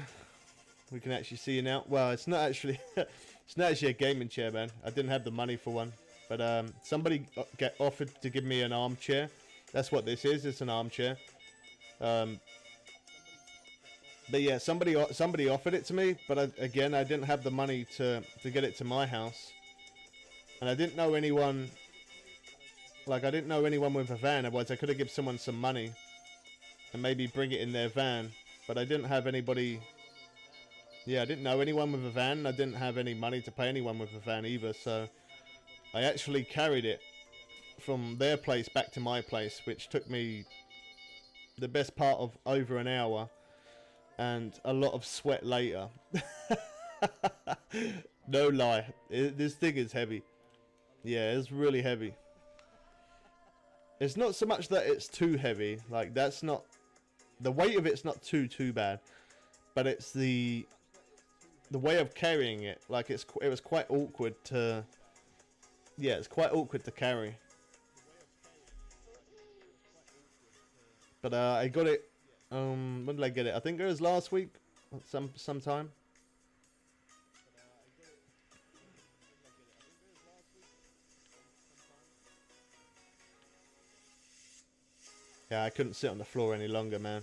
We can actually see you now. Well, it's not actually it's not actually a gaming chair, man. I didn't have the money for one, but somebody offered to give me an armchair. That's what this is. It's an armchair. But yeah, somebody offered it to me, but again, I didn't have the money to get it to my house. And I didn't know anyone, like I didn't know anyone with a van, otherwise I could have given someone some money and maybe bring it in their van, but I didn't have anybody, yeah, I didn't know anyone with a van, and I didn't have any money to pay anyone with a van either, so I actually carried it from their place back to my place, which took me the best part of over an hour and a lot of sweat later. No lie, this thing is heavy. Yeah, it's really heavy. It's not so much that it's too heavy, like that's not, the weight of it's not too bad, but it's the way of carrying it. Like it was quite awkward to, yeah, it's quite awkward to carry. But I got it. When did I get it? I think it was last week, sometime. Yeah, I couldn't sit on the floor any longer, man.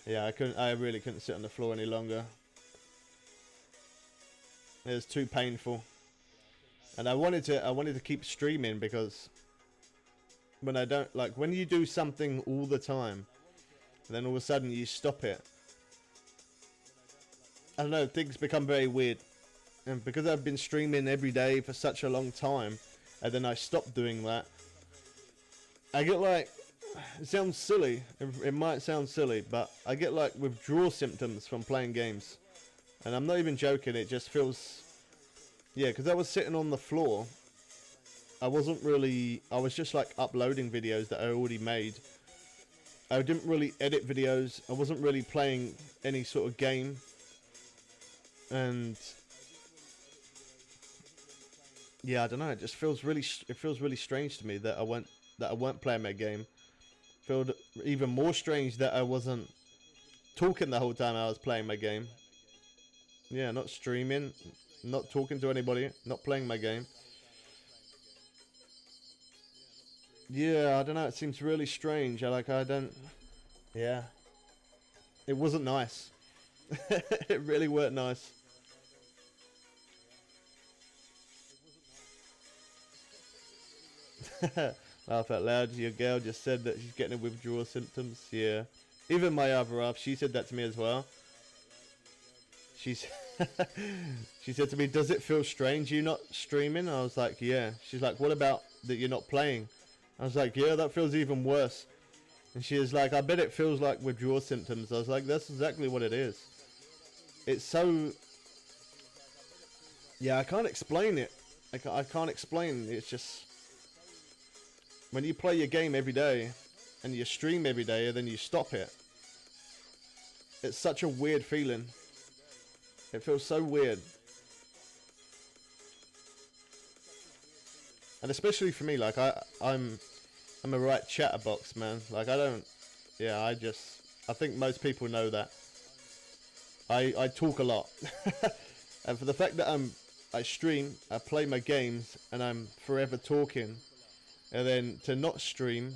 Yeah, I really couldn't sit on the floor any longer. It was too painful. And I wanted to keep streaming, because when when you do something all the time, then all of a sudden you stop it. I don't know, things become very weird. And because I've been streaming every day for such a long time, and then I stopped doing that, I get like, it sounds silly, it might sound silly, but I get like withdrawal symptoms from playing games. And I'm not even joking, it just feels, yeah, because I was sitting on the floor, I was just like uploading videos that I already made. I didn't really edit videos, I wasn't really playing any sort of game, and yeah, I don't know. It just feels really strange to me that I weren't playing my game. Felt even more strange that I wasn't talking the whole time I was playing my game. Yeah, not streaming, not talking to anybody, not playing my game. Yeah, I don't know. It seems really strange. Yeah, it wasn't nice. It really weren't nice. Laugh out loud. Your girl just said that she's getting withdrawal symptoms. Yeah. Even my other half, she said that to me as well. she's she said to me, does it feel strange you not streaming? I was like, yeah. She's like, what about that you're not playing? I was like, yeah, that feels even worse. And she was like, I bet it feels like withdrawal symptoms. I was like, that's exactly what it is. It's so... Yeah, I can't explain it. I can't explain. It's just... When you play your game every day, and you stream every day, and then you stop it, it's such a weird feeling. It feels so weird. And especially for me, like, I'm a right chatterbox, man. Like, I don't... Yeah, I think most people know that. I talk a lot. And for the fact that I stream, I play my games, and I'm forever talking, and then to not stream,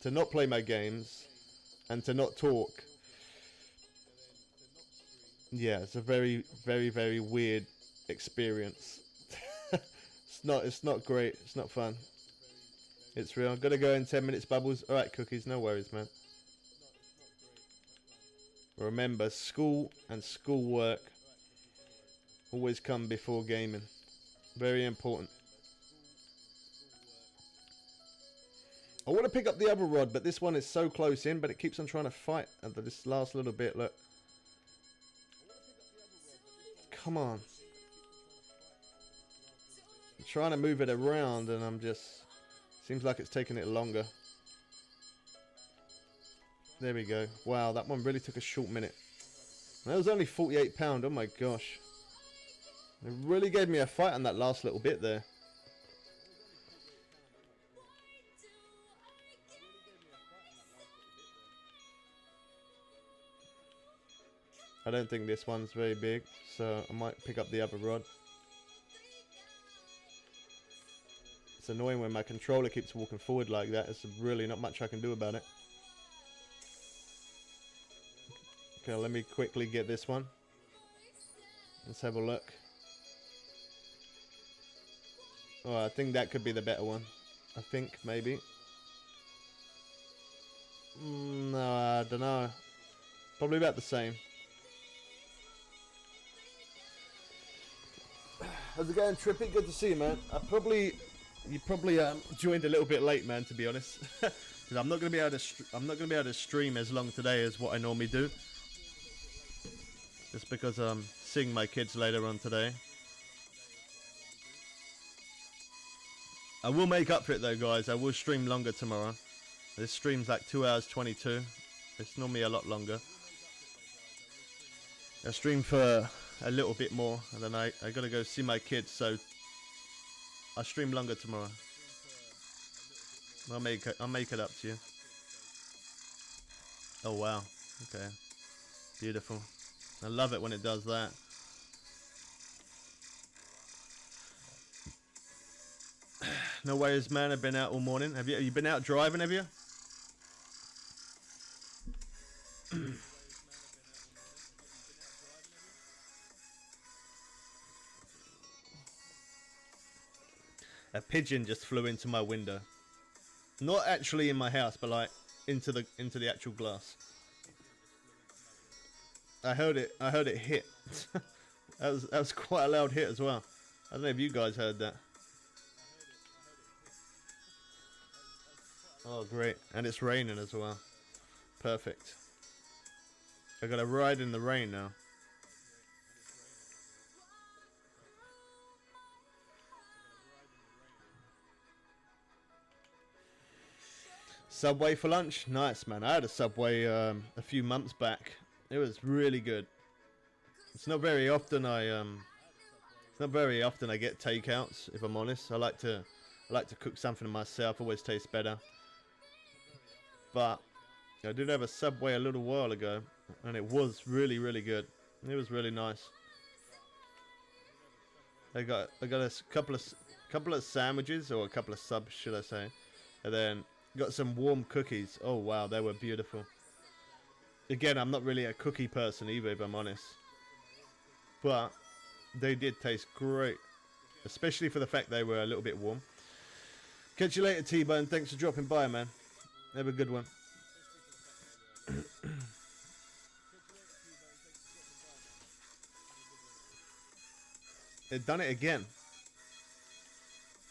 to not play my games, and to not talk, yeah, it's a very, very, very weird experience. It's not great. It's not fun. It's real. I'm gonna go in 10 minutes, Bubbles. All right, Cookies. No worries, man. Remember, school and schoolwork always come before gaming. Very important. I want to pick up the other rod, but this one is so close in, but it keeps on trying to fight at this last little bit. Look. Come on. I'm trying to move it around, and I'm just... Seems like it's taking it longer. There we go. Wow, that one really took a short minute. That was only £48. Oh my gosh. It really gave me a fight on that last little bit there. I don't think this one's very big, so I might pick up the other rod. It's annoying when my controller keeps walking forward like that. There's really not much I can do about it. Okay, let me quickly get this one. Let's have a look. Oh, I think that could be the better one. I think, maybe. No, I don't know. Probably about the same. How's it going, Trippy? Good to see you, man. You probably joined a little bit late, man. To be honest, because I'm not gonna be able to stream as long today as what I normally do. Just because I'm seeing my kids later on today. I will make up for it though, guys. I will stream longer tomorrow. This stream's like 2 hours 22. It's normally a lot longer. I stream for a little bit more, and then I gotta go see my kids, so I'll stream longer tomorrow. I'll make it up to you. Oh wow, okay, beautiful. I love it when it does that. No worries, man. I've been out all morning. Have you been out driving? Have you? A pigeon just flew into my window. Not actually in my house, but like into the actual glass. I heard it hit. that was quite a loud hit as well. I don't know if you guys heard that. Oh great, and it's raining as well. Perfect. I gotta ride in the rain now. Subway for lunch? Nice, man. I had a Subway a few months back. It was really good. It's not very often I get takeouts, if I'm honest. I like to cook something myself. Always tastes better. But I did have a Subway a little while ago, and it was really, really good. It was really nice. I got a couple of sandwiches, or a couple of subs, should I say, and then got some warm cookies. Oh wow, they were beautiful. Again, I'm not really a cookie person either, if I'm honest, but they did taste great, especially for the fact they were a little bit warm. Catch you later, T-Bone. Thanks for dropping by, man. Have a good one. It done it again.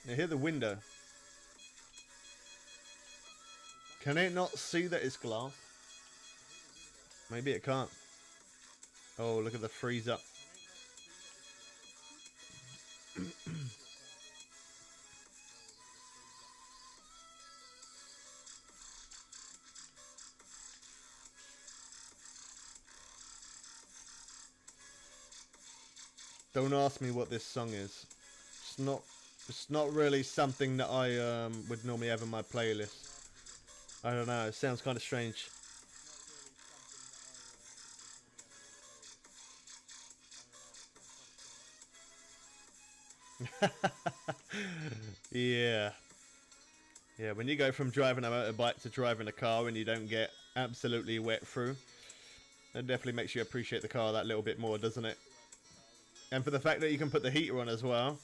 Now hear the window. Can it not see that it's glass? Maybe it can't. Oh, look at the freeze up. Don't ask me what this song is. It's not really something that I would normally have in my playlist. I don't know, it sounds kind of strange. Yeah. Yeah, when you go from driving a motorbike to driving a car and you don't get absolutely wet through, that definitely makes you appreciate the car that little bit more, doesn't it? And for the fact that you can put the heater on as well.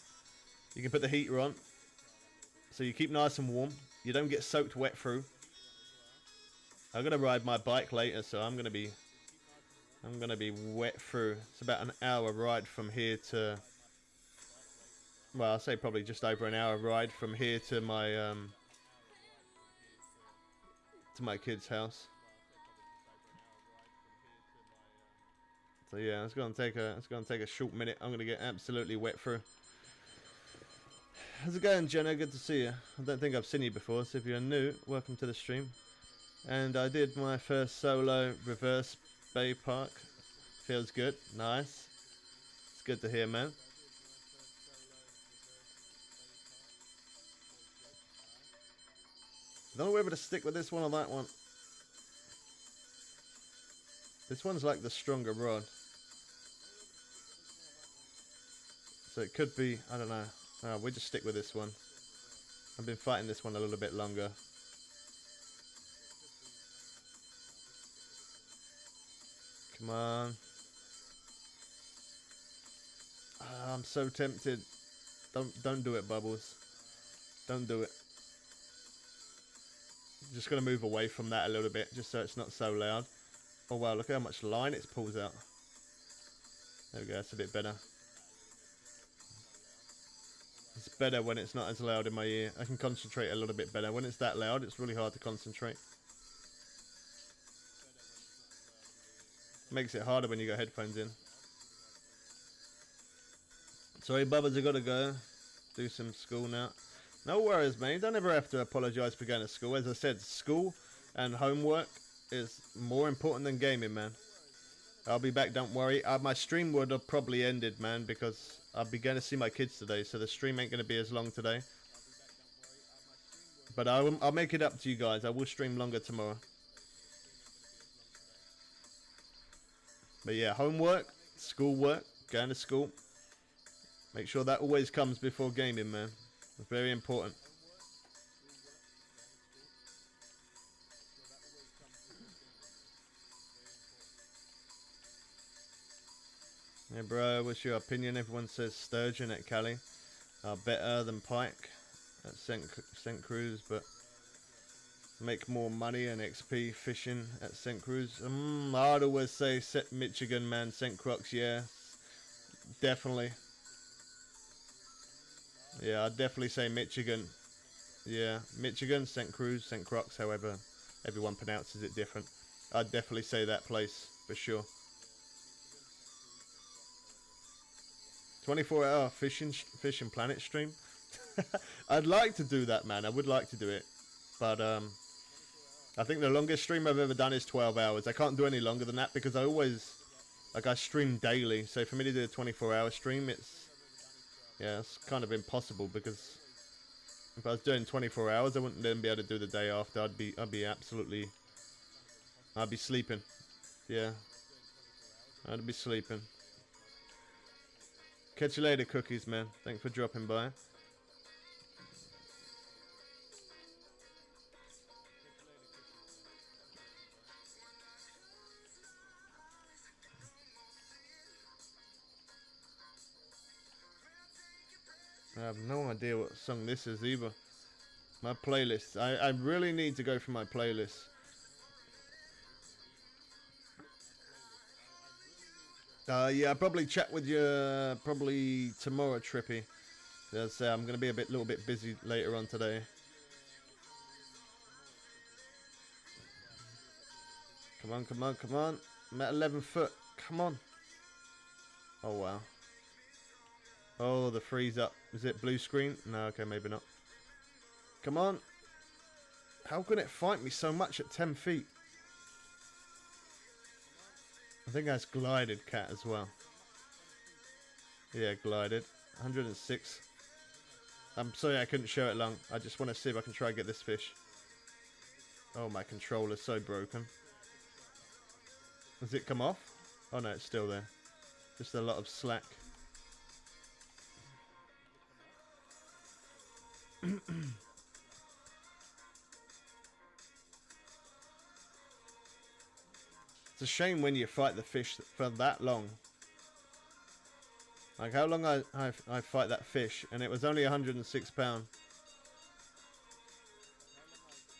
You can put the heater on, so you keep nice and warm. You don't get soaked wet through. I'm gonna ride my bike later, so I'm gonna be wet through. It's about an hour ride from here to, well, I'll say probably just over an hour ride from here to my kid's house. So yeah, it's gonna take a short minute. I'm gonna get absolutely wet through. How's it going, Jenna? Good to see you. I don't think I've seen you before, so if you're new, welcome to the stream. And I did my first solo reverse Bay Park. Feels good. Nice. It's good to hear, man. I don't know whether to stick with this one or that one. This one's like the stronger rod. So it could be, I don't know. We'll just stick with this one. I've been fighting this one a little bit longer. Come on. I'm so tempted. Don't do it, Bubbles. Don't do it. Just gonna move away from that a little bit, just so it's not so loud. Oh wow, look at how much line it pulls out. There we go, that's a bit better. It's better when it's not as loud in my ear. I can concentrate a little bit better. When it's that loud, it's really hard to concentrate. Makes it harder when you got headphones in. Sorry, Bubba's, I gotta go. Do some school now. No worries, man. You don't ever have to apologise for going to school. As I said, school and homework is more important than gaming, man. I'll be back, don't worry. My stream would have probably ended, man, because I'll be going to see my kids today, so the stream ain't going to be as long today. But I'll make it up to you guys. I will stream longer tomorrow. But yeah, homework, schoolwork, going to school. Make sure that always comes before gaming, man. It's very important. Yeah, bro, what's your opinion? Everyone says sturgeon at Cali are better than pike at St. Cruz, but make more money and XP fishing at St. Cruz. I'd always say Michigan, man. St. Croix, yeah, definitely. Yeah, I'd definitely say Michigan. Yeah, Michigan, St. Cruz, St. Croix, however everyone pronounces it different. I'd definitely say that place for sure. 24-hour fishing planet stream. I'd like to do that, man. I would like to do it, but I think the longest stream I've ever done is 12 hours. I can't do any longer than that because I stream daily. So for me to do a 24-hour stream, it's kind of impossible, because if I was doing 24 hours, I wouldn't then be able to do the day after. I'd be sleeping. Yeah, I'd be sleeping. Catch you later, Cookies, man. Thanks for dropping by. I have no idea what song this is either. My playlist. I really need to go through my playlist. Yeah, I'll probably chat with you probably tomorrow, Trippy. As I'm going to be a little bit busy later on today. Come on, come on, come on. I'm at 11 foot. Come on. Oh, wow. Oh, the freeze up. Is it blue screen? No, okay, maybe not. Come on. How can it fight me so much at 10 feet? I think that's glided cat as well. Yeah, glided. 106. I'm sorry I couldn't show it long. I just want to see if I can try and get this fish. Oh, my controller's so broken. Has it come off? Oh no, it's still there. Just a lot of slack. It's a shame when you fight the fish for that long. Like how long I fight that fish and it was only 106 pounds.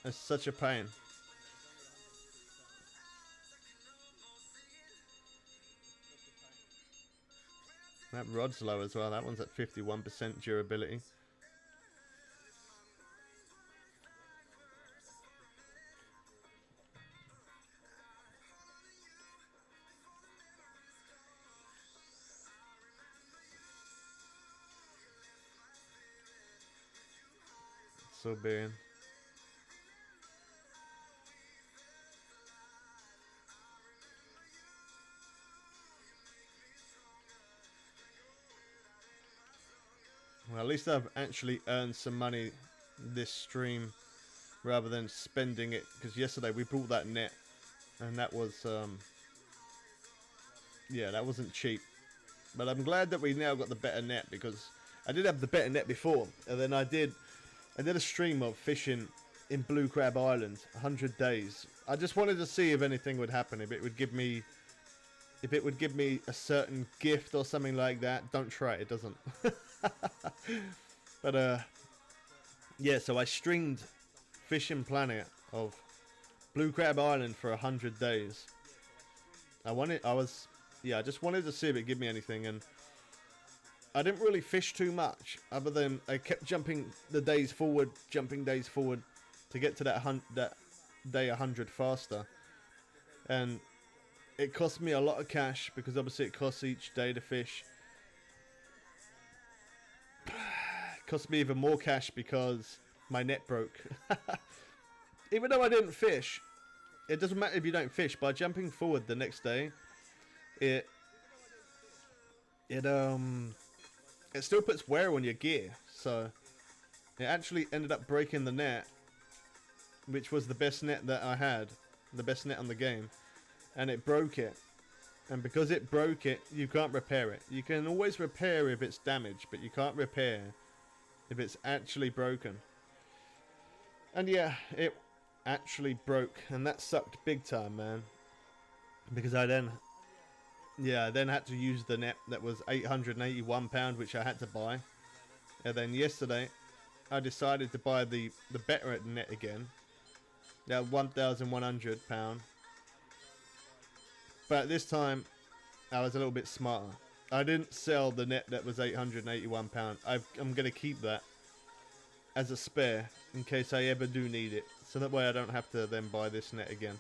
It's such a pain. That rod's low as well. That one's at 51% durability. So big. Well, at least I've actually earned some money this stream rather than spending it, because yesterday we bought that net and that was yeah, that wasn't cheap. But I'm glad that we now got the better net, because I did have the better net before, and then I did a stream of fishing in Blue Crab Island, 100 days. I just wanted to see if anything would happen, if it would give me a certain gift or something like that. Don't try it, it doesn't. But yeah, so I streamed Fishing Planet of Blue Crab Island for 100 days. I just wanted to see if it give me anything, and I didn't really fish too much, other than I kept jumping days forward to get to that day 100 faster. And it cost me a lot of cash, because obviously it costs each day to fish. It cost me even more cash because my net broke. Even though I didn't fish, it doesn't matter if you don't fish. By jumping forward the next day, it still puts wear on your gear. So it actually ended up breaking the net, which was the best net that I had, the best net on the game, and it broke it. And because it broke it, you can't repair it. You can always repair if it's damaged, but you can't repair if it's actually broken. And yeah, it actually broke, and that sucked big time, man. Because I then had to use the net that was £881, which I had to buy. And then yesterday, I decided to buy the better net again. Now £1,100. But this time, I was a little bit smarter. I didn't sell the net that was £881. I'm going to keep that as a spare in case I ever do need it. So that way I don't have to then buy this net again.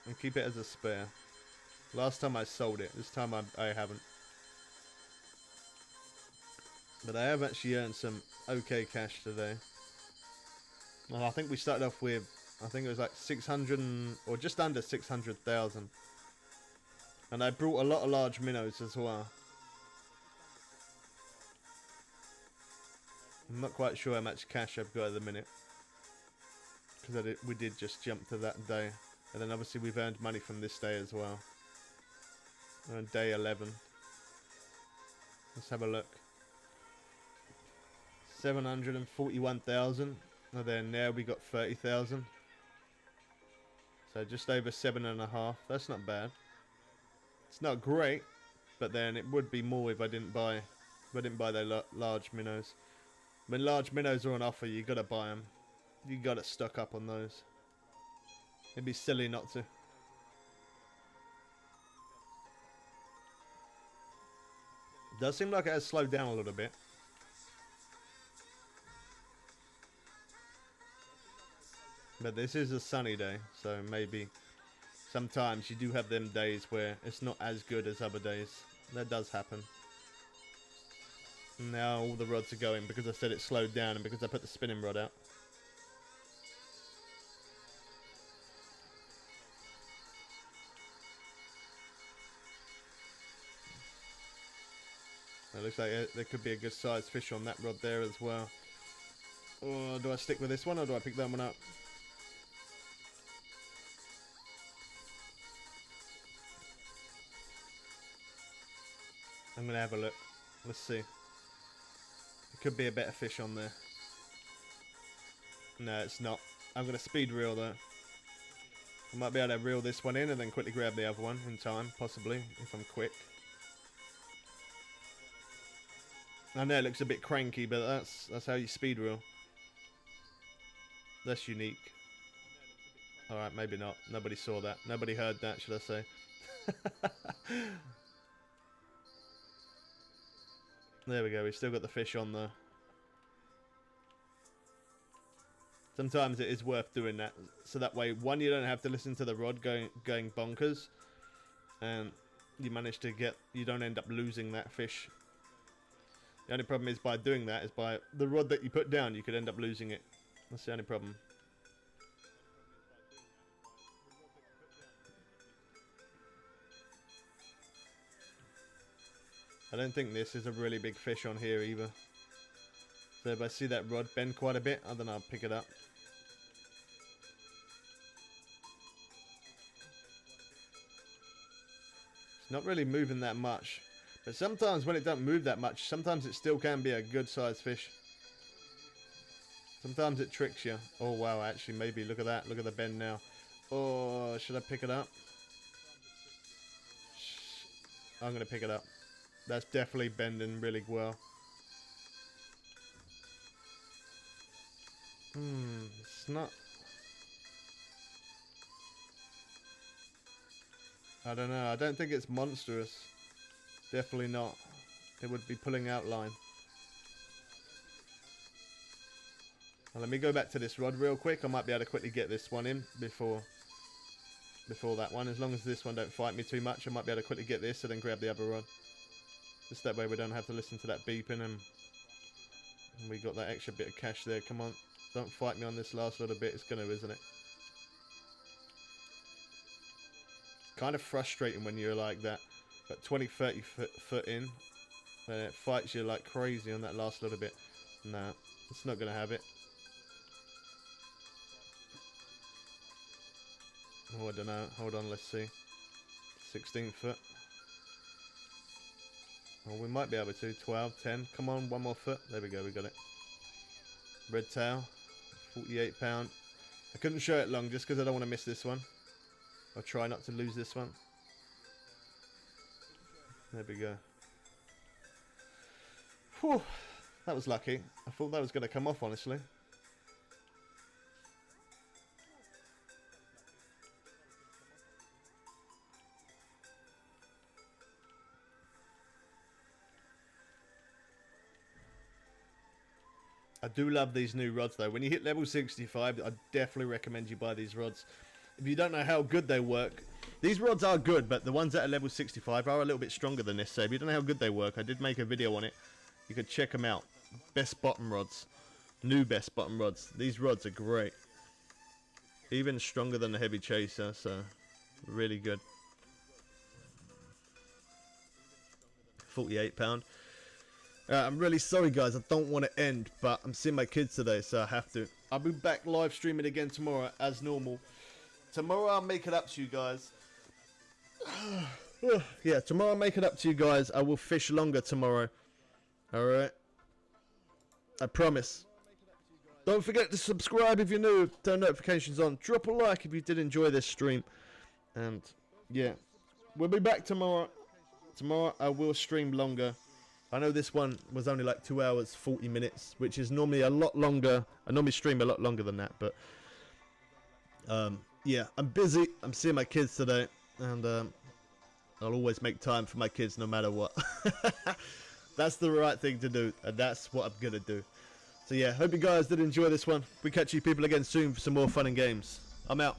And keep it as a spare. Last time I sold it. This time I haven't. But I have actually earned some okay cash today. Well, I think we started off with, I think it was like 600 or just under 600,000. And I brought a lot of large minnows as well. I'm not quite sure how much cash I've got at the minute, because we did just jump to that day. And then obviously we've earned money from this day as well. We're on day 11. Let's have a look. 741,000. And then now we got 30,000. So just over 7.5. That's not bad. It's not great, but then it would be more if I didn't buy the large minnows. When large minnows are on offer, you gotta buy them. You gotta stock up on those. It'd be silly not to. Does seem like it has slowed down a little bit. But this is a sunny day, so maybe sometimes you do have them days where it's not as good as other days. That does happen. Now all the rods are going because I said it slowed down and because I put the spinning rod out. It looks like there could be a good sized fish on that rod there as well. Or do I stick with this one or do I pick that one up? I'm going to have a look. Let's see. There could be a better fish on there. No, it's not. I'm going to speed reel though. I might be able to reel this one in and then quickly grab the other one in time, possibly, if I'm quick. I know it looks a bit cranky, but that's how you speed reel. That's unique. Alright, maybe not. Nobody saw that. Nobody heard that, should I say. There we go, we've still got the fish on there. Sometimes it is worth doing that. So that way, one, you don't have to listen to the rod going bonkers. And you manage to you don't end up losing that fish. The only problem is by doing that is by the rod that you put down, you could end up losing it. That's the only problem. I don't think this is a really big fish on here either. So if I see that rod bend quite a bit, I don't know, I'll pick it up. It's not really moving that much. But sometimes when it doesn't move that much, sometimes it still can be a good sized fish. Sometimes it tricks you. Oh wow, actually maybe, look at that, look at the bend now. Oh, should I pick it up? I'm going to pick it up. That's definitely bending really well. It's not... I don't know, I don't think it's monstrous. Definitely not. It would be pulling out line. Well, let me go back to this rod real quick. I might be able to quickly get this one in before that one. As long as this one don't fight me too much, I might be able to quickly get this and then grab the other rod. Just that way we don't have to listen to that beeping and we got that extra bit of cash there. Come on, don't fight me on this last little bit. It's gonna, isn't it? It's kind of frustrating when you're like that. But 20-30 foot in, and it fights you like crazy on that last little bit. Nah, it's not going to have it. Oh, I don't know. Hold on, let's see. 16 foot. Oh, we might be able to. 12, 10. Come on, one more foot. There we go, we got it. Red tail, 48 pound. I couldn't show it long just because I don't want to miss this one. I'll try not to lose this one. There we go. Whew, that was lucky. I thought that was going to come off, honestly. I do love these new rods though. When you hit level 65, I definitely recommend you buy these rods. If you don't know how good they work, these rods are good, but the ones that are level 65 are a little bit stronger than this. So if you don't know how good they work, I did make a video on it. You could check them out. Best bottom rods. New best bottom rods. These rods are great. Even stronger than the heavy chaser, so really good. 48 pound. I'm really sorry guys, I don't want to end, but I'm seeing my kids today, so I have to. I'll be back live streaming again tomorrow as normal. Tomorrow I'll make it up to you guys. Yeah, tomorrow I'll make it up to you guys. I will fish longer tomorrow. Alright? I promise. Don't forget to subscribe if you're new. Turn notifications on. Drop a like if you did enjoy this stream. And yeah, we'll be back tomorrow. Tomorrow I will stream longer. I know this one was only like 2 hours 40 minutes, which is normally a lot longer. I normally stream a lot longer than that, but yeah, I'm busy. I'm seeing my kids today, and I'll always make time for my kids no matter what. That's the right thing to do, and that's what I'm gonna do. So yeah, hope you guys did enjoy this one. We catch you people again soon for some more fun and games. I'm out.